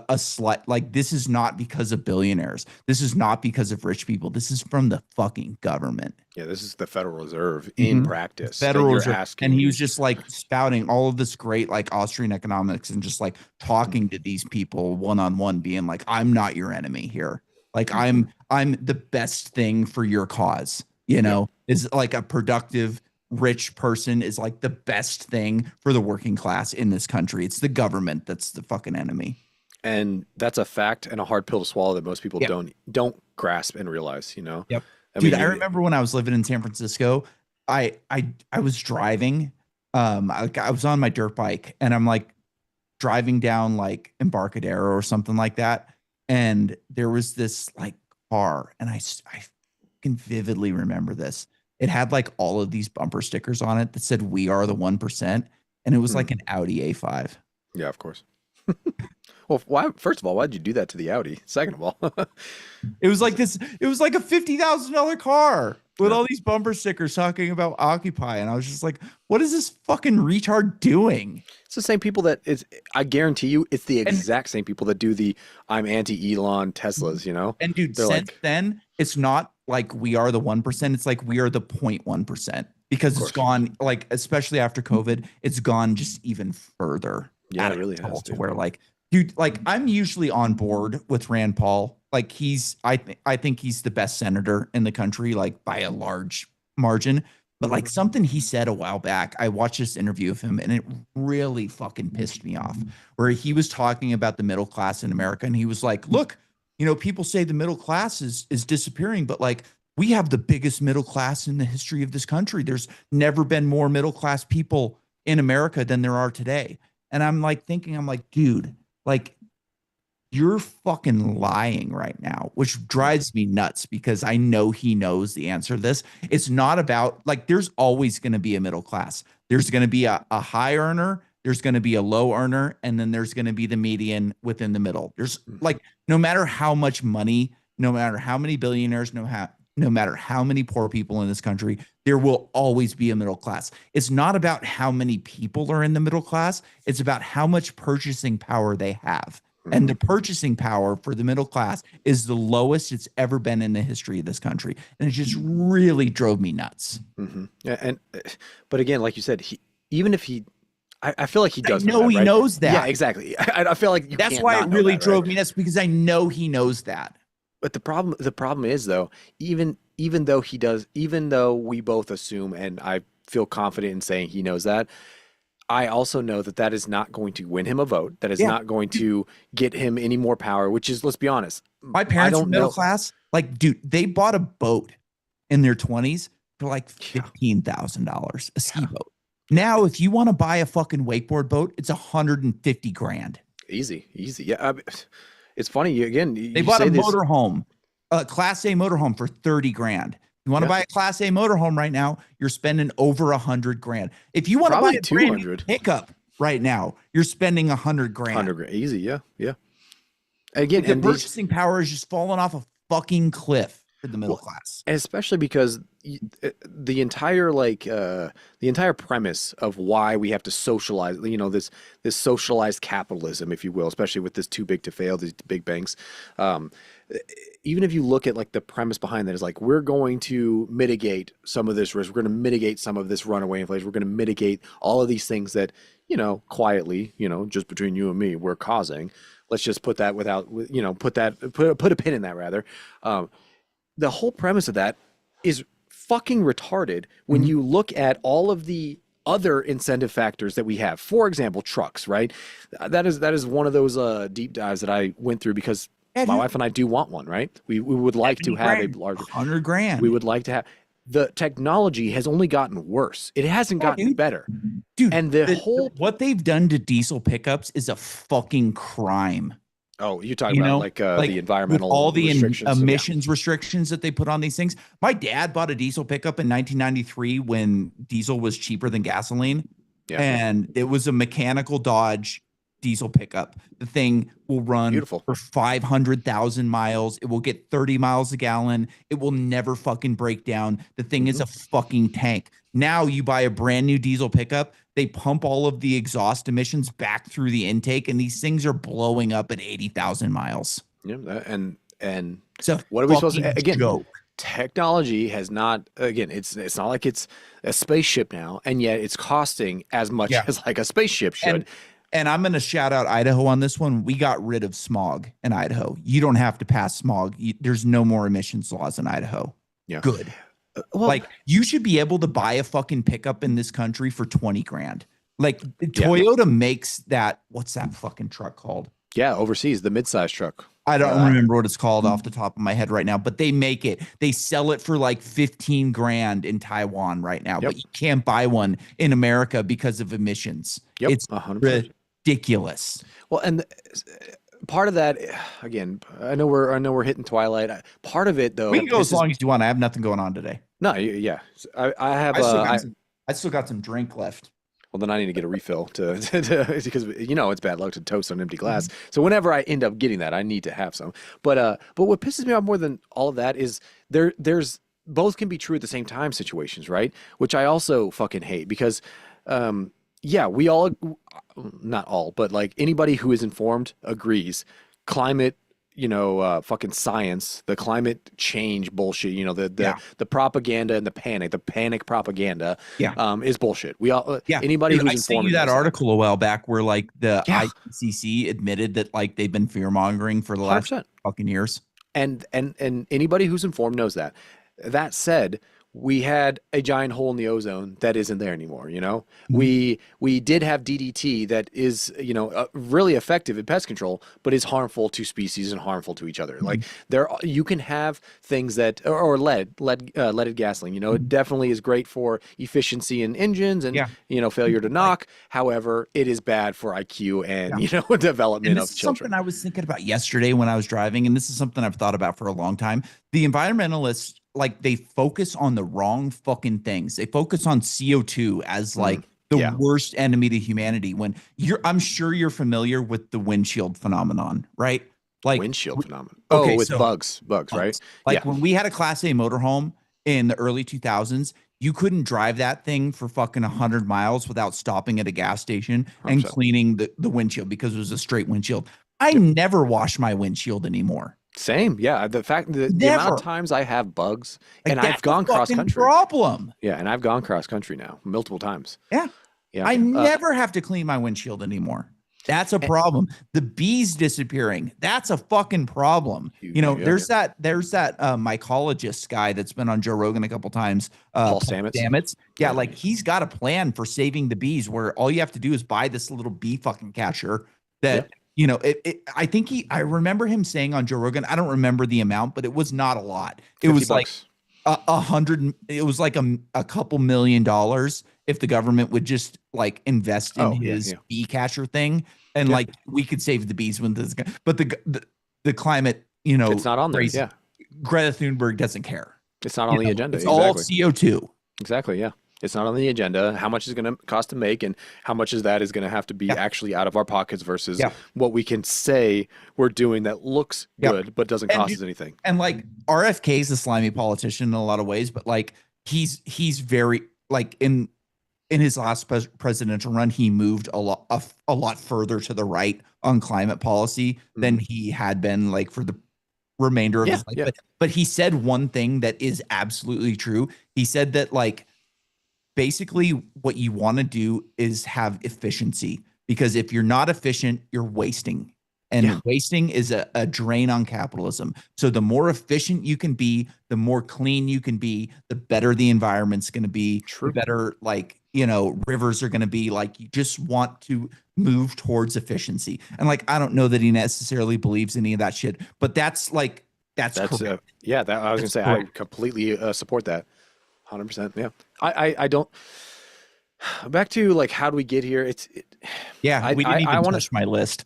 a slight, like this is not because of billionaires. This is not because of rich people. This is from the fucking government." Yeah, this is the Federal Reserve in Mhm. practice that Federal you're Reserve. And he was asking. just like spouting all of this great like Austrian economics and just like talking to these people one on one, being like, "I'm not your enemy here. Like Mm-hmm. I'm the best thing for your cause." Yep. Is like a productive rich person is like the best thing for the working class in this country. It's the government that's the fucking enemy. And that's a fact and a hard pill to swallow that most people Yeah. don't grasp and realize. Yep. I Dude, mean, I remember when I was living in San Francisco, I was driving. I was on my dirt bike and I'm like driving down like Embarcadero or something like that. And there was this like car, and I can vividly remember this. It had like all of these bumper stickers on it that said "We are the 1%," and it was hmm, like an Audi A5. yeah, of course. Well, why? First of all, why'd you do that to the Audi? Second of all, It was like this. It was like a $50,000 car with yeah. all these bumper stickers talking about Occupy, and I was just like, "What is this fucking retard doing?" It's the same people that is. I guarantee you, it's the And exact same people that do the "I'm anti-Elon Teslas." and dude, They're since like, then, it's not like we are the 1%. It's like we are the 0.1% of because it's course, gone like, especially after COVID, it's gone just even further yeah, out it of really control has, to dude. where like, dude, like I'm usually on board with Rand Paul. Like I think he's the best senator in the country, like by a large margin. But Hmm. like something he said a while back, I watched this interview of him and it really fucking pissed me off. Where he was talking about the middle class in America and he was like, "Look, people say the middle class is disappearing, but like we have the biggest middle class in the history of this country. There's never been more middle class people in America than there are today." And I'm like thinking, I'm like, dude, like you're fucking lying right now, which Yeah. drives me nuts because I know he knows the answer to this. It's not about like there's always going to be a middle class. There's going to be a high earner, there's going to be a low earner, and then there's going to be the median within the middle. There's Mhm. like no matter how much money, no matter how many billionaires, no matter how many poor people in this country, there will always be a middle class. It's not about how many people are in the middle class, it's about how much purchasing power they have. And the Mhm. purchasing power for the middle class is the lowest it's ever been in the history of this country. And it just really drove me nuts. Yeah, and but again, like you said, even if he, I feel like he I does know know that, he right? knows Yeah, that. exactly. I feel like you That's can't why it not know really that, right? drove me nuts because I know he knows that. But the problem is though, even though he does, even though we both assume, and I feel confident in saying he knows that, I also know that that is not going to win him a vote. That is Yeah. not going to get him any more power. Which is, let's be honest, My I parents were don't middle know. class. Like, dude, they bought a boat in their 20s for like Yeah, $15,000, a ski yeah. boat. Now, if you want to buy a fucking wakeboard boat, it's 150 grand. Easy, easy. Yeah, it's funny. Again, They you bought a say this. motorhome, a Class A motorhome for 30 grand. You want to Yeah, buy a Class A motorhome right now, you're spending over 100 grand. If you want to buy probably a brand new 200. pickup right now, you're spending 100 grand. 100 grand. Easy. Yeah, yeah. Again, Like the and these, purchasing power is just falling off a fucking cliff for the middle well, class. especially because the entire the entire premise of why we have to socialize, this socialized capitalism, if you will, especially with this too big to fail, these big banks. Um, Even if you look at like the premise behind that is like we're going to mitigate some of this risk, we're going to mitigate some of this runaway inflation, we're going to mitigate all of these things that quietly, just between you and me, we're causing. Let's just put that put a pin in that rather. The whole premise of that is fucking retarded when Mhm. you look at all of the other incentive factors that we have. For example, trucks, right? That is one of those deep dives that I went through because Yeah, my dude, wife and I do want one, right? We would like to 70 have a grand, larger. 100 We grand. would like to have. The technology has only gotten worse. It hasn't Yeah, gotten dude. better. Dude, And the whole what they've done to diesel pickups is a fucking crime. oh, you're talking You about know, like the like with environmental all the restrictions. Yeah, emissions restrictions that they put on these things. My dad bought a diesel pickup in 1993 when diesel was cheaper than gasoline, yeah, and it was a mechanical Dodge diesel pickup. The thing will run beautiful. for 500,000 miles. It will get 30 miles a gallon. It will never fucking break down. The thing is Hmm. a fucking tank. Now you buy a brand new diesel pickup, they pump all of the exhaust emissions back through the intake, and these things are blowing up at 80,000 miles. Yeah, and It's a what are we supposed to fucking again? joke. Technology has not again. It's not like it's a spaceship now, and yet it's costing as much Yeah. as like a spaceship And should. and I'm going to shout out Idaho on this one. We got rid of smog in Idaho. You don't have to pass smog. There's no more emissions laws in Idaho. Yeah. Good. Well, Like you should be able to buy a fucking pickup in this country for 20 grand. Like yeah, Toyota makes that. What's that fucking truck called? yeah. Overseas, the mid-size truck. I don't Uh, remember what it's called off the top of my head right now, but they make it. They sell it for like 15 grand in Taiwan right now, yep, but you can't buy one in America because of emissions. yep, It's 100%. ridiculous. Well, and part of that, again, I know we're hitting twilight. Part of it though We that can go as pisses. long as you want. I have nothing going on today. No, yeah. I have I still got some. I still got some drink left. well, then I need to get a refill because it's bad luck to toast on an empty glass. So whenever I end up getting that, I need to have some. But what pisses me off more than all of that is there's both can be true at the same time situations, right? Which I also fucking hate because yeah, we all not all, but like anybody who is informed agrees climate fucking science, the climate change bullshit, Yeah. the propaganda and the panic propaganda, Yeah. is bullshit. We all, Yeah. anybody Dude, who's I sent informed you that knows article a while back where like the Yeah, IPCC admitted that like they've been fear mongering for the last 100%. fucking years. And anybody who's informed knows that. That said, we had a giant hole in the ozone that isn't there anymore. Mhm. We did have DDT that is really effective in pest control, but is harmful to species and harmful to each other. Like Mhm. you can have things that or leaded gasoline. It Mhm. definitely is great for efficiency in engines and Yeah. failure to Like, knock. However, it is bad for IQ and yeah. And development this of is something children. I was thinking about yesterday when I was driving, and this is something I've thought about for a long time. The environmentalists, like, they focus on the wrong fucking things. They focus on CO2 as Mm, like the yeah, worst enemy to humanity. When I'm sure you're familiar with the windshield phenomenon, right? Like, windshield phenomenon. okay, Oh, with so bugs, right? bugs. Yeah. Like when we had a Class A motorhome in the early 2000s, you couldn't drive that thing for fucking 100 miles without stopping at a gas station and 100%. cleaning the windshield because it was a straight windshield. I Yep. never wash my windshield anymore. Same. Yeah. The fact the amount of Never. times I have bugs Like and I've that's a gone cross fucking country. problem. Yeah, and I've gone cross country now multiple times. Yeah. Yeah. I never have to clean my windshield anymore. That's a Eh, problem. The bees disappearing. That's a fucking problem. huge. Yeah. There's that mycologist guy that's been on Joe Rogan a couple times. Paul Paul Stamets. Stamets. Yeah, Yeah. like he's got a plan for saving the bees where all you have to do is buy this little bee fucking catcher Yeah. that I think I remember him saying on Joe Rogan, I don't remember the amount, but it was not a lot. It 50 was like bucks. it was like a couple $1 million, if the government would just like invest in Oh yeah, his yeah, bee catcher thing, and yeah. like we could save the bees with this guy. But the climate, It's not on there. crazy Yeah, Greta Thunberg doesn't care. it's not on the agenda. It's all Exactly. CO2. Exactly. Yeah. It's not on the agenda. How much is going to cost to make, and how much is that is going to have to be Yeah. actually out of our pockets versus Yeah. what we can say we're doing that looks Yep. good but doesn't And cost us anything. and like RFK is a slimy politician in a lot of ways, but like he's very like in his last presidential run, he moved a lot further to the right on climate policy than he had been like for the remainder of Yeah. his life. Yeah. But he said one thing that is absolutely true. He said that like basically what you want to do is have efficiency, because if you're not efficient, you're wasting. And Yeah. wasting is a drain on capitalism. So the more efficient you can be, the more clean you can be, the better the environment's going to be, the True. better like, rivers are going to be. Like you just want to move towards efficiency. And like, I don't know that he necessarily believes any of that shit, but that's correct. Yeah. That I was going to say, I completely support that. 100%. Yeah. I don't. Back to like, how do we get here? Yeah, we didn't even touch my list.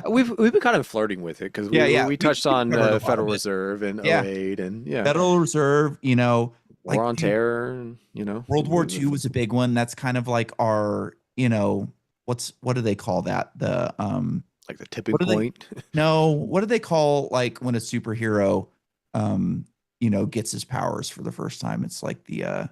We've been kind of flirting with it because we touched on the Federal Reserve and '08 and Federal Reserve, War on Terror, and World War II was a big one. That's kind of like our, what do they call that? The like the tipping point. No, what do they call like when a superhero gets his powers for the first time? It's like the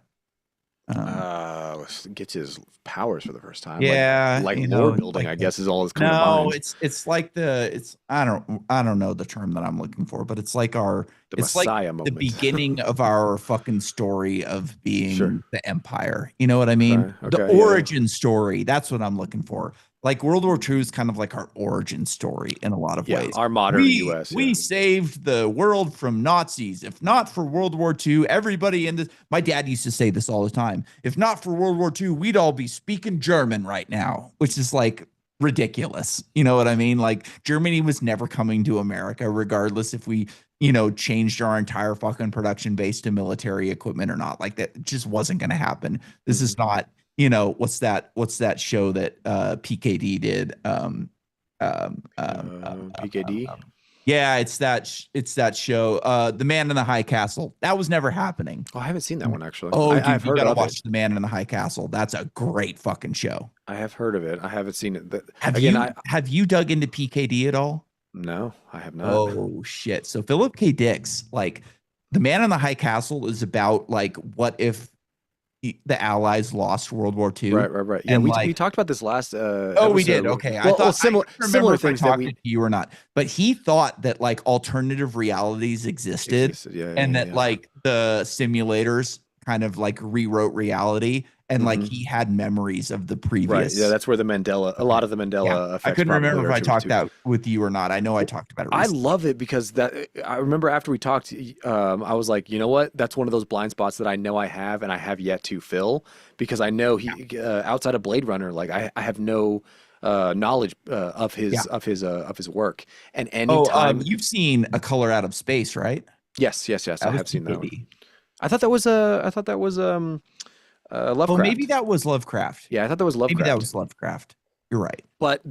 gets his powers for the first time. Yeah, like lore building, I guess, is all that's coming to mind. It's like I don't know the term that I'm looking for, but it's like the Messiah like moment. the beginning of our fucking story of being the empire. You know what I mean? Okay, the origin story. That's what I'm looking for. Like World War II is kind of like our origin story in a lot of ways. Our modern U.S. We saved the world from Nazis. If not for World War II, everybody in this. My dad used to say this all the time. If not for World War II, we'd all be speaking German right now, which is like ridiculous. You know what I mean? Like Germany was never coming to America, regardless if we, changed our entire fucking production base to military equipment or not. Like that just wasn't going to happen. This is not. What's that show that PKD did? PKD. Yeah, it's that show. The Man in the High Castle. That was never happening. Oh, I haven't seen that one actually. Oh, dude, I've heard you gotta of watch it. The Man in the High Castle. That's a great fucking show. I have heard of it. I haven't seen it. Have you dug into PKD at all? No, I have not. Oh shit. So Philip K. Dick's like The Man in the High Castle is about like what if the Allies lost World War II. Right. Yeah, and we talked about this last. We did. Okay, I thought similar things that we to you or not, but he thought that like alternative realities existed, and that like the simulators kind of like rewrote reality, and like he had memories of the previous. Right. Yeah, that's where a lot of the Mandela effect. I couldn't remember if I talked that with you or not. I know I talked about it recently. I love it because I remember after we talked, I was like, you know what? That's one of those blind spots that I know I have and I have yet to fill, because I know he outside of Blade Runner, like I have no knowledge of his work. And anytime you've seen A Color Out of Space, right? Yes, I have seen that one. I thought that was Lovecraft. Oh, maybe that was Lovecraft. Yeah, I thought that was Lovecraft. Maybe that was Lovecraft. You're right. But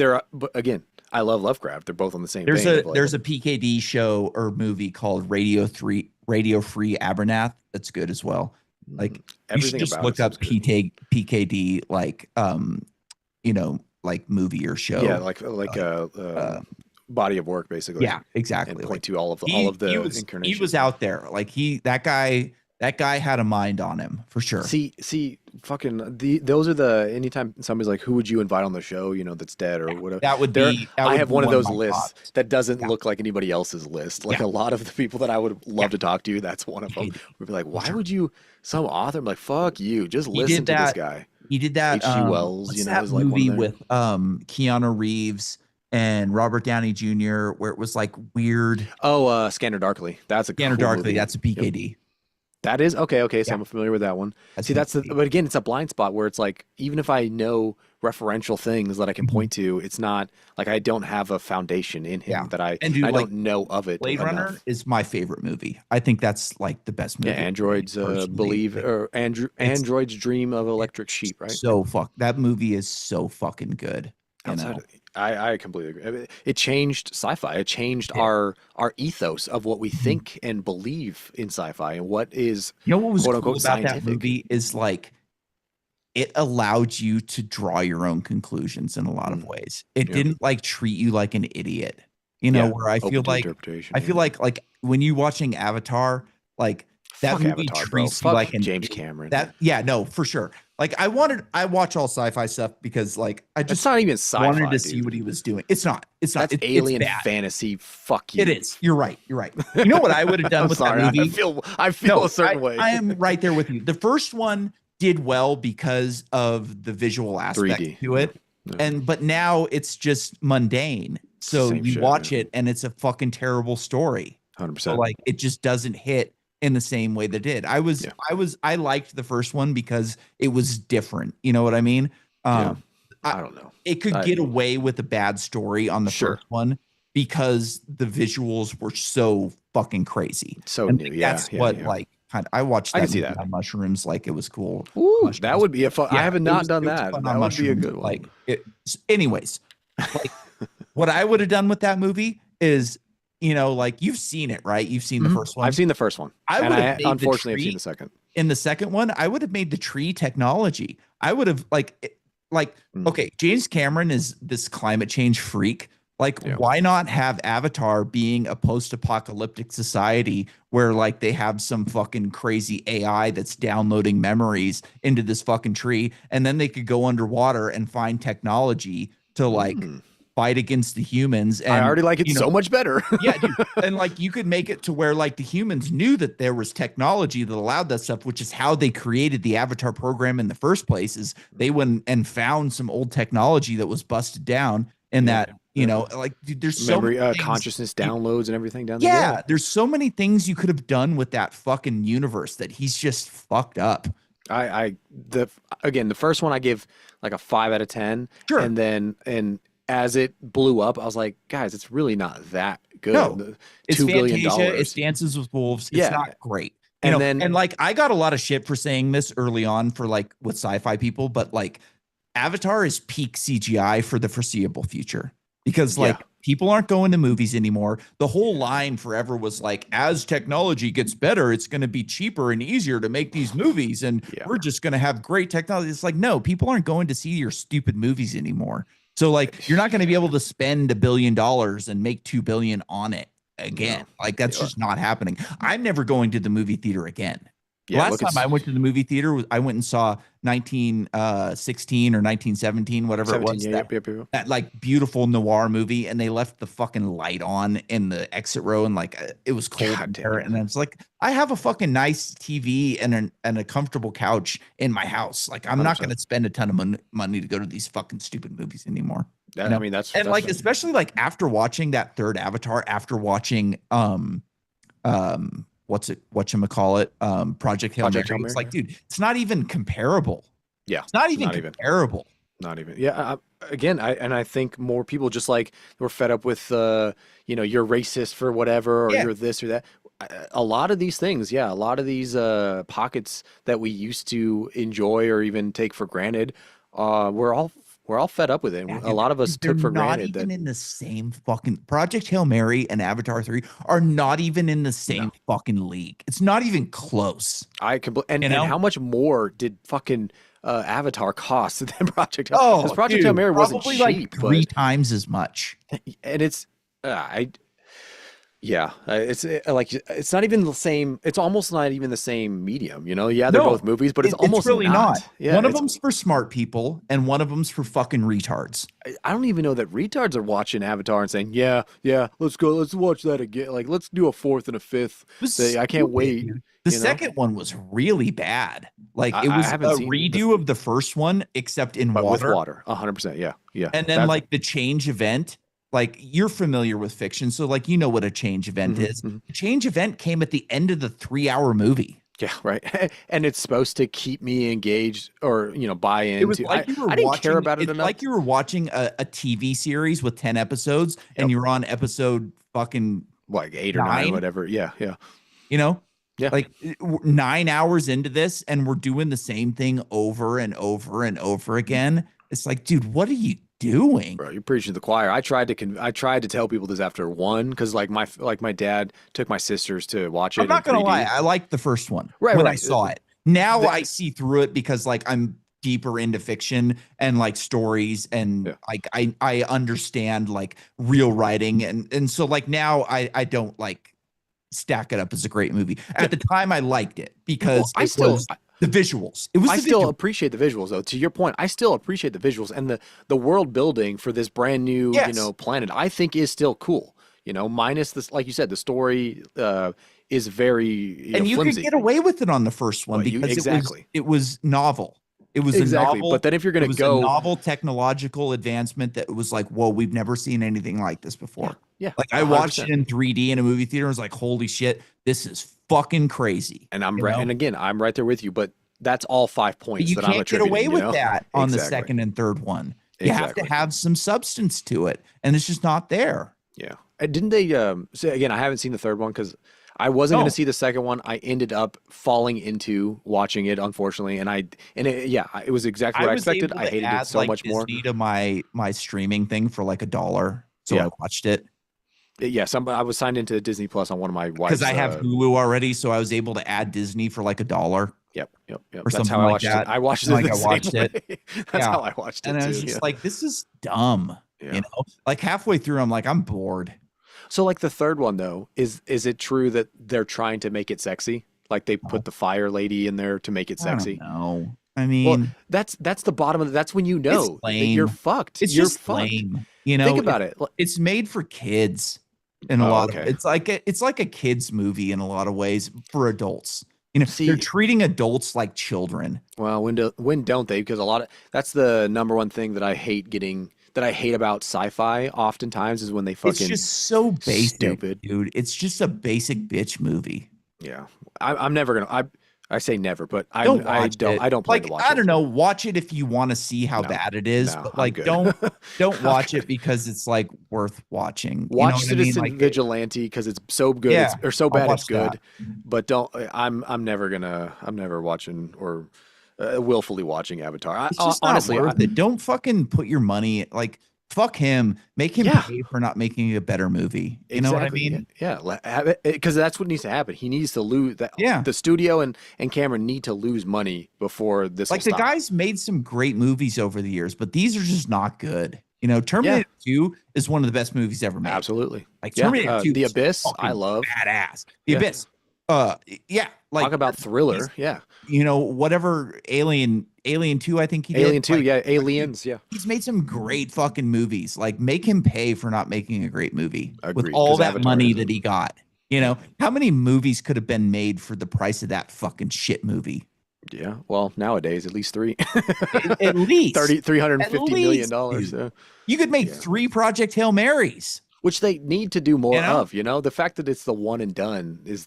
again, I love Lovecraft. They're both on the same. There's a PKD show or movie called Radio Free Abernath that's good as well. Like you should just look up PKD like like movie or show. Yeah, like body of work basically. Yeah, exactly. And point to all of the incarnations. He was out there. Like that guy had a mind on him for sure. See, fucking those are anytime somebody's like, who would you invite on the show, that's dead or whatever. I have one of those lists that doesn't look like anybody else's list. Like a lot of the people that I would love to talk to, that's one of them. Would be like, why would you, some author, I'm like, fuck you, just listen to this guy. He did that. H.G. Wells, that is like movie with Keanu Reeves and Robert Downey Jr. where it was like weird. Oh, Scanner Darkly. That's a Scanner cool Darkly. movie. That's a PKD. Yep. That is okay. Okay, so Yeah, I'm familiar with that one. that's See, my that's the, movie. but again, it's a blind spot where it's like even if I know referential things that I can Mhm. point to, it's not like I don't have a foundation in Yeah, him that I and dude, I like don't know of it Blade Runner enough. is my favorite movie. I think that's like the best Yeah, movie ever made, androids personally. believe or It's androids dream of it's electric sheep, right? so fuck. That movie is so fucking good. You Outside know, of, I completely agree. I mean, it changed sci-fi. It changed it did. our ethos of what we Mhm. think and believe in sci-fi and what is You know what was quote cool unquote about that scientific. movie is like it allowed you to draw your own conclusions in a lot of Mm, ways. It yeah, didn't like treat you like an idiot. You know, yeah, where I feel open to like interpretation. I Yeah. feel like when you watching Avatar, like that Fuck movie Avatar, bro. treats you Fuck like an James Cameron. that yeah, no, for sure. Like I watch all sci-fi stuff because like I That's just not even wanted sci-fi, to see dude. what he was doing. It's not That's it's alien bad. fantasy. Fuck It you. is. You're right. You're right. You know what I would have done I'm with that sorry. I movie? feel I feel No, a certain way. I am right there with you. The first one did well because of the visual aspects 3D. to Yeah. it. Yeah. And but now it's just mundane. It's the So same you shit. Yeah. watch it and it's a fucking terrible story. So 100%. like it just doesn't hit in the same way that it did. Yeah. I liked the first one because it was different. You know what I mean? Yeah. Um I, I don't know. it could I get away with a bad story on the sure. first one because the visuals were so fucking crazy. So And new. like Yeah. that's Yeah. what Yeah. like kind I watched I can that see movie that. on mushrooms like it was cool. Ooh, that Mushrooms. would be a fun. I Yeah, haven't not done it was that. fun on That would be a mushrooms. good one. Like it anyways, like what I would have done with that movie is, like you've seen it, right? You've seen the Mhm. first I've one. seen the first one, I and would have I made the unfortunately have seen tree the second. in the second one. I would have made the tree technology. I would have like Mm, okay, James Cameron is this climate change freak. Like, yeah. why not have Avatar being a post-apocalyptic society where like they have some fucking crazy AI that's downloading memories into this fucking tree, and then they could go underwater and find technology to like Mm. fight against the humans I and already like it you know so much better. yeah, dude. And like you could make it to where like the humans knew that there was technology that allowed that stuff, which is how they created the Avatar program in the first place. Is they went and found some old technology that was busted down, and Yeah. that Yeah. like dude, there's so many Memory, things. consciousness You, downloads and everything down there. Yeah. yeah, there's so many things you could have done with that fucking universe that he's just fucked up. The again, the first one I give like a 5 out of 10, Sure, and then as it blew up, I was like, guys, it's really not that good. no, The it's $2 billion. Fantasia, it's Dances with Wolves, it's Yeah, not great. and then And like I got a lot of shit for saying this early on for like with sci-fi people, but like Avatar is peak CGI for the foreseeable future because yeah, like people aren't going to movies anymore. The whole line forever was like, as technology gets better, it's going to be cheaper and easier to make these movies, and yeah, we're just going to have great technology. It's like, no, people aren't going to see your stupid movies anymore. So like, you're not going to be yeah, able to spend $1 billion and make 2 billion on it again. no, Like that's yeah, just not happening. I'm never going to the movie theater again. yeah. Last Look, time I went to the movie theater, I went and saw 1916 or 1917, whatever it 17. was, Yeah, that yep, yep, yep. that like beautiful noir movie, and they left the fucking light on in the exit row, and like it was cold God in damn there, it. and it's like I have a fucking nice TV and a comfortable couch in my house. Like I'm not going 100%. to spend a ton of money to go to these fucking stupid movies anymore. You That, I know, mean, and that's like fair. especially like after watching that third Avatar, after watching whatchamacallit, Project Hail Project Hail Mary. It's Mary. like, Yeah, dude, it's not even comparable. yeah. It's not even Not even. comparable. Not even. Yeah. Again, I think more people just like were fed up with you're racist for whatever or Yeah. you're this or that. A lot of these things, yeah, a lot of these pockets that we used to enjoy or even take for granted, we're all fed up with it. Yeah, A dude, lot of us they're took for not granted that even in the same fucking Project Hail Mary and Avatar 3 are not even in the no. same fucking league. It's not even close. And You know? how much more did fucking Avatar cost than Project Hail? Because Oh, Project Hail dude, Mary wasn't probably like cheap, three but times as much. and it's I yeah, it's like it's not even the same. It's almost not even the same medium, you know? Yeah, they're both No, movies, but it's it's almost really not. not. Yeah, One of it's them's for smart people, and one of them's for fucking retards. I don't even know that retards are watching Avatar and saying, "Yeah, yeah, let's go, let's watch that again. Like, let's do a fourth and a fifth. It was I can't stupid, wait." dude. The You know, second one was really bad. Like it I was haven't a seen redo of the first one, except in but with water. water, 100%. Yeah, yeah. And then That's like the change event, like you're familiar with fiction, so like you know what a change event hmm is. hmm The change event came at the end of the 3 hour movie. Yeah, right. And it's supposed to keep me engaged or, buy It was into. like you were I didn't care watching. about it It's enough. like you were watching a TV series with 10 episodes, and Yep. you're on episode fucking Like 8 or 9, 9. whatever. Yeah, yeah. You know, Yeah. like 9 hours into this, and we're doing the same thing over and over and over again. It's like, dude, what are you doing? Bro, you're preaching to the choir. I tried to tell people this after one because like my dad took my sisters to watch I'm it in not gonna lie, 3D. I liked the first one Right, when I right. saw it. Now The, I see through it because like I'm deeper into fiction and like stories, and yeah. like I understand like real writing, and so like now I don't like stack it up as a great movie. At the time I liked it Well, because it was the visuals. It was I the still visual. appreciate the visuals though. To your point, I still appreciate the visuals and the world building for this brand new, Yes. planet. I think is still cool. Minus this, like you said, the story is very, And you could flimsy. get away with it on the first one Well, you because exactly, it was novel. It was a exactly. But novel. then if you're It gonna was a go, novel technological advancement that was like, whoa, we've never seen anything like this yeah, before. yeah, Like I watched it 100%. in 3D in a movie theater and was like, holy shit, this is fucking crazy. And You know? and again, I'm right there with you. But that's all five But points you that I'm can't get away attributing. with that on the Exactly, second and third one. You have to exactly. have some substance to it, and it's just not there. Yeah. Didn't they say again, I haven't seen the third one because I wasn't going to No, see the second one. I ended up falling into watching it, unfortunately, it was exactly I what I was expected. able I to hated it add so like much more. Disney to my streaming thing for like $1, so Yeah. I watched it. Yeah, I was signed into Disney Plus on one of my Because wife's I have Hulu already, so I was able to add Disney for like $1 yep, yep, yep. or That's something how I like watched it. that. I watched And it like the I same watched it. way. That's Yeah. how I watched And it I too. was Yeah. just like, this is dumb. Yeah. Like halfway through, I'm like, I'm bored. So like the third one though, is it true that they're trying to make it sexy? Like they put Oh, the fire lady in there to make it I don't sexy? know. I Well, mean, that's the bottom of it. That's when you it's know that you're lame. fucked. It's You're just fucked. lame. Think about it. It's made for kids in a Oh, lot of okay. it's like a kids movie in a lot of ways for adults. They're See, treating adults like children. well, when don't they? Because that's the number one thing that I hate about sci-fi oftentimes is when they It's fucking just so basic, stupid. dude. It's just a basic bitch movie. Yeah. I'm never gonna I say never, but Don't watch it. I don't plan to Like, watch I it. don't know, watch it if you want to see how No. bad it is, No, but I'm like good. don't I'm watch good. it because it's like worth watching. You know Watch what I mean? Citizen Like Vigilante because it's so good, yeah, or so I'll bad it's watch that. good. But don't. I'm never watching or willfully watching Avatar. It's just not Honestly, worth it. Don't fucking put your money like fuck him. Make him yeah, pay for not making a better movie. You know what I exactly. Yeah, mean? yeah. Because that's what needs to happen. He needs to lose that. Yeah. The studio and Cameron need to lose money before this will Like the stop. guy's made some great movies over the years, but these are just not good. Yeah, Terminator 2 is one of the best movies ever made. absolutely. Like Yeah, Terminator 2 The is Abyss, I fucking love. badass. The Yeah, Abyss. Yeah, talk like about he's thriller. Yeah, whatever Alien 2 I think he did. Alien 2. Like Yeah, dude, Aliens. Yeah, he's made some great fucking movies. Like make him pay for not making a great movie with agreed. all Because that Avatar money isn't. that he got. Yeah, How many movies could have been made for the price of that fucking shit movie? yeah. Well, nowadays at least three. At least, 30, at $350 million least, dollars. dude. You could make Yeah. 3 Project Hail Marys. Which they need to do You more know, of, the fact that it's the one and done is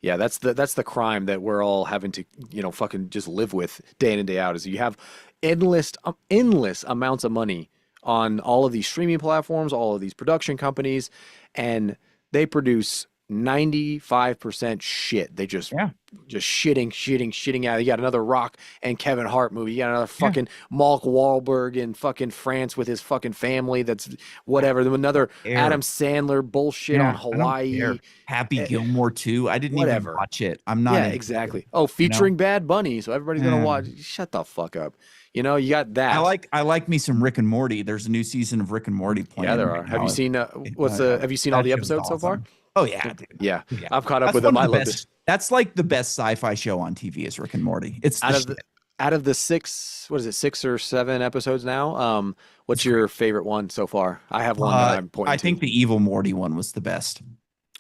yeah, that's the crime that we're all having to, fucking just live with day in and day out is you have endless amounts of money on all of these streaming platforms, all of these production companies, and they produce 95% shit. They yeah, just shitting out. You got another Rock and Kevin Hart movie. You got another yeah. fucking Mark Wahlberg in fucking France with his fucking family. That's whatever. Then another Adam Sandler bullshit on Yeah, I don't care. Hawaii. Happy eh, Gilmore 2. I didn't even Whatever. watch it. I'm not Yeah, interested. exactly. Oh, You know, featuring Bad Bunny, so everybody's gonna Eh. watch. Shut the fuck up. You got I that. like I like me some Rick and Morty. There's a new season of Rick and Morty Yeah, playing there right are. Have now. you seen have you seen all That the show's episodes so far? awesome. Oh yeah, dude. Yeah, Yeah. I've caught up That's with one them. of I the loved best. it. That's like the best sci-fi show on TV is Rick and Morty. It's the Out of shit. the six, what is it, 6 or 7 episodes now? What's your favorite one so far? I have one that I'm pointing I think to. the Evil Morty one was the best.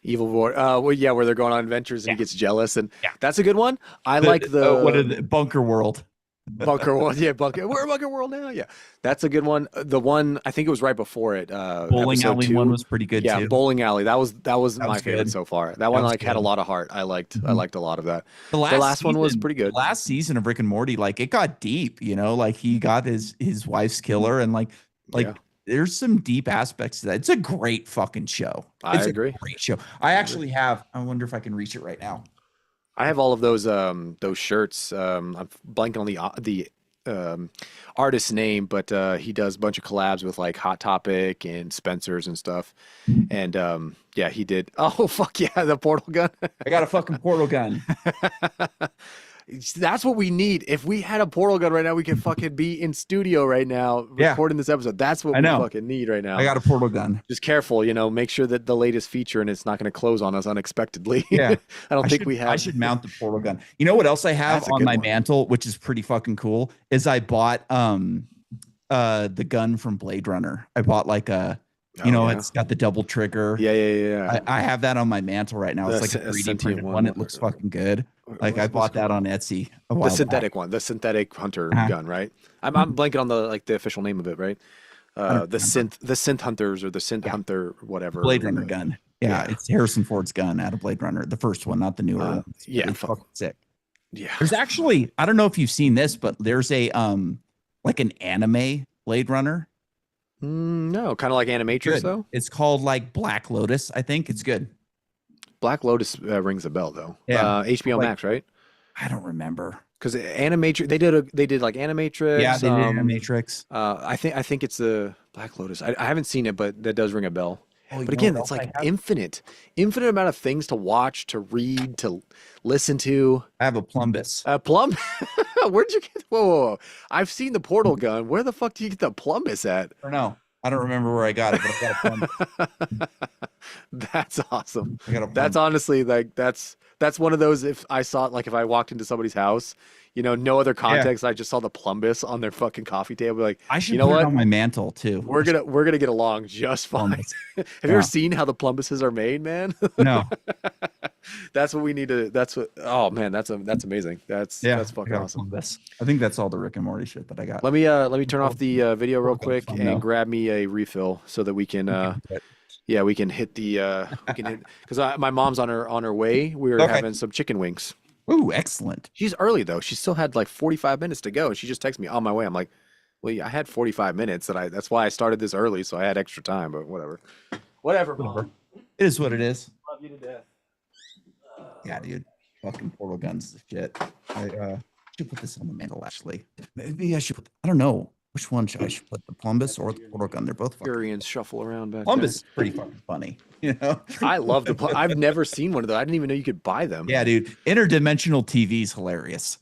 Evil War. Well, yeah, where they're going on adventures and Yeah. he gets jealous, and Yeah. that's a good one. I like What is the it? Bunker World. Bunker World, yeah, we're in Bunker World now. Yeah, that's a good one. The one I think it was right before it. Bowling Episode alley one two. was pretty good Yeah, too. Bowling Alley. That was That my was favorite good. so far. That That one was like had a good. lot of heart. I liked. I Mhm. liked a lot of that. The The last last one was season, pretty good. of Rick and Morty, like it got deep, like he got his wife's killer and Yeah, like there's some deep aspects to that. It's a great fucking show. I It's a agree. great show. I I agree. actually have, I wonder if I can reach it right now. I have all of those shirts. I'm blanking on the um artist's name, but he does a bunch of collabs with like Hot Topic and Spencer's and stuff. And yeah, he did. Oh fuck yeah, the portal gun. I got a fucking portal gun. That's what we need. If we had a portal gun right now, we could fucking be in studio right now Yeah, recording this episode. That's what I we know. fucking need right I now. got a portal gun. Just careful, make sure that the latest feature and it's not going to close on us unexpectedly. Yeah. I don't think should we I have. should mount the portal gun. You know what else I have That's a on good my one. mantle, which is pretty fucking cool, is I bought the gun from Blade Runner. I bought like Oh, yeah. it's got the double trigger. Yeah, yeah, yeah, yeah. I have that on my mantle right now. It's like a 3D sentient printed one. It looks fucking good. Like I What's bought that called? on Etsy a The while back. synthetic one, the synthetic hunter Uh-huh. gun, right? I'm blanking on the official name of it, right? I don't remember. The synth hunters or the synth Yeah. hunter whatever. Blade Runner gun. Yeah, Yeah. it's Harrison Ford's gun out of Blade Runner, the first one, not the newer one. Yeah, It's fucking sick. yeah. There's actually, I don't know if you've seen this, but there's a like an anime Blade Runner. No, kind of like Animatrix Good. though. It's called like Black Lotus. I think it's good. Black Lotus rings a bell though. Yeah. HBO Like- Max, right? I don't remember. Because Animatrix, they did like Animatrix. Yeah, they did Animatrix. I think it's the Black Lotus. I haven't seen it, but that does ring a bell. Oh, you But know again, what it's else I like have? infinite amount of things to watch, to read, to listen to. I have a Plumbus. Plum, where'd you get? Whoa. I've seen the portal gun. Where the fuck do you get the plumbus at? I don't know. I don't remember where I got it, but I got a Plumbus. That's awesome. I got a That's Plumbus. honestly like that's one of those. If I saw it, like if I walked into somebody's house, no other context, I just saw the plumbus on their fucking coffee table. Like, I should you know put it what? on my mantle too. We're gonna get along just fine. Plumbus. Have you Yeah. ever seen how the plumbuses are made, man? No. That's what we need to. That's what. Oh man, that's amazing. That's Yeah. that's I fucking got a awesome. Plumbus. I think that's all the Rick and Morty shit that I got. Let me turn off the video real quick fun, though. and grab me a refill so that we can yeah, we can hit the we can hit because my mom's on her way. We were Okay. having some chicken wings. Ooh, excellent. She's early though. She still had like 45 minutes to go, and she just texted me on my way. I'm like, well, yeah, I had 45 minutes. That's why I started this early, so I had extra time. But whatever, Whatever. Mom. It is what it is. Love you to death. Yeah, dude. Fucking portal guns is shit. I should put this on the mantle actually. Maybe I should put, I don't know. Which one should I should put, the Plumbus or the portal gun? They're both fucking. Gurians shuffle around back Plumbus is pretty fucking funny. there. I love I've never seen one of those. I didn't even know you could buy them. Yeah, dude. Interdimensional TV is hilarious.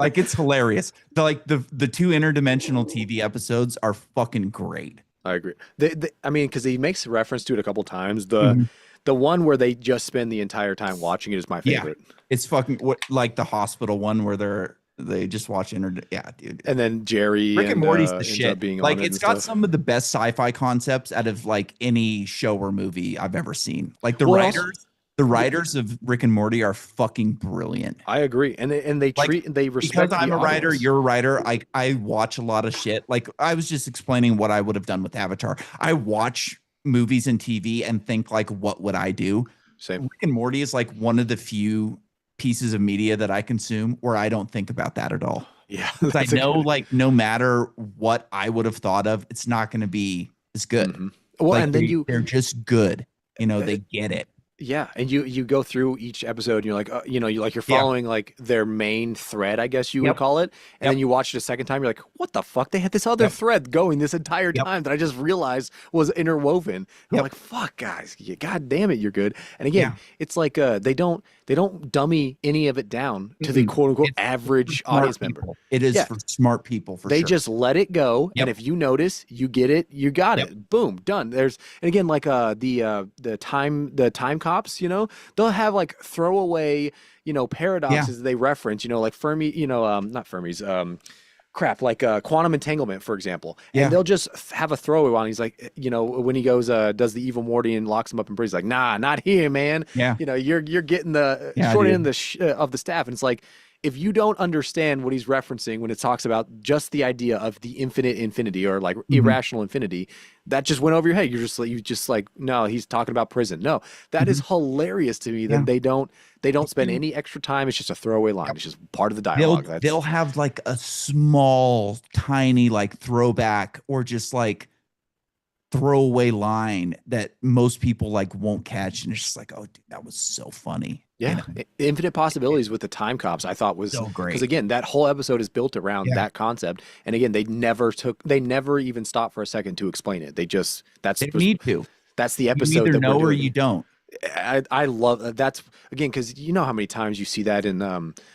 Like it's hilarious. The two interdimensional TV episodes are fucking great. I agree. I mean, because he makes reference to it a couple times. The Mhm. the one where they just spend the entire time watching it is my Yeah. favorite. It's fucking like the hospital one where they just watch yeah, dude. And then Jerry Rick and Morty's the ends shit. up being Like on it it's and got stuff. some of the best sci-fi concepts out of like any show or movie I've ever seen. Like Well, also- the writers of Rick and Morty are fucking brilliant. I agree, and they Like, respect Because I'm the a writer, audience. you're a writer. I watch a lot of shit. Like I was just explaining what I would have done with Avatar. I watch movies and TV and think like, what would I do? Same. Rick and Morty is like one of the few pieces of media that I consume where I don't think about that at all. Yeah, Because I that's a know good- like no matter what I would have thought of, it's not going to be as good. Mhm. Well, Like, and then they're just good. They get it. yeah, and you go through each episode, and you're like, you're following like their main thread, I guess you would Yep. call it, and Yep. then you watch it a second time, you're like, what the fuck? They had this other Yep. thread going this entire Yep. time that I just realized was interwoven. I'm Yep. like, fuck, guys, god damn it, you're good. And again, Yeah. it's like they don't dummy any of it down to the Mm-mm. quote unquote It's average Smart audience member. people. It is Yeah. for smart people for They sure. just let it go, Yep. and if you notice, you get it, you got Yep. it, boom, done. There's and again like the time cops, they'll have like throwaway paradoxes that they reference, like Fermi, not Fermi's, crap, like quantum entanglement, for example, and Yeah. they'll just have a throwaway one. He's like, when he goes, does the evil Morty and locks him up in prison, he's like, nah, not here, man. Yeah. You're getting the Yeah, short dude. end of the staff, and it's like. if you don't understand what he's referencing when it talks about just the idea of the infinite infinity or like Mhm. irrational infinity, that just went over your head. You just like, no, he's talking about prison. No, that is Mhm. hilarious to me Yeah. that they don't spend any extra time. It's just a throwaway line. It's just part of the dialogue. They'll That's have like a small, tiny like throwback or just like throwaway line that most people like won't catch, and it's just like, oh, dude, that was so funny. You yeah, know, infinite possibilities with the time cops. I thought was so because great. again, that whole episode is built around Yeah, that concept. And again, they never even stopped for a second to explain it. They just they don't need to. that's the You episode either that we're know or doing. you don't. I love that's again because you know how many times you see that in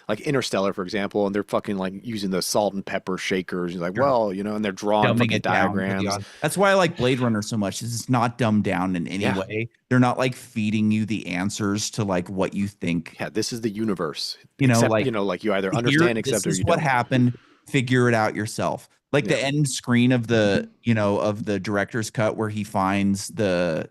like Interstellar, for example, and they're fucking like using the salt and pepper shakers. You're like, Sure. well, and they're drawing Dumbing fucking it down for the diagrams. audience. That's why I like Blade Runner so much. Is it's not dumbed down in any Yeah, way. They're not like feeding you the answers to like what you think. yeah, this is the universe. You know, Except, like like you either here, understand, this accept, or is you what don't. happened. Figure it out yourself. Like the Yeah. end screen of the, of the director's cut where he finds the,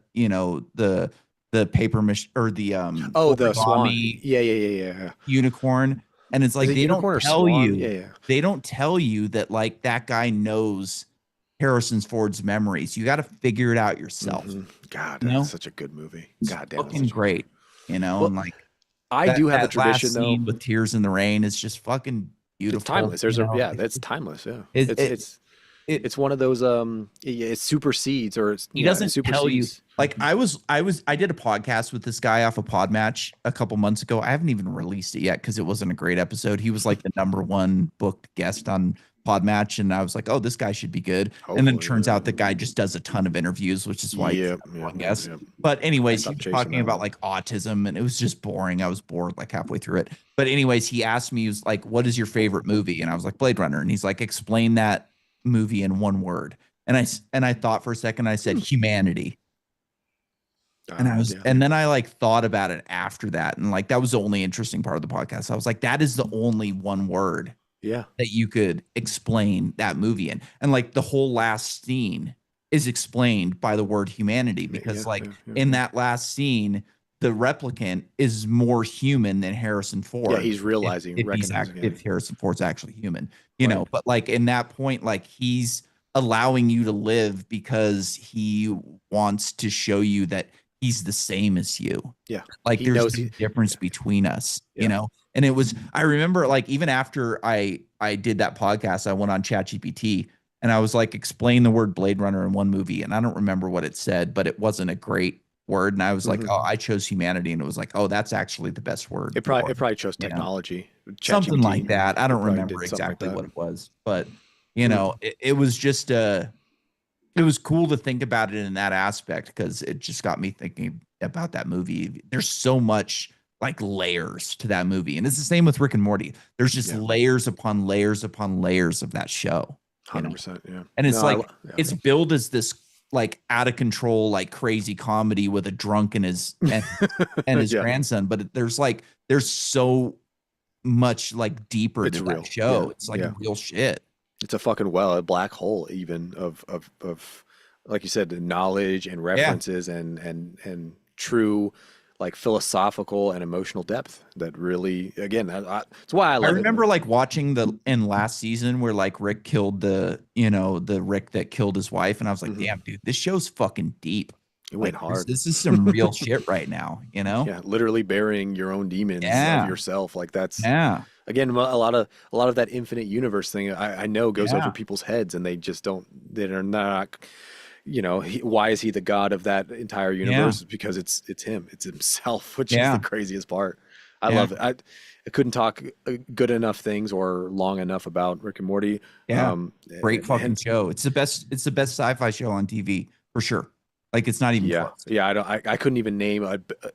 the paper mach or the Oh, the swan. origami Yeah, yeah, yeah, yeah. unicorn. And it's Is like it unicorn or swan? Yeah, yeah. they don't tell you that like that guy knows Harrison Ford's memories. You got to figure it out yourself. God, You that's know, such a good movie. it's God damn, it's fucking such a good movie. great. Well, And like I that do have a last tradition though. scene with Tears in the Rain is just fucking It's beautiful. timeless. Yeah, that's timeless. Yeah. It, It's it, it's it it's one of those it supersedes or it's he yeah, it doesn't tell you supersedes. like I did a podcast with this guy off of Podmatch a couple months ago. I haven't even released it yet because it wasn't a great episode. He was like the number one booked guest on Podmatch, and I was like, oh, this guy should be good. And then it Hopefully, turns yeah. out the guy just does a ton of interviews, which is why he's Yep, the number yep, one guest. yep. But I anyways, he stopped was chasing talking that about one. like autism, and it was just boring. I was bored like halfway through it. But anyways, he asked me, he was like, what is your favorite movie? And I was like, Blade Runner. And he's like, explain that movie in one word. And I thought for a second, I said humanity. Yeah. And then I like thought about it after that. And like, that was the only interesting part of the podcast. I was like, that is the only one word Yeah. that you could explain that movie in. And like the whole last scene is explained by the word humanity because Yeah, like yeah, yeah. in that last scene, the replicant is more human than Harrison Yeah, Ford. he's realizing, recognizing it. If Harrison Ford's actually human, Right. but like in that point, like he's allowing you to live because he wants to show you that he's the same as you. Yeah. Like He there's knows no he difference yeah. between us, Yeah. And it was, I remember like even after I did that podcast, I went on ChatGPT and I was like, explain the word Blade Runner in one movie. And I don't remember what it said, but it wasn't a great word. And I was like, Mhm. oh, I chose humanity. And it was like, oh, that's actually the best word for It it, probably chose you know, technology. something like ChatGPT. that. I It don't probably remember did something like exactly that. what it was, but Mm. it was just it was cool to think about it in that aspect because it just got me thinking about that movie. There's so much like layers to that movie. And it's the same with Rick and Morty. There's just Yeah. layers upon layers upon layers of that show, 100%. Yeah. And it's No, like yeah. it's billed as this like out of control, like crazy comedy with a drunk and his Yeah. grandson. But there's so much like deeper It's to that real. Yeah. show. It's like Yeah. real shit. It's a fucking a black hole even of like you said, the knowledge and Yeah. references and true like philosophical and emotional depth that really again it's why I I love it. remember like watching the in last season where like Rick killed the Rick that killed his wife, and I was like, Mhm. damn, dude, this show's fucking deep. It Like went hard. this is some real shit right now. Yeah, literally burying your own demons of Yeah, yourself. Like that's yeah, again a lot of that infinite universe thing I know goes over yeah, people's heads and they just don't they're not why is he the god of that entire yeah, universe? It's because it's him, it's himself, which is the yeah, craziest part. I yeah, love it. I couldn't talk good enough things or long enough about Rick and Morty. yeah. Great And fucking show. It's the best sci-fi show on TV for sure. Like it's not even yeah, close. yeah, I couldn't even name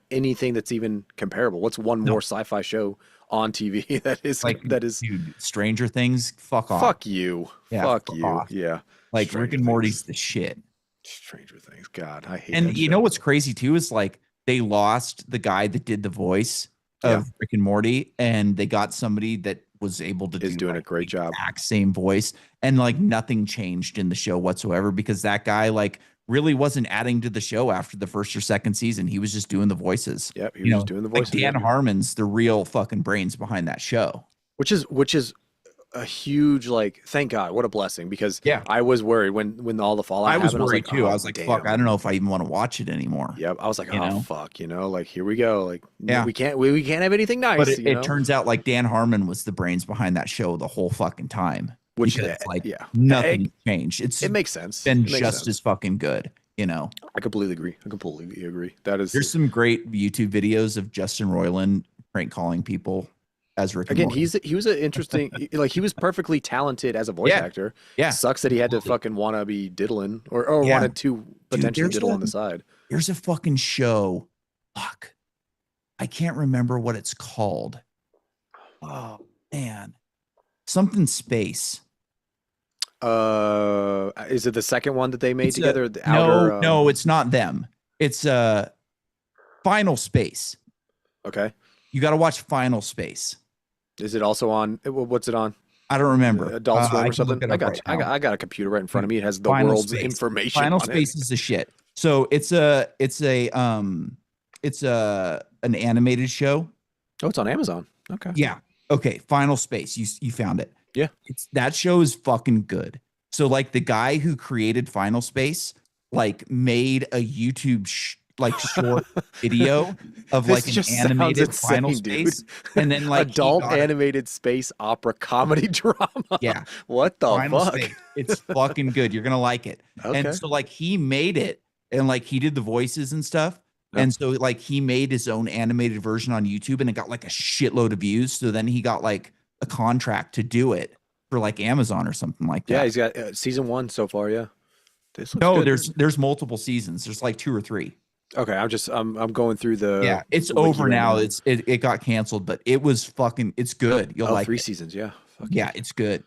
anything that's even comparable. What's one No, more sci-fi show on TV like that is dude, Stranger Things, fuck off. fuck you. Yeah, Fuck fuck you. off. Yeah. Like Rick Stranger and Morty's Things. the shit. Stranger Things. God, I hate And that you know show. what's crazy too is like they lost the guy that did the voice Yeah, of Rick and Morty, and they got somebody that was able to is do doing a like the great job. exact same voice, and like nothing changed in the show whatsoever because that guy like really wasn't adding to the show after the first or second season. He was just doing the voices. Yep, he was just doing the Like voices. Dan Yep. Harmon's the real fucking brains behind that show. which is a huge, like, thank God, what a blessing, because Yeah. I was worried when all the fallout I was happened. I was worried like, too. I oh was like, fuck, damn. I don't know if I even want to watch it anymore. Yep. I was like, You oh know? fuck, like, here we go. Like, Yeah. we can't have anything But nice, it turns out like Dan Harmon was the brains behind that show the whole fucking time which because like yeah, nothing changed. It's it makes sense. been It makes just as sense. fucking good, you know. I completely agree. I completely agree. That is, There's some great YouTube videos of Justin Roiland prank calling people as Rick and again, Morty. he was an interesting, like, he was perfectly talented as a voice Yeah. actor. Yeah. Sucks that he had to Absolutely. fucking wanna be diddling, or Yeah. wanted to Dude, potentially diddle on the side. there's a fucking show. Fuck. I can't remember what it's called. Oh man. Something space. Is it the second one that they made It's a together? The no, outer, no, it's not them. It's Final Space. okay. You got to watch Final Space. Is it also on? What's it on? I don't remember. Adult Swim I or can look something? it I up got right you. now. I got a computer right in front of me. It has the Final world's Space. information Final on Space it. is the shit. So it's an animated show. Oh, it's on Amazon. Okay. Yeah. Okay. Final Space. You found it. Yeah. That show is fucking good. So like the guy who created Final Space like made a YouTube like short video of This like an just sounds animated insane, Final dude. Space, and then like he Adult got it. animated space opera comedy drama. Yeah. What the Final fuck? Space. It's fucking good. You're gonna like it. And Okay. so like he made it, and like he did the voices and stuff. Yep. And so like he made his own animated version on YouTube, and it got like a shitload of views. So then he got like a contract to do it for like Amazon or something like that. Yeah, he's got season 1 so far. Yeah. This looks No, good. there's multiple seasons. There's like 2 or 3. Okay, I'm going through the Yeah, it's wiki over right now. It got canceled, but it's good. You'll like 3 it. seasons. Yeah. Fuck Yeah, it's good.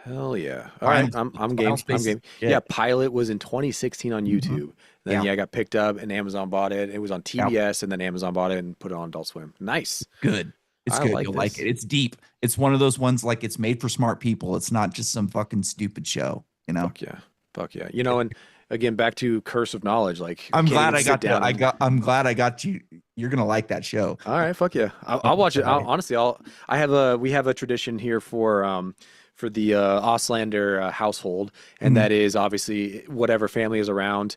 hell yeah. All right. I'm game. I'm game. Yeah, Pilot was in 2016 on YouTube. Then yeah, it got picked up and Amazon bought it. It was on TBS and then Amazon bought it and put it on Adult Swim. Nice. Good. It's I good. like You'll this. like it. It's deep. It's one of those ones like it's made for smart people. It's not just some fucking stupid show, you know. Fuck yeah. Fuck yeah. And again, back to Curse of Knowledge. Like, I'm can't glad even I sit got down and- I'm glad I got you. You're gonna like that show. All right, fuck yeah. I'll watch it. Honestly, we have a tradition here for the Auslander household, and that is obviously whatever family is around,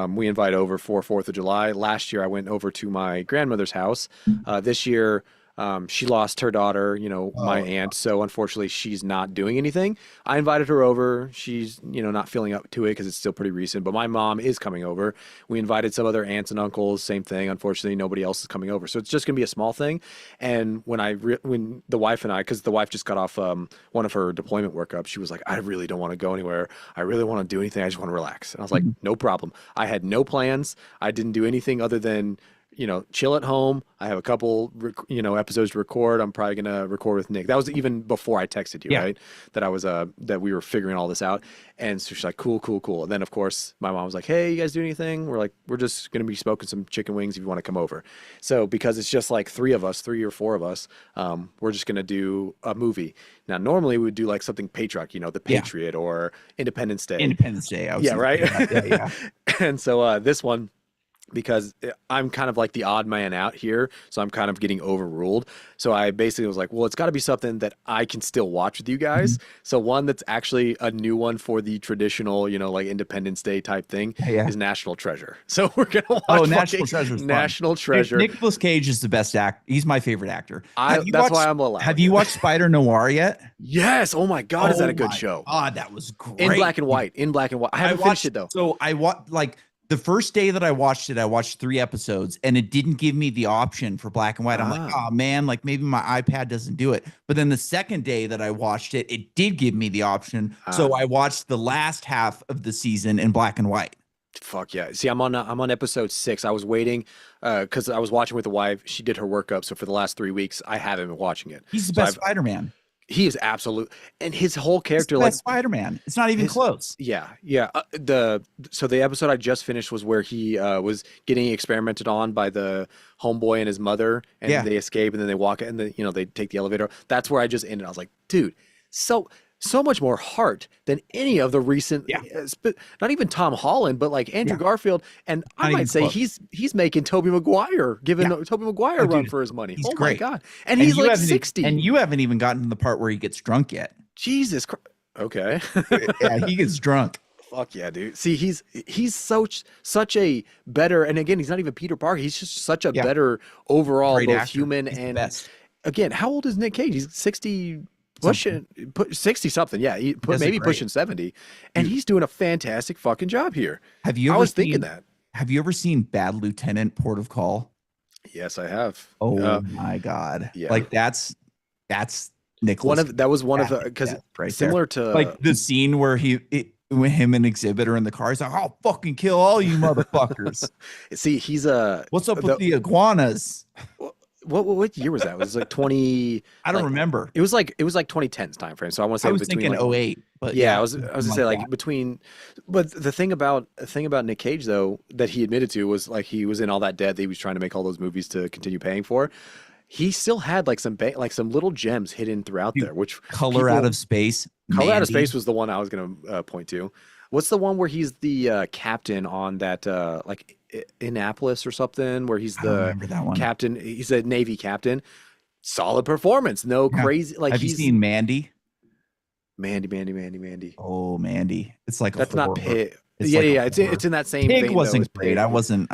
we invite over for 4th of July. Last year, I went over to my grandmother's house. This year, she lost her daughter, my aunt, so unfortunately she's not doing anything. I invited her over. She's, not feeling up to it because it's still pretty recent, but my mom is coming over. We invited some other aunts and uncles, same thing. Unfortunately, nobody else is coming over. So it's just going to be a small thing. And when the wife and I, because the wife just got off one of her deployment workups, she was like, I really don't want to go anywhere. I really want to do anything. I just want to relax. And I was like, no problem. I had no plans. I didn't do anything other than chill at home. I have a couple, episodes to record. I'm probably going to record with Nick. That was even before I texted you, right? That we were figuring all this out. And so she's like, cool. And then of course my mom was like, hey, you guys do anything? We're like, we're just going to be smoking some chicken wings if you want to come over. So because it's just like 3 or 4 of us, we're just going to do a movie. Now, normally we would do like something patriotic, The Patriot or Independence Day. Independence Day. Yeah, right? Yeah. And so this one, because I'm kind of like the odd man out here, so I'm kind of getting overruled. So I basically was like, well, it's got to be something that I can still watch with you guys. So one that's actually a new one for the traditional, like Independence Day type thing is National Treasure. So we're going to watch National Treasure. National Treasure. Nicolas Cage is the best actor. He's my favorite actor. That's why I'm allowed. Have you watched Spider Noir yet? Yes. Oh my God. Is that a good show? God, that was great. In black and white. I haven't finished it though. So I watched the first day that I watched it, I watched 3 episodes and it didn't give me the option for black and white. I'm like, oh man, like maybe my iPad doesn't do it. But then the second day that I watched it, it did give me the option. So I watched the last half of the season in black and white. Fuck yeah. See, I'm on episode 6. I was waiting because I was watching with the wife. She did her workup. So for the last 3 weeks, I haven't been watching it. He's the best Spider-Man. He is absolute, and his whole character, like Spider-Man. It's not even close. Yeah. So the episode I just finished was where he was getting experimented on by the homeboy and his mother, and they escape, and then they walk, and they take the elevator. That's where I just ended. I was like, dude, so so much more heart than any of the recent, Yeah. not even Tom Holland, but like Andrew Yeah. Garfield. And I Not even might say close. he's making Tobey Maguire, giving Yeah. Tobey Maguire Oh, a run dude, for his money. he's Oh my great. God. And And he's you like haven't, 60. and you haven't even gotten to the part where he gets drunk yet. Jesus Christ. Okay. Yeah, he gets drunk. Fuck yeah, dude. See, he's such a better, and again, he's not even Peter Parker. He's just such a Yeah, better overall, great both actor. human He's the and best. again, how old is Nick Cage? He's 60 Something. pushing 60 something. Yeah, he He put does it maybe great. pushing 70. And Dude, he's doing a fantastic fucking job here. have you I ever was thinking seen that. have you ever seen Bad Lieutenant Port of Call? Yes, I have. Oh my God. Yeah. Like that's Nicholas That was one of the Cage's because death right there. similar to Like the scene where when him and Exhibit are in the car, he's like, I'll fucking kill all you motherfuckers. see, he's a What's up with the the iguanas? what year was that? Was it like 20 I don't like remember. it was like 2010s time frame. So I want to I say was between thinking like '08, but yeah, yeah, I was something gonna like say like that. between, but the thing about Nick Cage though that he admitted to was like he was in all that debt that he was trying to make all those movies to continue paying for. He still had like like some little gems hidden throughout Dude, there, which Color Out people of Space, Color Out of Space Mandy. was the one I was gonna point to. What's the one where he's the captain on that like Annapolis or something, where he's I don't the remember that one. captain? He's a Navy captain. Solid performance, no Yeah. crazy. Like Have you he's seen Mandy? Mandy. Oh, Mandy. It's like a That's not horror. Pig. It's Yeah, like yeah, a yeah. horror. It's in that same Pig vein though as wasn't great. Pig. I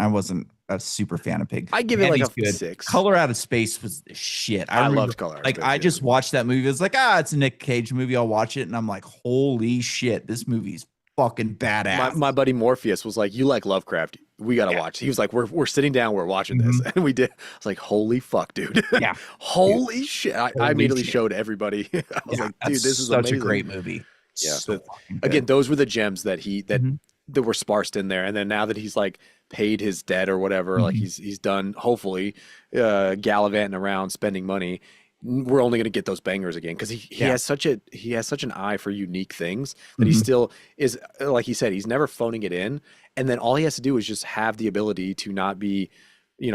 wasn't a super fan of Pig. I give it like Mandy's a good. 6. Color Out of Space was the shit. I I remember loved Color Out of like Space. I Yeah. just watched that movie. It's like, it's a Nick Cage movie. I'll watch it. And I'm like, holy shit, this movie's fucking badass. My buddy Morpheus was like, "You like Lovecraft? We gotta Yeah. watch." He was like, "We're sitting down, we're watching this," Mhm. and we did. I was like, "Holy fuck, dude! Yeah. Dude, Holy shit!" I holy immediately shit. showed everybody. I was Yeah. like, That's "Dude, this is such a amazing." great movie. Yeah. So fucking Again, good. those were the gems that he Mhm. that were sparsed in there, and then now that he's like paid his debt or whatever, like Mhm. he's done. Hopefully, gallivanting around spending money. We're only going to get those bangers again because he Yeah. has such an eye for unique things that he Mhm. still is, like he said, he's never phoning it in, and then all he has to do is just have the ability to not be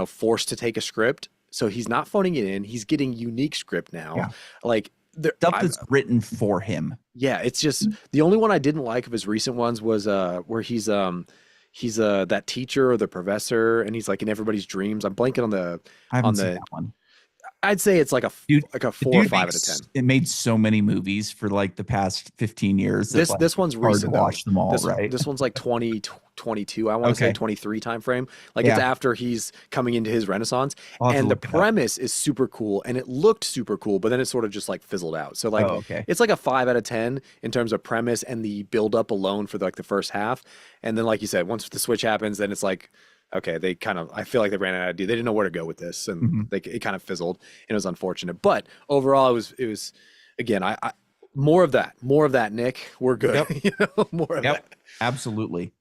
forced to take a script. So he's not phoning it in, he's getting unique script now. Yeah. Like there, Stuff that's written for him. yeah, it's just the only one I didn't like of his recent ones was where he's that teacher or the professor, and he's like in everybody's dreams. I'm blanking I on haven't seen the that one. I'd say it's like Dude, a the 4 or dude 5 out of 10. it made so many movies for like the past 15 years that This like this one's it's hard to recent though. watch them all, This right? this one's like 2022. I want to say Okay. 23 time frame. Like it's Yeah. after he's coming into his renaissance, I'll have to and the look it up. premise is super cool, and it looked super cool, but then it sort of just like fizzled out. So like Oh, okay. it's like a 5 out of 10 in terms of premise and the build up alone for like the first half, and then like you said, once the switch happens, then it's like. Okay, I feel like they ran out of idea. They didn't know where to go with this, and Mhm. it kind of fizzled, and it was unfortunate. But overall, it was again, I more of that, Nick. We're good. Yep. More of Yep. that. Absolutely.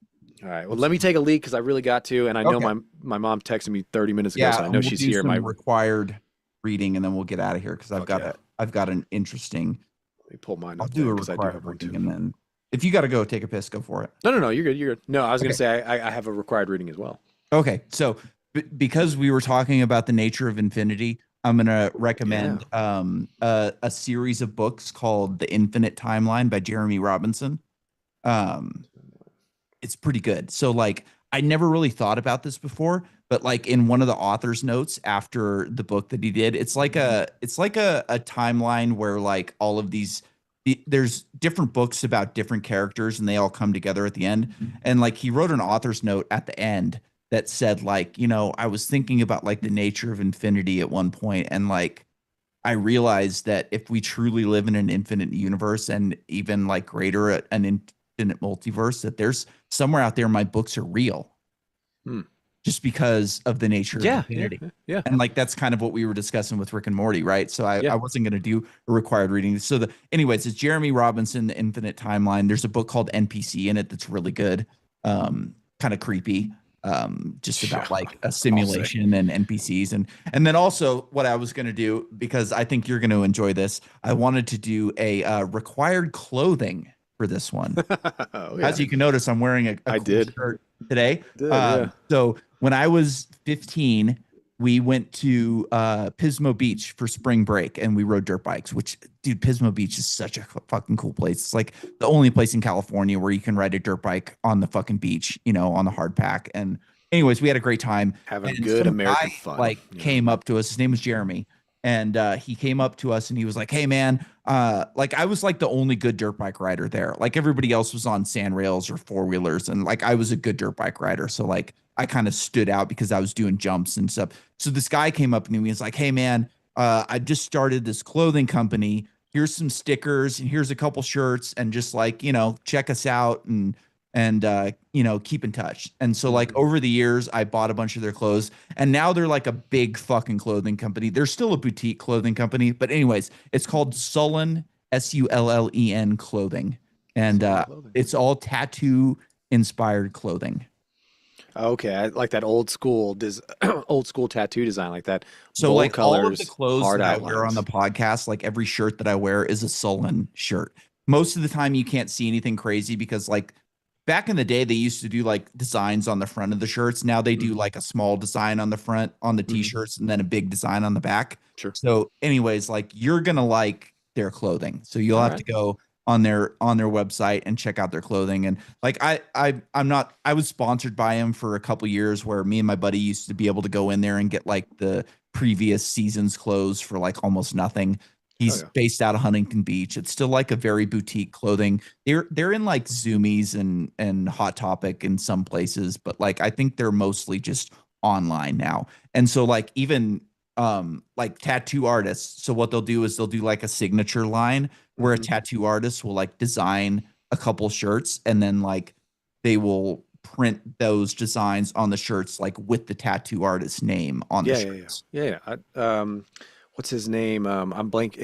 All right. Well, let me take a leak because I really got to, and I know Okay. my mom texted me 30 minutes ago, Yeah, so I and know we'll she's do here. some My required reading and then we'll get out of here because Fuck yeah. I've got an interesting. Let me pull mine I'll up do there a because I do required have one reading too. and then if you got to go take a piss, go for it. No, you're good. You're good. No, I was gonna Okay. say I have a required reading as well. Okay, so because we were talking about the nature of infinity, I'm gonna recommend a series of books called The Infinite Timeline by Jeremy Robinson. Um, it's pretty good. So like I never really thought about this before, but like in one of the author's notes after the book that he did, it's like a timeline where like all of these there's different books about different characters and they all come together at the end. And like he wrote an author's note at the end that said like, I was thinking about like the nature of infinity at one point and like I realized that if we truly live in an infinite universe and even like greater an infinite multiverse, that there's somewhere out there my books are real. Hmm. Just because of the nature of Yeah, infinity. yeah. And like that's kind of what we were discussing with Rick and Morty, right? So I Yeah. wasn't going to do a required reading. So anyways, it's Jeremy Robinson, The Infinite Timeline. There's a book called NPC in it that's really good. Kind of creepy. Just about Yeah, like a I'll say. simulation and NPCs. And then also what I was going to do, because I think you're going to enjoy this, I wanted to do a required clothing for this one. Oh, yeah. As you can notice, I'm wearing a I cool did. shirt today. Did, yeah. So when I was 15, we went to Pismo Beach for spring break and we rode dirt bikes, which, dude, Pismo Beach is such a fucking cool place. It's like the only place in California where you can ride a dirt bike on the fucking beach, on the hard pack. And anyways, we had a great time. Having And good some guy American fun. like came up to us. His name was Jeremy. And he came up to us and he was like, "Hey man, like I was like the only good dirt bike rider there. Like everybody else was on sand rails or four wheelers, and like I was a good dirt bike rider. So like I kind of stood out because I was doing jumps and stuff. So this guy came up to me and he was like, "Hey man, I just started this clothing company. Here's some stickers and here's a couple shirts and just like, check us out and keep in touch." And so like Mhm. over the years, I bought a bunch of their clothes and now they're like a big fucking clothing company. They're still a boutique clothing company, but anyways, it's called Sullen, Sullen clothing. And Selling clothing. it's all tattoo inspired clothing. Okay, I like that old school old school tattoo design, like that. So Bold like all of the colors, clothes hard that I wear on the outlines. podcast, like every shirt that I wear is a Sullen shirt. Most of the time you can't see anything crazy because like back in the day they used to do like designs on the front of the shirts. Now they do Hmm. like a small design on the front on the Hmm. t-shirts and then a big design on the back. Sure. So anyways, like you're going to like their clothing. So you'll All have to right. go on their website and check out their clothing. And like I'm not, I was sponsored by him for a couple years where me and my buddy used to be able to go in there and get like the previous season's clothes for like almost nothing. Oh He's yeah. based out of Huntington Beach. It's still like a very boutique clothing. They're in like Zoomies and Hot Topic in some places, but like I think they're mostly just online now. And so like even like tattoo artists, so what they'll do is they'll do like a signature line where a Hmm. tattoo artist will like design a couple shirts and then like they will print those designs on the shirts like with the tattoo artist's name on the Yeah, yeah, yeah, shirts. yeah, yeah. What's his name? I'm blank.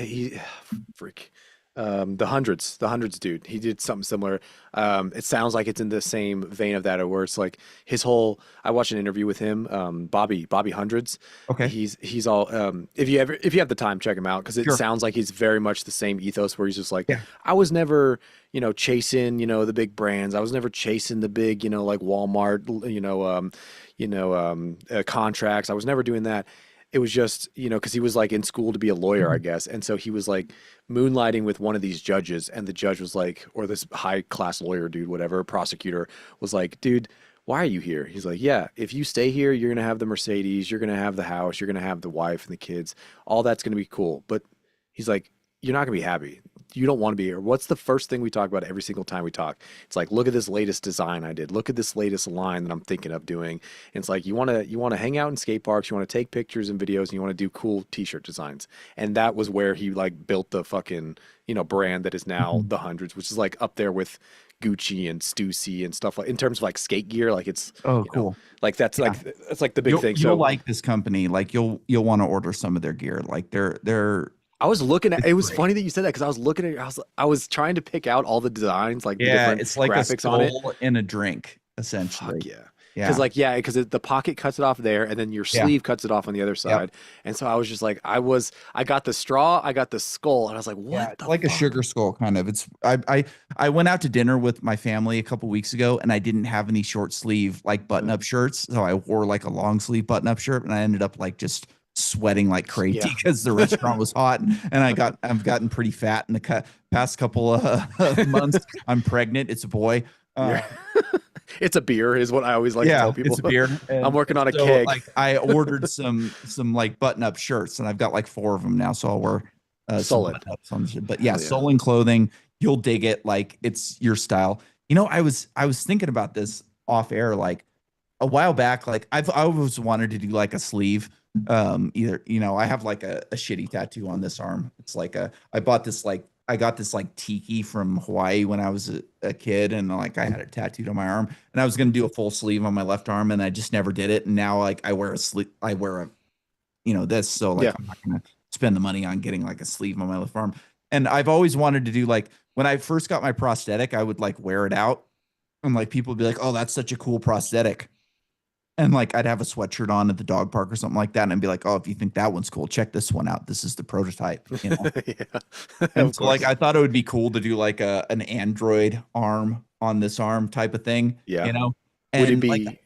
Freak. The hundreds dude. He did something similar. It sounds like it's in the same vein of that, where it's like his whole. I watched an interview with him, Bobby Hundreds. Okay. He's all. If you have the time, check him out because it Sure. sounds like he's very much the same ethos where he's just like, Yeah. I was never, chasing, the big brands. I was never chasing the big, like Walmart, contracts. I was never doing that. It was just, because he was like in school to be a lawyer, I Mhm. guess. And so he was like moonlighting with one of these judges, and the judge was like, or this high class lawyer dude, whatever, prosecutor was like, dude, why are you here? He's like, yeah, if you stay here, you're gonna have the Mercedes, you're gonna have the house, you're gonna have the wife and the kids, all that's gonna be cool. But he's like, you're not gonna be happy. You don't want to be here. What's the first thing we talk about every single time we talk? It's like, look at this latest design I did. Look at this latest line that I'm thinking of doing. And it's like you want to hang out in skate parks, you want to take pictures and videos, and you want to do cool t-shirt designs. And that was where he like built the fucking, brand that is now Mhm. the hundreds, which is like up there with Gucci and Stussy and stuff like in terms of like skate gear, like it's, Oh, you know, cool. like Yeah. that's like the big You'll thing. you'll So like this company. Like you'll want to order some of their gear. Like they're I was looking at it's it was great. funny that you said that because I was looking at I was trying to pick out all the designs, like the Yeah, different it's like a graphics on it. skull in a drink, Fuck essentially. yeah. Because Yeah. like yeah, because the pocket cuts it off there, and then your Yeah. sleeve cuts it off on the other Yep. side. And so I was just like, I got the straw, I got the skull, and I was like, Yeah, what it's the like a fuck? sugar skull kind of. I went out to dinner with my family a couple weeks ago and I didn't have any short sleeve like button Uh, up shirts, so I wore like a long sleeve button up shirt and I ended up like just sweating like crazy yeah. because the restaurant was hot and I've gotten pretty fat in the past couple of months. I'm pregnant. It's a boy. You're Uh, it's a beer, is what I always like to tell yeah, it's people. a beer. I'm And working on a so keg. like I ordered some like button up shirts and I've got like four of them now. So I'll wear some Sullen. button ups on the shit. But yeah, Hell yeah. Solon clothing, you'll dig it. Like it's your style. I was thinking about this off air like a while back. Like I always wanted to do like a sleeve. Either I have like a shitty tattoo on this arm. It's like I got this like tiki from Hawaii when I was a kid, and like I had it tattooed on my arm, and I was gonna do a full sleeve on my left arm, and I just never did it. And now like I wear a this, so like Yeah. I'm not gonna spend the money on getting like a sleeve on my left arm. And I've always wanted to do like when I first got my prosthetic, I would like wear it out, and like people would be like, "Oh, that's such a cool prosthetic." And like I'd have a sweatshirt on at the dog park or something like that, and I'd be like, "Oh, if you think that one's cool, check this one out. This is the prototype." Yeah. And Of so like course. I thought it would be cool to do like an Android arm on this arm type of thing, Yeah. Would it And like be?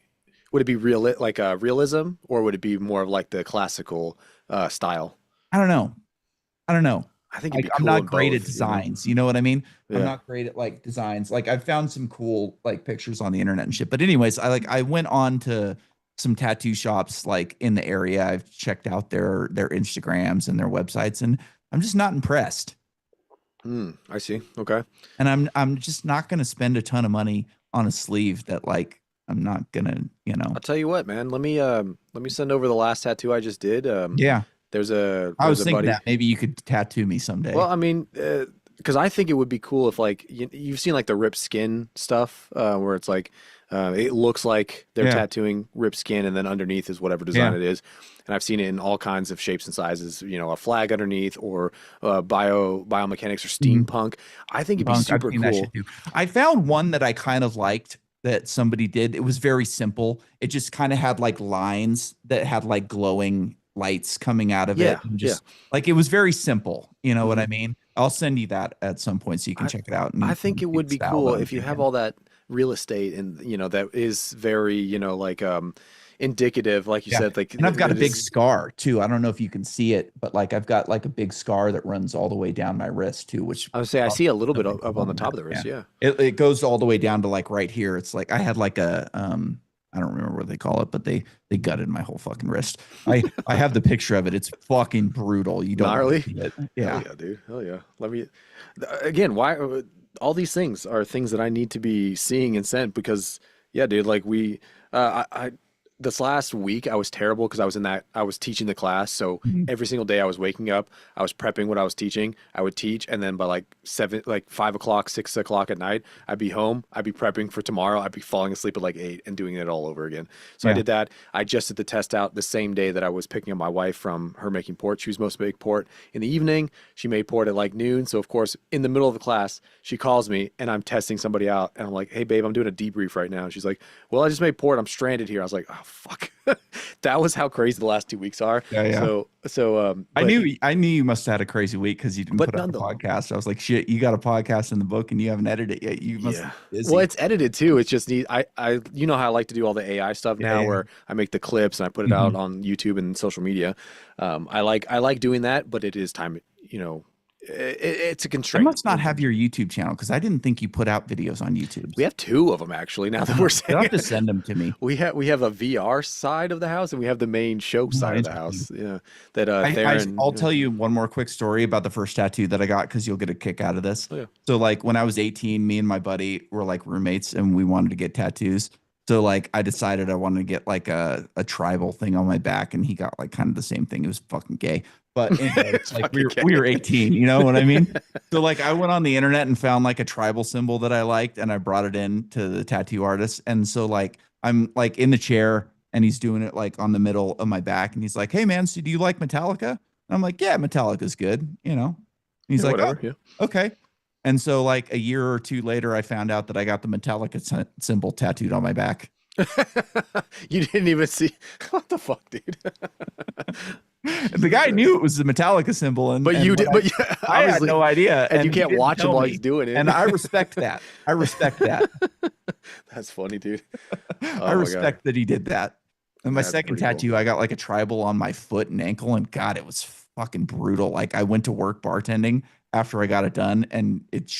Would it be like realism, or would it be more of like the classical style? I don't know. I don't know. I think it'd Like be I'm cool not in great at both, you know? designs. You know what I mean? I'm Yeah. not great at like designs. Like I've found some cool like pictures on the internet and shit. But anyways, I went on to some tattoo shops like in the area. I've checked out their Instagrams and their websites, and I'm just not impressed. Hmm. I see. Okay. And I'm just not gonna spend a ton of money on a sleeve that like I'm not gonna, you know. I'll tell you what, man. Let me send over the last tattoo I just did. Yeah. I There's was a thinking buddy. that maybe you could tattoo me Well, someday. I mean, because I think it would be cool if like you've seen like the ripped skin stuff, where it's like it looks like they're Yeah. tattooing ripped skin, and then underneath is whatever design Yeah. it is. And I've seen it in all kinds of shapes and sizes. You know, a flag underneath, or biomechanics or Mhm. steampunk. I think it'd be Punk. I've super seen that shit cool. too. I found one that I kind of liked that somebody did. It was very simple. It just kind of had like lines that had like glowing lights coming out of it, Yeah, and yeah. just like it was very simple. You know what hmm I mean? I'll send you that at some point so you can I check it out I and think it see would the be style that cool I'm if you have thinking. all that real estate, and that is very, like indicative, like you Yeah. said, like And I've got a it big is. scar too. I don't know if you can see it, but like I've got like a big scar that runs all the way down my wrist too, which I would say I probably see a little bit something up cool on the on top that. of the wrist. Yeah. Yeah. It goes all the way down to like right here. It's like I had like a I don't remember what they call it, but they gutted my whole fucking wrist. I have the picture of it. It's fucking brutal. You don't want to Gnarly. see it. Hell Yeah. yeah, dude. Hell yeah. Let me again, why all these things are things that I need to be seeing and sent because yeah, dude, like I this last week I was terrible because I was teaching the class. So Mhm. every single day I was waking up, I was prepping what I was teaching. I would teach, and then by like 5 o'clock, 6 o'clock at night, I'd be home. I'd be prepping for tomorrow. I'd be falling asleep at like 8 and doing it all over again. So I Yeah. did that. I just did the test out the same day that I was picking up my wife from her making port. She was supposed to make port in the evening. She made port at like noon. So of course, in the middle of the class, she calls me and I'm testing somebody out, and I'm like, "Hey babe, I'm doing a debrief right now." And she's like, "Well, I just made port. I'm stranded here." I was like, "Oh fuck." That was how crazy the last 2 weeks are. Yeah. Yeah. So I knew you must have had a crazy week because you didn't but put out a nonetheless, podcast. I was like, shit, you got a podcast in the book and you haven't edited it yet. You must yeah. be Well, busy. it's edited too. It's just you know how I like to do all the AI stuff Yeah, now, yeah. where I make the clips and I put it out Mhm. on YouTube and social media. I like doing that, but it is time. It's a I constraint. must not have your YouTube channel because I didn't think you put out videos on YouTube. We have two of them actually. Now that Oh, we're you'll saying have to it, send them to me. we have a VR side of the house, and we have the main show Oh, side of the interesting. house. Yeah, that I'll Theron. tell you one more quick story about the first tattoo that I got because you'll get a kick out of this. Oh yeah. So like when I was 18, me and my buddy were like roommates and we wanted to get tattoos. So like I decided I wanted to get like a tribal thing on my back and he got like kind of the same thing. It was fucking gay. But anyway, It's like fucking we were gay. 18, you know what I mean? So like I went on the internet and found like a tribal symbol that I liked and I brought it in to the tattoo artist. And so like I'm like in the chair and he's doing it like on the middle of my back and he's like, "Hey man, so do you like Metallica?" And I'm like, "Yeah, Metallica's good, you know." And he's Yeah, like, "Oh, whatever. Yeah. okay." And so like a year or two later I found out that I got the Metallica symbol tattooed on my back. You didn't even see what the fuck, dude. And the guy knew it was the Metallica symbol But and you when did, but yeah, I had obviously, no idea and you and he can't didn't watch him tell while he's me. doing it. And I respect that. I respect that. That's funny, dude. I Oh my God, respect that he did that. And my that's second pretty cool. tattoo, I got like a tribal on my foot and ankle, and God, it was fucking brutal. Like I went to work bartending after I got it done, and it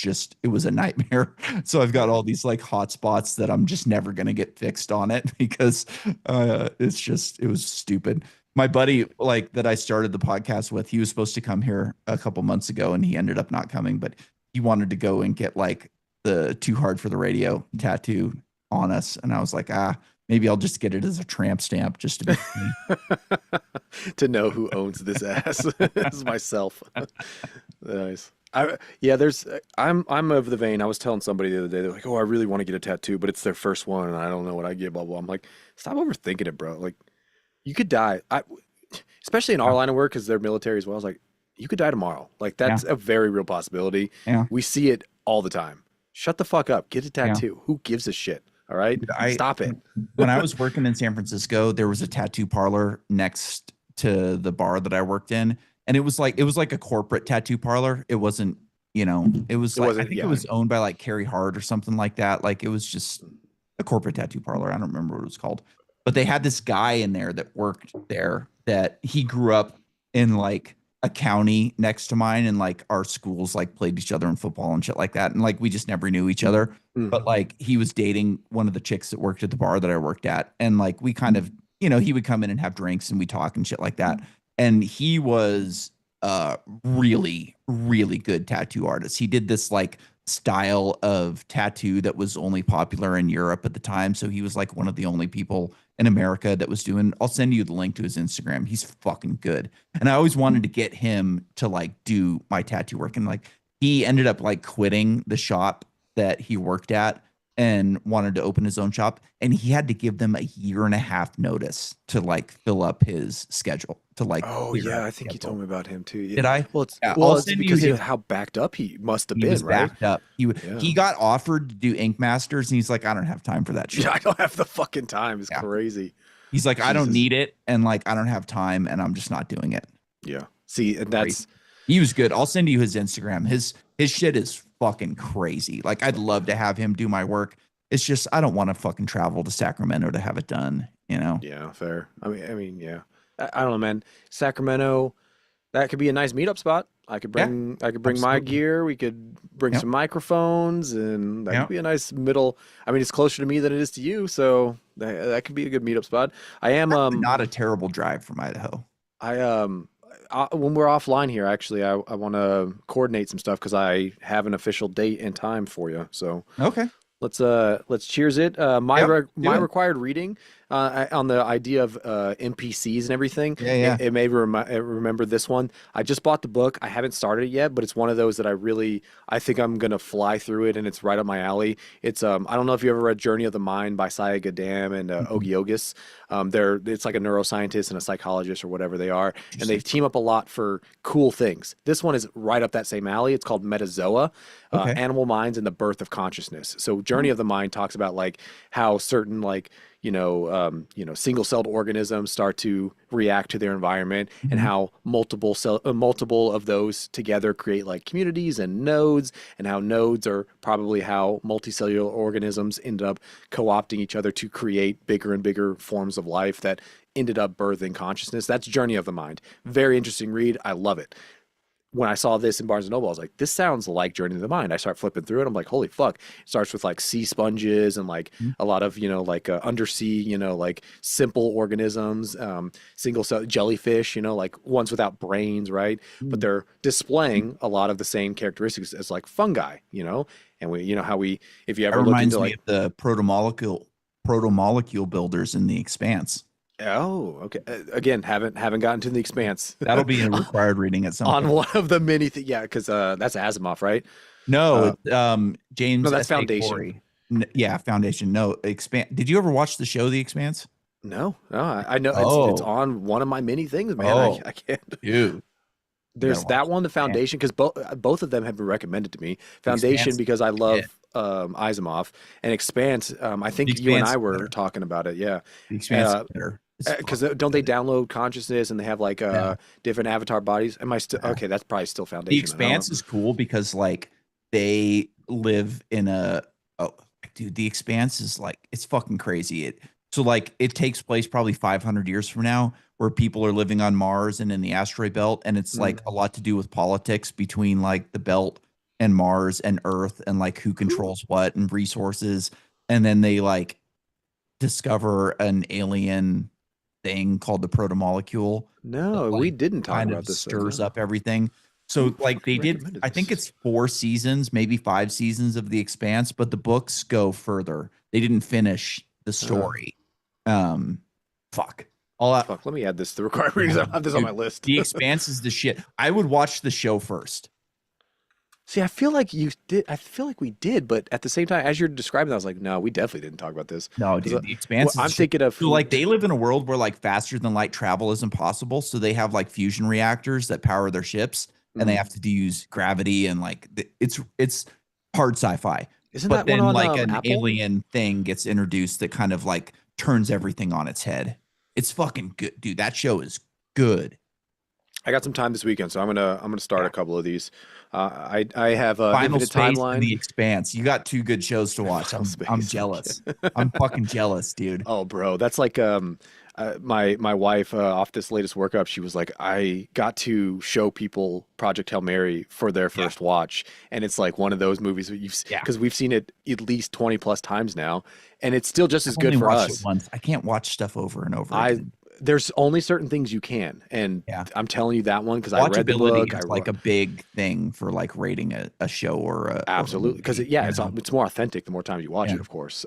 was a nightmare. So I've got all these like hot spots that I'm just never gonna get fixed on it because it was stupid. My buddy, like that I started the podcast with, he was supposed to come here a couple months ago, and he ended up not coming, but he wanted to go and get like the Too Hard for the Radio tattoo on us, and I was like, maybe I'll just get it as a tramp stamp just to be funny. To know who owns this ass is myself. Nice. Yeah, I'm of the vein. I was telling somebody the other day, they're like, "Oh, I really want to get a tattoo, but it's their first one, and I don't know what I get." Blah blah. I'm like, stop overthinking it, bro. Like, you could die. Especially in our Yeah, line of work, because they're military as well. I was like, you could die tomorrow. Like, yeah, that's a very real possibility. yeah, We see it all the time. Shut the fuck up. Get a yeah. tattoo. Who gives a shit? All right, I stop it. when I was working in San Francisco, there was a tattoo parlor next to the bar that I worked in, and it was like a corporate tattoo parlor. It wasn't, it was It like I wasn't. think it Yeah. was owned by like Carrie Hart or something like that. Like it was just a corporate tattoo parlor. I don't remember what it was called. But they had this guy in there that worked there that he grew up in like a county next to mine, and like our schools like played each other in football and shit like that. And like we just never knew each other. But like he was dating one of the chicks that worked at the bar that I worked at. And like we kind of, he would come in and have drinks and we talk and shit like that. And he was really, really good tattoo artist. He did this like style of tattoo that was only popular in Europe at the time. So he was like one of the only people in America that was doing. I'll send you the link to his Instagram. He's fucking good. And I always wanted to get him to like do my tattoo work. And like he ended up like quitting the shop that he worked at and wanted to open his own shop, and he had to give them a year and a half notice to like fill up his schedule to like. Oh yeah, I think you told me about him too. Yeah. Did I? Well, Yeah, it's because of how backed up he must have he been, was right? backed up. He got offered to do Ink Masters, and he's like, I don't have time for that shit. Yeah, I don't have the fucking time. It's crazy. He's like, I don't need it, and like I don't have time, and I'm just not doing it. Yeah. See, and that's he was good. I'll send you his Instagram. His shit is fucking crazy. Like I'd love to have him do my work. It's just I don't want to fucking travel to Sacramento to have it done, Yeah, fair. I mean, yeah. I don't know, man. Sacramento, that could be a nice meetup spot. I could bring my gear. We could bring some microphones, and that could be a nice middle. I mean, it's closer to me than it is to you, so that could be a good meetup spot. I am not a terrible drive from Idaho. When we're offline here, actually, I want to coordinate some stuff because I have an official date and time for you. So okay. Let's cheers it. My required reading on the idea of NPCs and everything. Yeah. It may remember this one. I just bought the book. I haven't started it yet, but it's one of those that I think I'm gonna fly through it, and it's right up my alley. It's I don't know if you ever read Journey of the Mind by Saya Gadam and Ogi Ogis. It's like a neuroscientist and a psychologist or whatever they are, and they team up a lot for cool things. This one is right up that same alley. It's called Metazoa, Animal Minds and the Birth of Consciousness. So Journey of the Mind talks about like how certain like single-celled organisms start to react to their environment, and how multiple of those together create like communities and nodes, and how nodes are probably how multicellular organisms ended up co-opting each other to create bigger and bigger forms of life that ended up birthing consciousness. That's Journey of the Mind. Very interesting read. I love it. When I saw this in Barnes & Noble, I was like, this sounds like Journey of the Mind. I start flipping through it. I'm like, holy fuck. It starts with like sea sponges and like a lot of, undersea, like simple organisms, single cell jellyfish, like ones without brains, right? But they're displaying a lot of the same characteristics as like fungi, and we, if you ever look into like the proto-molecule builders in The Expanse. Oh, okay. Again, haven't gotten to The Expanse. That'll be a required reading at some on point. One of the many things. Yeah, because that's Asimov, right? No, James. No, that's Foundation. Foundation. No, Did you ever watch the show The Expanse? No. I know it's on one of my many things, man. I can't. Dude. There's that one, the Foundation, because both of them have been recommended to me. Foundation because I love Asimov, and Expanse. I think you and I were talking about it. Yeah, The Expanse is better. Because don't they download consciousness and they have like different avatar bodies? Am I still okay? That's probably still Foundation. The Expanse is cool because like they live in The Expanse is like it's fucking crazy. So like it takes place probably 500 years from now, where people are living on Mars and in the asteroid belt, and it's like a lot to do with politics between like the belt and Mars and Earth, and like who controls what and resources, and then they like discover an alien thing called the protomolecule. No, we didn't talk about this. Stirs up everything. So like they did, I think it's 4 seasons, maybe 5 seasons of The Expanse, but the books go further. They didn't finish the story. Fuck. Let me add this to the requirements. I have this on my list. The Expanse is the shit. I would watch the show first. See, I feel like you did. I feel like we did, but at the same time, as you're describing that, I was like, no, we definitely didn't talk about this. No, dude, The Expanse. I'm thinking of like they live in a world where like faster than light travel isn't possible, so they have like fusion reactors that power their ships, and they have to use gravity, and like it's hard sci-fi. Isn't but that then one on, like an Apple? alien thing gets introduced that kind of like turns everything on its head. It's fucking good, dude. That show is good. I got some time this weekend, so I'm gonna start Yeah. a couple of these. I have Final Infinite Space and The Timeline. Expanse. You got two good shows to watch. Final I'm Space. jealous. Okay. I'm fucking jealous, dude. Oh, bro, that's like my wife off this latest workup. She was like, I got to show people Project Hail Mary for their Yeah. first watch, and it's like one of those movies that Yeah. because we've seen it at least 20 plus times now, and it's still just I've as good only for watched it us. once. I can't watch stuff over and over I again. There's only certain things you can, and Yeah. I'm telling you that one because I read the Watchability book. is like a big thing for like rating a show or a Absolutely, because movie, yeah, you know? it's more authentic the more times you watch Yeah. it, of course.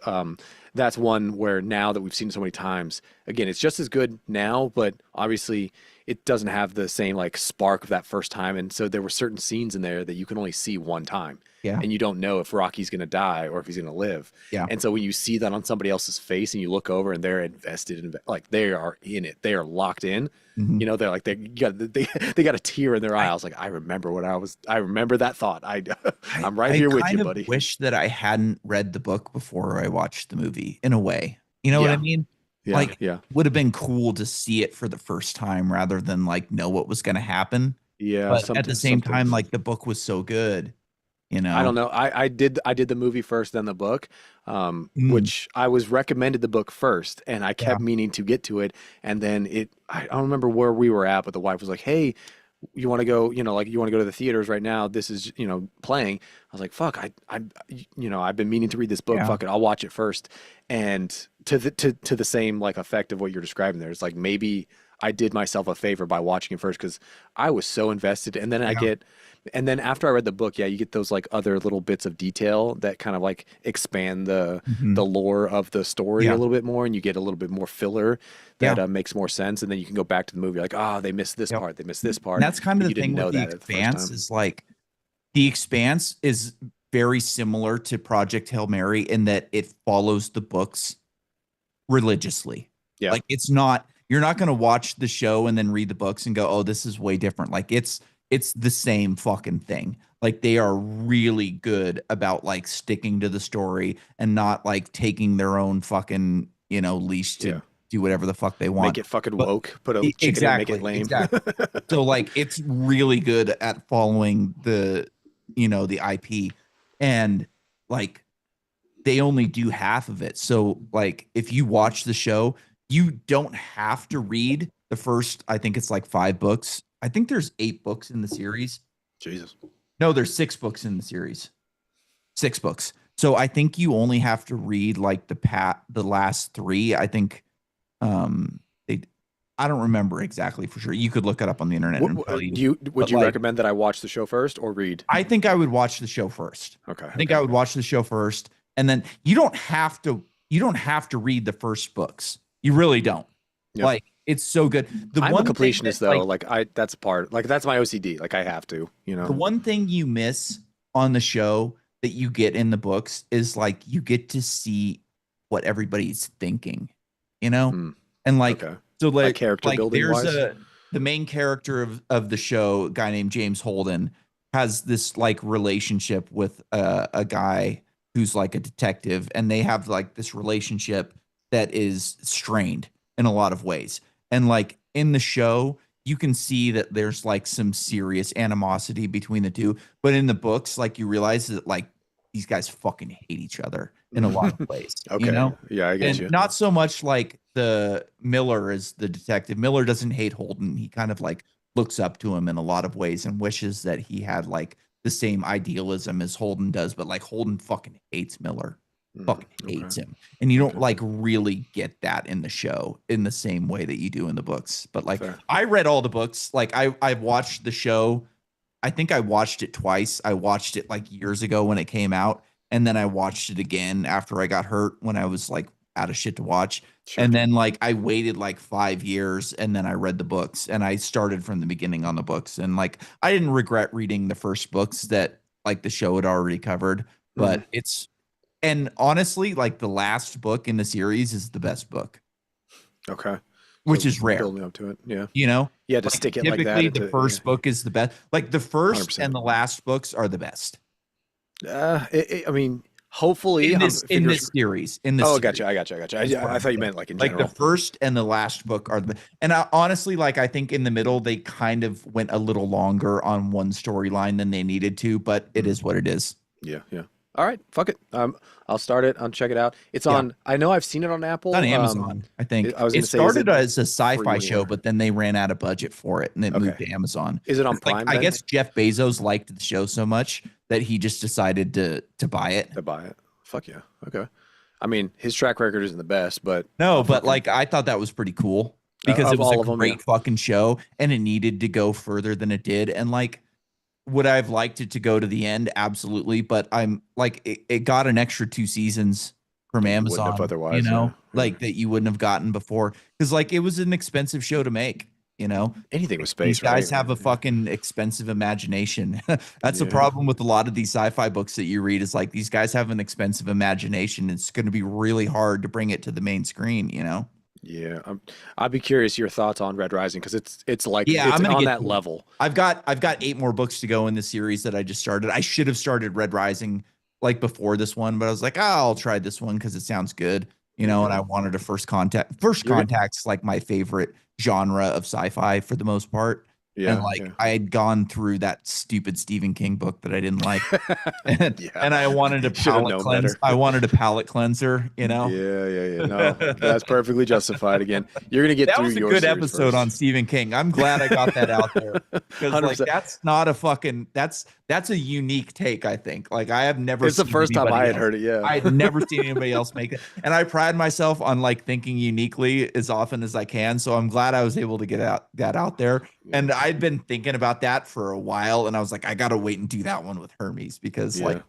That's one where now that we've seen it so many times, again, it's just as good now, but obviously it doesn't have the same like spark of that first time, and so there were certain scenes in there that you can only see one time, Yeah. and you don't know if Rocky's going to die or if he's going to live. Yeah. And so when you see that on somebody else's face and you look over and they're invested in, like they are in it, they are locked in. Mhm. You know, they're like they got a tear in their eye. I I was like, I remember that thought. I'm right I here with you, kind of buddy. wish that I hadn't read the book before I watched the movie in a way. You know what I Yeah, mean? yeah, Like, yeah, would have been cool to see it for the first time rather than like know what was going to happen. yeah. But at the Something, same something. time, like the book was so good, you I know? don't know. I did the movie first, then the book, Mm, which I was recommended the book first, and I yeah. kept meaning to get to it, and then I don't remember where we were at, but the wife was like, "Hey, you want to go? You know, like you want to go to the theaters right now? This is playing." I was like, "Fuck, I've been meaning to read this book. Yeah. Fuck it, I'll watch it first." And to the same like effect of what you're describing there, it's like maybe I did myself a favor by watching it first because I was so invested, and then Yeah. and then after I read the book, yeah, you get those like other little bits of detail that kind of like expand Mhm. the lore of the story a Yeah. little bit more, and you get a little bit more filler that Yeah. makes more sense, and then you can go back to the movie like, oh, they missed this Yep. part, they missed this And part, that's kind but of you the didn't thing with know The that at the first Expanse time. is like The Expanse is very similar to Project Hail Mary in that it follows the books religiously. Yeah, Like it's not you're not going to watch the show and then read the books and go, "Oh, this is way different." Like it's the same fucking thing. Like they are really good about like sticking to the story and not like taking their own fucking, leash to yeah. do whatever the fuck they Make want. it fucking But woke. Put a chicken in, make it exactly, lame. exactly. So like it's really good at following the IP and like they only do half of it. So like if you watch the show, you don't have to read the first, I think it's like 5 books. I think there's 8 books in the series. Jesus. No, there's 6 books in the series. 6 books. So I think you only have to read like the last 3. I think they I don't remember exactly for sure. You could look it up on the internet and tell you. Would But you like recommend that I watch the show first or read? I think I would watch the show first. Okay, I think okay. I would watch the show first, and then you don't have to read the first books. You really don't. Yeah. Like it's so good. The I'm a one thing that completionist though. like Like that's a part. Like that's my OCD. Like I have to, you the know. one thing you miss on the show that you get in the books is like you get to see what everybody's thinking, you know? Hmm. And like Okay. so Like like character like building there's wise. the main character of the show, a guy named James Holden, has this like relationship with a guy who's like a detective, and they have like this relationship that is strained in a lot of ways. And like in the show, you can see that there's like some serious animosity between the two, but in the books, like you realize that like these guys fucking hate each other in a lot of ways, you Okay. know? Yeah, I get And you. not so much like the Miller is the detective. Miller doesn't hate Holden. He kind of like looks up to him in a lot of ways and wishes that he had like the same idealism as Holden does, but like Holden fucking hates Miller. Mm, Fucking okay. hates him. And you don't Okay. like really get that in the show in the same way that you do in the books. But like Fair. I read all the books. Like I've watched the show. I think I watched it twice. I watched it like years ago when it came out, and then I watched it again after I got hurt when I was like out of shit to watch. Sure. And then like I waited like 5 years and then I read the books and I started from the beginning on the books. And like I didn't regret reading the first books that like the show had already covered, Mhm. but and honestly, like the last book in the series is the best book, Okay. which So is rare, building up to it. Yeah. you know? Yeah, to Like stick it like that typically the into yeah, first book is the best. Like the first 100%. and the last books are the best. I mean, Hopefully, in this series. Oh, series. gotcha. I thought you meant like in like general. the first and the last book are the, and honestly, like I think in the middle they kind of went a little longer on one storyline than they needed to, but it is what it is. Yeah. All right, fuck it. I'll start it. I'll check it out. It's on. I know I've seen it on Apple. It's on Amazon, I think. I was it gonna say, started as a sci-fi show, anywhere? but then they ran out of budget for it, and it moved to Amazon. Is it on Like, Prime? I guess Jeff Bezos liked the show so much that he just decided to buy it. Fuck yeah. Okay. I mean, his track record isn't the best, but no, but like I thought that was pretty cool because it was a great fucking show, and it needed to go further than it did. And like, would I have liked it to go to the end? Absolutely, but I'm like, it got an extra 2 seasons from Amazon. Wouldn't have otherwise, like that you wouldn't have gotten before, because like it was an expensive show to make. Anything with space. These guys have a fucking expensive imagination. That's the problem with a lot of these sci-fi books that you read, is like these guys have an expensive imagination. It's going to be really hard to bring it to the main screen, Yeah, I'd be curious your thoughts on Red Rising, because it's like I'm on that level. I've got 8 more books to go in the series that I just started. I should have started Red Rising like before this one, but I was like, I'll try this one because it sounds good, and I wanted a First Contact. First Contact's like my favorite genre of sci-fi for the most part. Yeah, and like I had gone through that stupid Stephen King book that I didn't like, and I wanted a palate cleanse. I wanted a palate cleanser, Yeah. No, that's perfectly justified. Again, you're gonna get that through was a your good episode on Stephen King. I'm glad I got that out there, because like that's not a fucking that's a unique take. I think like I have never. It's the first time I had heard it. Yeah, I had never seen anybody else make it, and I pride myself on like thinking uniquely as often as I can. So I'm glad I was able to get that out there. And I'd been thinking about that for a while, and I was like, I gotta wait and do that one with Hermes, because like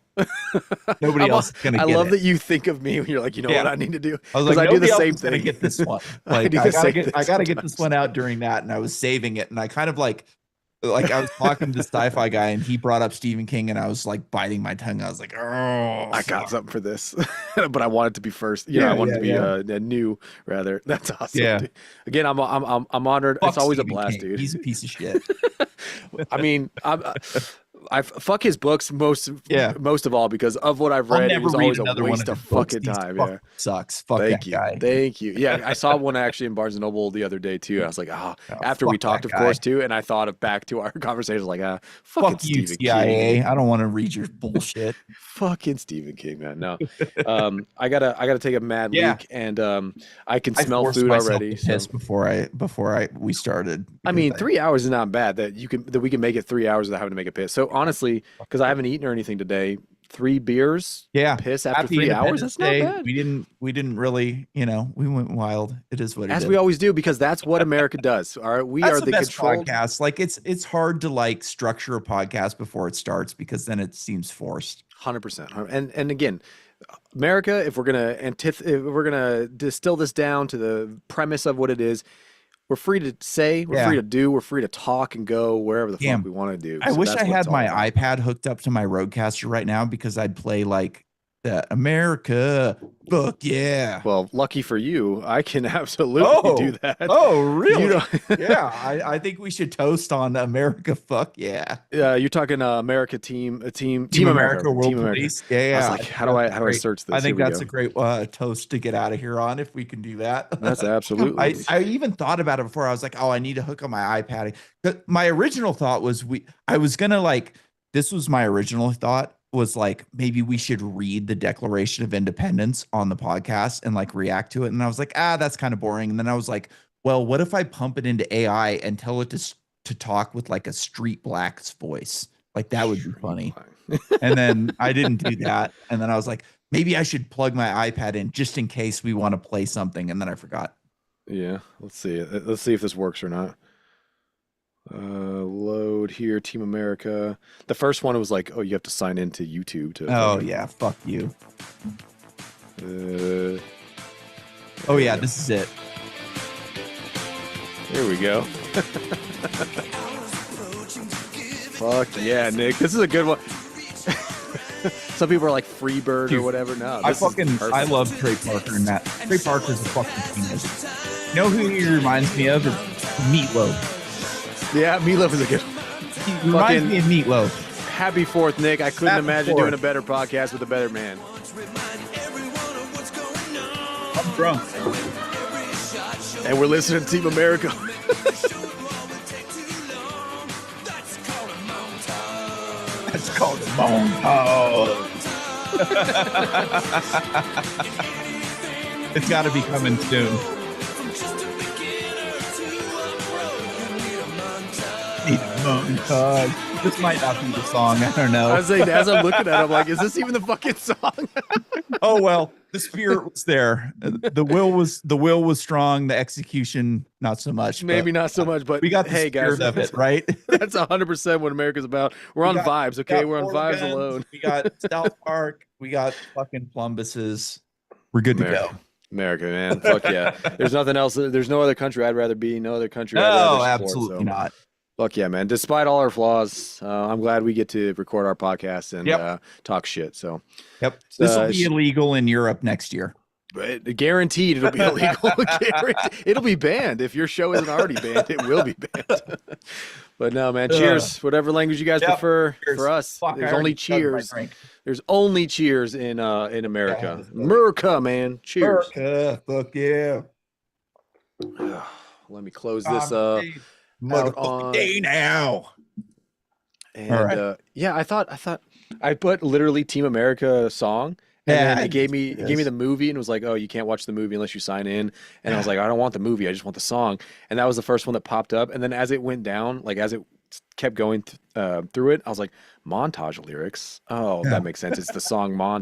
nobody else is gonna get it. I love that you think of me when you're like, what I need to do. I was like, I do the same thing. thing. Get this one. Like, I gotta get this one out during that, and I was saving it, and I kind of like I was talking to the sci-fi guy, and he brought up Stephen King, and I was like biting my tongue. I was like, oh, I got something for this, but I want it to be first. I want it to be new rather. That's awesome. Yeah. Dude. Again, I'm honored. Fuck it's always Stephen a blast, King. dude. He's a piece of shit. I mean, I fuck his books most of all because of what I've read. It was always a waste of fucking time. Yeah, sucks. Fuck that guy. Thank you. Yeah, I saw one actually in Barnes and Noble the other day too. I was like, after we talked, of course, too, and I thought back to our conversation, like, fucking you, Stephen CIA. King. I don't want to read your bullshit. Fucking Stephen King, man. No, I gotta take a mad leak, and I can smell food already. Piss before we started. I mean, 3 hours is not bad. That we can make it 3 hours without having to make a piss. So honestly, because I haven't eaten or anything today, 3 beers, piss after 3 hours. That's not bad. We didn't really, we went wild. It is what it is. As we always do, because that's what America does. All right, we are the best controlled podcast. Like it's hard to like structure a podcast before it starts, because then it seems forced. 100%. And again, America, if we're gonna distill this down to the premise of what it is, we're free to say, we're free to do, we're free to talk and go wherever the fuck we want to do. I wish I had my iPad hooked up to my Rodecaster right now, because I'd play like the America book. Yeah. Well, lucky for you, I can absolutely do that. Oh, really? Yeah. I think we should toast on America. Fuck yeah. You're talking America Team America World Police. Yeah. I was like, how do I search this? I think that's a great toast to get out of here on, if we can do that. That's absolutely. I even thought about it before. I was like, I need to hook on my iPad. My original thought was this was my original thought was like, maybe we should read the Declaration of Independence on the podcast and like react to it. And I was like, that's kind of boring. And then I was like, well, what if I pump it into AI and tell it to talk with like a street black's voice? Like that would be funny. And then I didn't do that. And then I was like, maybe I should plug my iPad in just in case we want to play something. And then I forgot. Yeah. Let's see. Let's see if this works or not. Load here, Team America. The first one was like, you have to sign into YouTube to. Yeah, fuck you. This is it. Here we go. Fuck yeah, Nick. This is a good one. Some people are like Freebird or whatever. No, I love Trey Parker and that. Trey Parker's a fucking genius. You know who he reminds me of? Meatloaf. Yeah, Meatloaf is a good one. He reminds me of Meatloaf. Happy 4th, Nick. I couldn't Happy imagine 4th. doing a better podcast with a better man. I'm drunk. And we're listening to Team America. That's called a montage. It's got to be coming soon. Need a montage. This might not be the song. I don't know. I was like, as I'm looking at it, I'm like, is this even the fucking song? Oh well, the spirit was there. The will was strong. The execution not so much. Maybe not so much, but we got the hey, spirit guys, of it, right? That's 100% what America's about. We're on vibes, okay? We're on vibes Oregons, alone. We got South Park. We got fucking Plumbuses. We're good to go. America, man. Fuck yeah. There's nothing else. There's no other country I'd rather be. No other country I'd No, rather support. absolutely not. Fuck yeah, man. Despite all our flaws, I'm glad we get to record our podcast and talk shit. So, This will be illegal in Europe next year. Guaranteed it'll be illegal. It'll be banned. If your show isn't already banned, it will be banned. But no, man. Cheers. Whatever language you guys prefer. Cheers. For us, Fuck, there's only cheers. There's only cheers in America. America, man. Cheers. America, fuck yeah. Let me close this motherfucking day now. And I thought I put literally Team America song. And then it gave me the movie and was like, oh, you can't watch the movie unless you sign in. And I was like, I don't want the movie, I just want the song. And that was the first one that popped up. And then as it went down, like as it kept going through it, I was like, montage lyrics. Oh, that makes sense. It's the song montage.